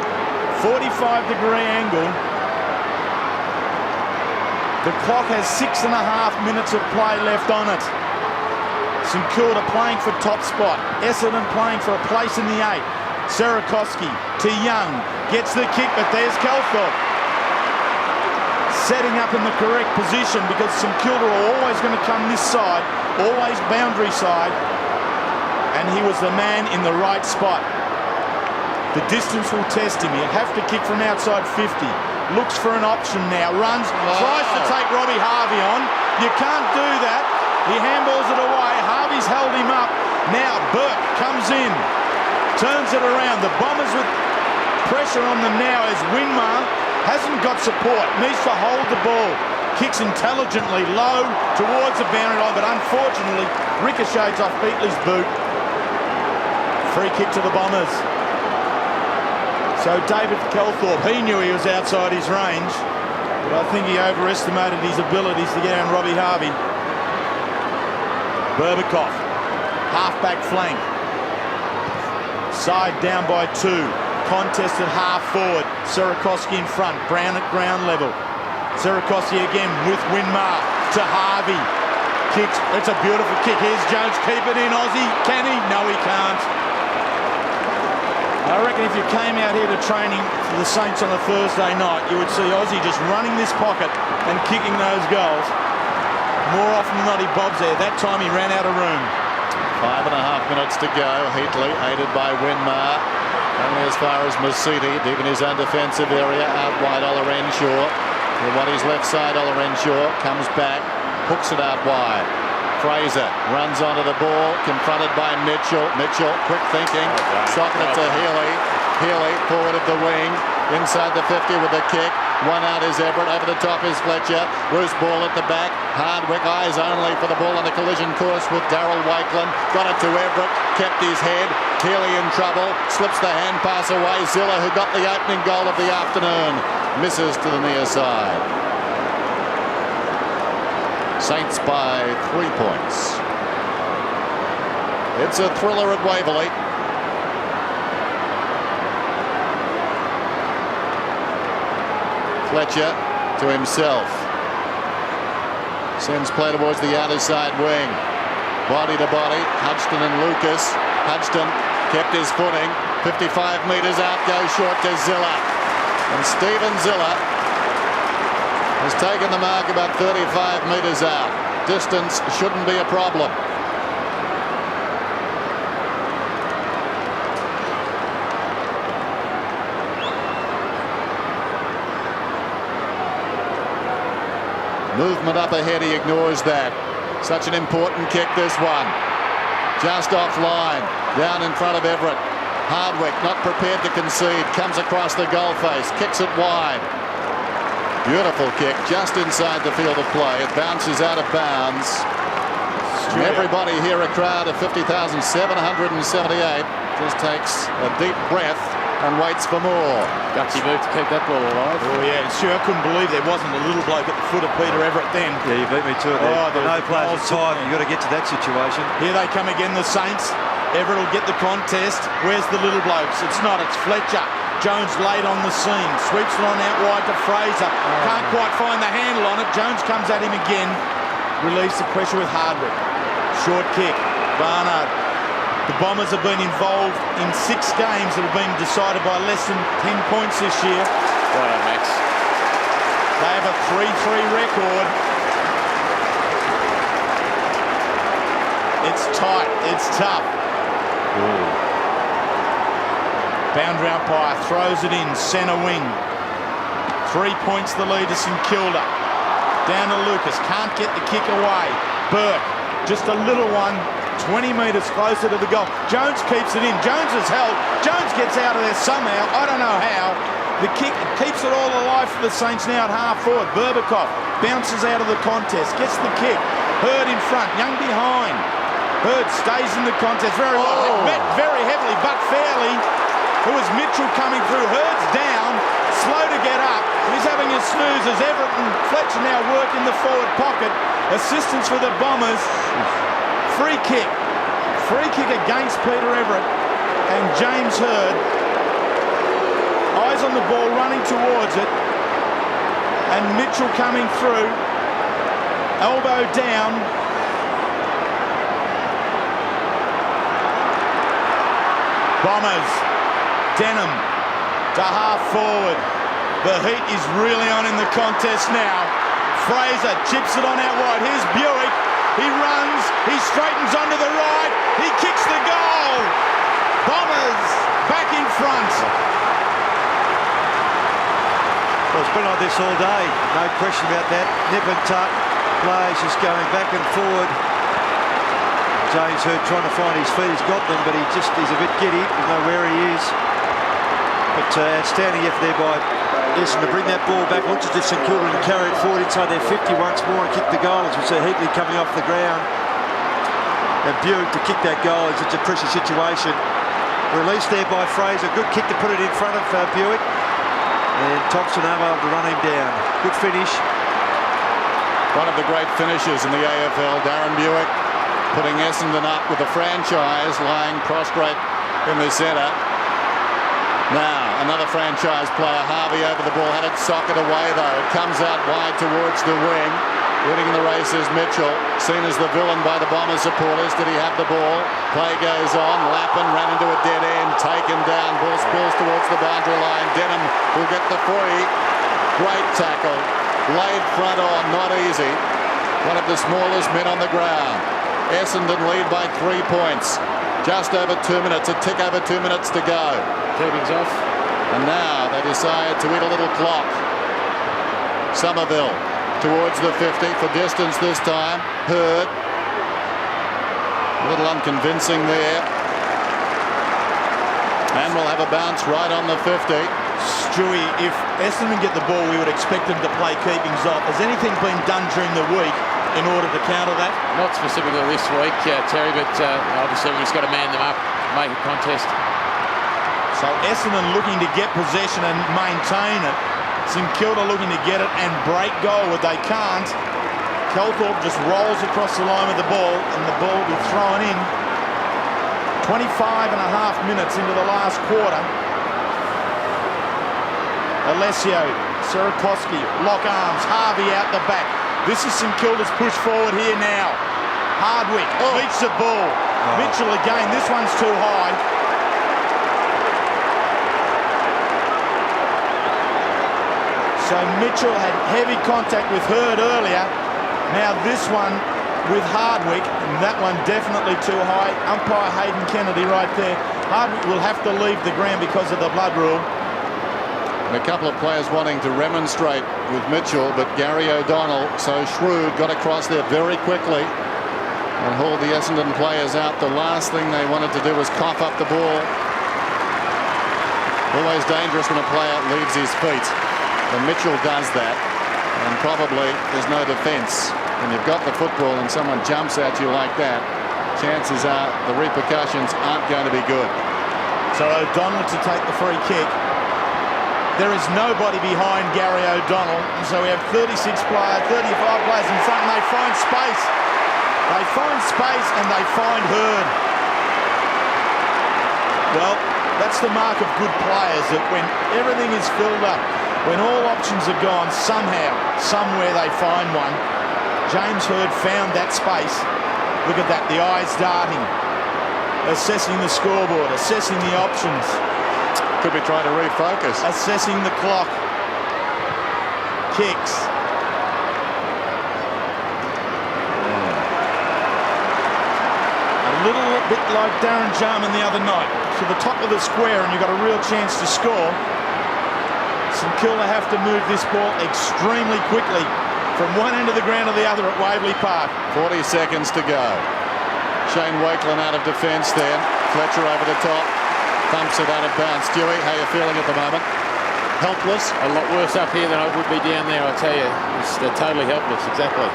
45-degree angle. The clock has 6.5 minutes of play left on it. St Kilda playing for top spot. Essendon playing for a place in the 8. Sarakoski to Young. Gets the kick, but there's Calthorpe. Setting up in the correct position, because St Kilda are always going to come this side. Always boundary side. And he was the man in the right spot. The distance will test him. He'll have to kick from outside 50. Looks for an option now. Runs. Tries to take Robbie Harvey on. You can't do that. He handballs it away. Harvey's held him up. Now Burke comes in. Turns it around. The Bombers with pressure on them now as Winmar hasn't got support. Needs to hold the ball. Kicks intelligently low towards the boundary line, but unfortunately ricochets off Beatley's boot. Free kick to the Bombers. So David Calthorpe, he knew he was outside his range, but I think he overestimated his abilities to get on Robbie Harvey. Berbikoff, half-back flank. Side down by 2. Contest at half-forward. Sarakoski in front. Brown at ground level. Sarakoski again with Winmar to Harvey. Kicks. It's a beautiful kick. Here's Jones. Keep it in, Aussie. Can he? No, he can't. I reckon if you came out here to training for the Saints on a Thursday night, you would see Aussie just running this pocket and kicking those goals. More often than not, he bobs there. That time he ran out of room. 5.5 minutes to go. Heatley aided by Winmar. Only as far as Masiti, deep in his own defensive area. Out wide, Olorenshaw. To what his left side, Olorenshaw comes back, hooks it out wide. Fraser runs onto the ball, confronted by Mitchell. Mitchell, quick thinking, socking it to Healy. Healy, forward of the wing, inside the 50 with a kick. One out is Everett, over the top is Fletcher. Loose ball at the back. Hardwick, eyes only for the ball on the collision course with Darryl Wakelin. Got it to Everett, kept his head. Healy in trouble, slips the hand pass away. Zilla, who got the opening goal of the afternoon, misses to the near side. Saints by 3 points. It's a thriller at Waverley. Fletcher to himself. Sends play towards the outer side wing. Body to body. Hodgson and Lucas. Hodgson kept his footing. 55 metres out, goes short to Zilla. And Stephen Zilla has taken the mark about 35 metres out. Distance shouldn't be a problem. Movement up ahead, he ignores that. Such an important kick, this one. Just offline, down in front of Everett. Hardwick not prepared to concede, comes across the goal face, kicks it wide. Beautiful kick, just inside the field of play. It bounces out of bounds. And everybody here, a crowd of 50,778, just takes a deep breath and waits for more. Gutsy move to keep that ball alive. Oh, yeah, it's true. I couldn't believe there wasn't a little bloke at the foot of Peter Everett then. Yeah, you beat me to it there. Oh, no players are tired. You've got to get to that situation. Here they come again, the Saints. Everett will get the contest. Where's the little blokes? It's not. It's Fletcher. Jones late on the scene. Sweeps it on out wide to Fraser. Can't quite find the handle on it. Jones comes at him again. Relieves the pressure with Hardwick. Short kick. Barnard. The Bombers have been involved in 6 games that have been decided by less than 10 points this year. Right on, Max. They have a 3-3 record. It's tight. It's tough. Ooh. Boundary umpire throws it in. Centre wing. 3 points the lead to St.Kilda. Down to Lucas. Can't get the kick away. Burke. Just a little one. 20 metres closer to the goal. Jones keeps it in. Jones is held. Jones gets out of there somehow. I don't know how. The kick keeps it all alive for the Saints now at half forward. Berbatov bounces out of the contest. Gets the kick. Hurd in front. Young behind. Hurd stays in the contest very well. Met very heavily but fairly. It was Mitchell coming through. Hurd's down. Slow to get up. He's having a snooze as Everett and Fletcher now work in the forward pocket. Assistance for the Bombers. Free kick. Free kick against Peter Everett and James Hurd. Eyes on the ball, running towards it. And Mitchell coming through. Elbow down. Bombers. Denham to half forward. The heat is really on in the contest now. Fraser chips it on out wide. Here's Buick. He runs, he straightens onto the right, he kicks the goal. Bombers back in front. Well, it's been like this all day, no question about that. Nip and tuck, plays just going back and forward. James Hurd trying to find his feet, he's got them, but he's a bit giddy, doesn't know where he is. But outstanding effort there by Essendon to bring that ball back, launches to St Kilda and carry it forward inside their 50 once more and kick the goal, as we see Heatley coming off the ground. And Buick to kick that goal in such a pressure situation. Released there by Fraser, good kick to put it in front of Buick. And Thompson able to run him down. Good finish. One of the great finishers in the AFL, Darren Buick, putting Essendon up with the franchise lying prostrate in the centre. Now, another franchise player, Harvey, over the ball, had it socket away though. It comes out wide towards the wing. Winning the race is Mitchell, seen as the villain by the Bombers supporters. Did he have the ball? Play goes on. Lappin ran into a dead end, taken down. Ball spills towards the boundary line. Denham will get the free. Great tackle. Laid front on, not easy. One of the smallest men on the ground. Essendon lead by 3 points. Just over 2 minutes, a tick over 2 minutes to go. Keeping's off. And now they decide to eat a little clock. Somerville towards the 50 for distance this time. Hurd. A little unconvincing there. And we'll have a bounce right on the 50. Stewie, if Essendon get the ball, we would expect them to play keepings off. Has anything been done during the week in order to counter that? Not specifically this week, Terry, but obviously we've just got to man them up, make a contest. So Essendon looking to get possession and maintain it. St Kilda looking to get it and break goal, but they can't. Kelthorpe just rolls across the line with the ball, and the ball will be thrown in. 25 and a half minutes into the last quarter. Alessio, Sierakowski, lock arms, Harvey out the back. This is St Kilda's push forward here now. Hardwick beats the ball. Mitchell again, this one's too high. So Mitchell had heavy contact with Hurd earlier. Now this one with Hardwick, and that one definitely too high. Umpire Hayden Kennedy right there. Hardwick will have to leave the ground because of the blood rule. And a couple of players wanting to remonstrate with Mitchell, but Gary O'Donnell, so shrewd, got across there very quickly and hauled the Essendon players out. The last thing they wanted to do was cough up the ball. Always dangerous when a player leaves his feet. And Mitchell does that, and probably there's no defence. when you've got the football and someone jumps at you like that, chances are the repercussions aren't going to be good. So O'Donnell to take the free kick. There is nobody behind Gary O'Donnell. And so we have 35 players in front, and they find space. They find space and they find Hearn. Well, that's the mark of good players, that when everything is filled up, when all options are gone, somehow, somewhere they find one. James Hearn found that space. Look at that, the eyes darting. Assessing the scoreboard, assessing the options. Could be trying to refocus. Assessing the clock. Kicks. A little bit like Darren Jarman the other night. To the top of the square and you've got a real chance to score. St Kilda have to move this ball extremely quickly from one end of the ground to the other at Waverley Park. 40 seconds to go. Shane Wakelin out of defence then. Fletcher over the top. Thumps it out of bounds. Stewie, how are you feeling at the moment? Helpless? A lot worse up here than I would be down there, I tell you. They're totally helpless, exactly.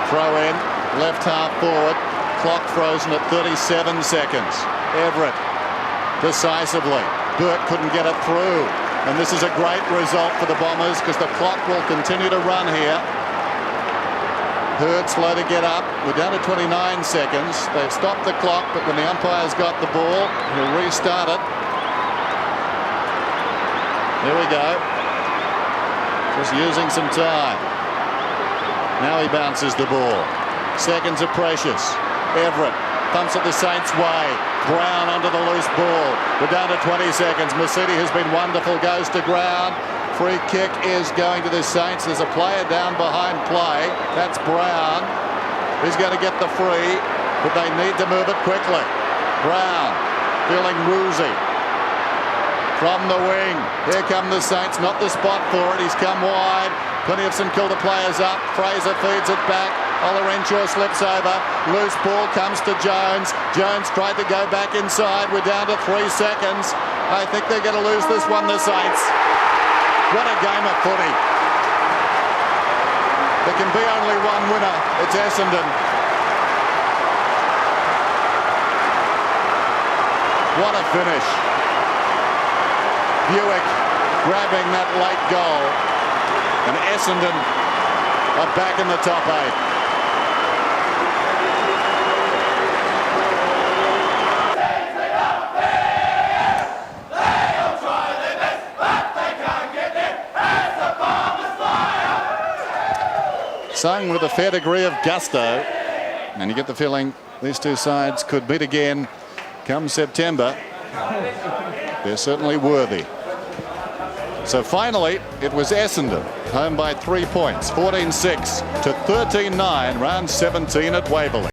Throw in, left half forward. Clock frozen at 37 seconds. Everett decisively. Burt couldn't get it through. And this is a great result for the Bombers because the clock will continue to run here. Hurd slow to get up. We're down to 29 seconds. They've stopped the clock, but when the umpire's got the ball, he'll restart it. Here we go. Just using some time. Now he bounces the ball. Seconds are precious. Everett thumps it the Saints' way. Brown under the loose ball. We're down to 20 seconds. Mercedes has been wonderful. Goes to ground. Free kick is going to the Saints. There's a player down behind play. That's Brown. He's going to get the free, but they need to move it quickly. Brown feeling woozy. From the wing. Here come the Saints. Not the spot for it. He's come wide. Plenty of St Kilda players up. Fraser feeds it back. Olorenshaw slips over. Loose ball comes to Jones. Jones tried to go back inside. We're down to 3 seconds. I think they're going to lose this one, the Saints. What a game of footy. There can be only one winner. It's Essendon. What a finish. Buick grabbing that late goal. And Essendon are back in the top 8. Sung with a fair degree of gusto, and you get the feeling these two sides could meet again come September. They're certainly worthy. So finally, it was Essendon, home by 3 points, 14-6 to 13-9, round 17 at Waverley.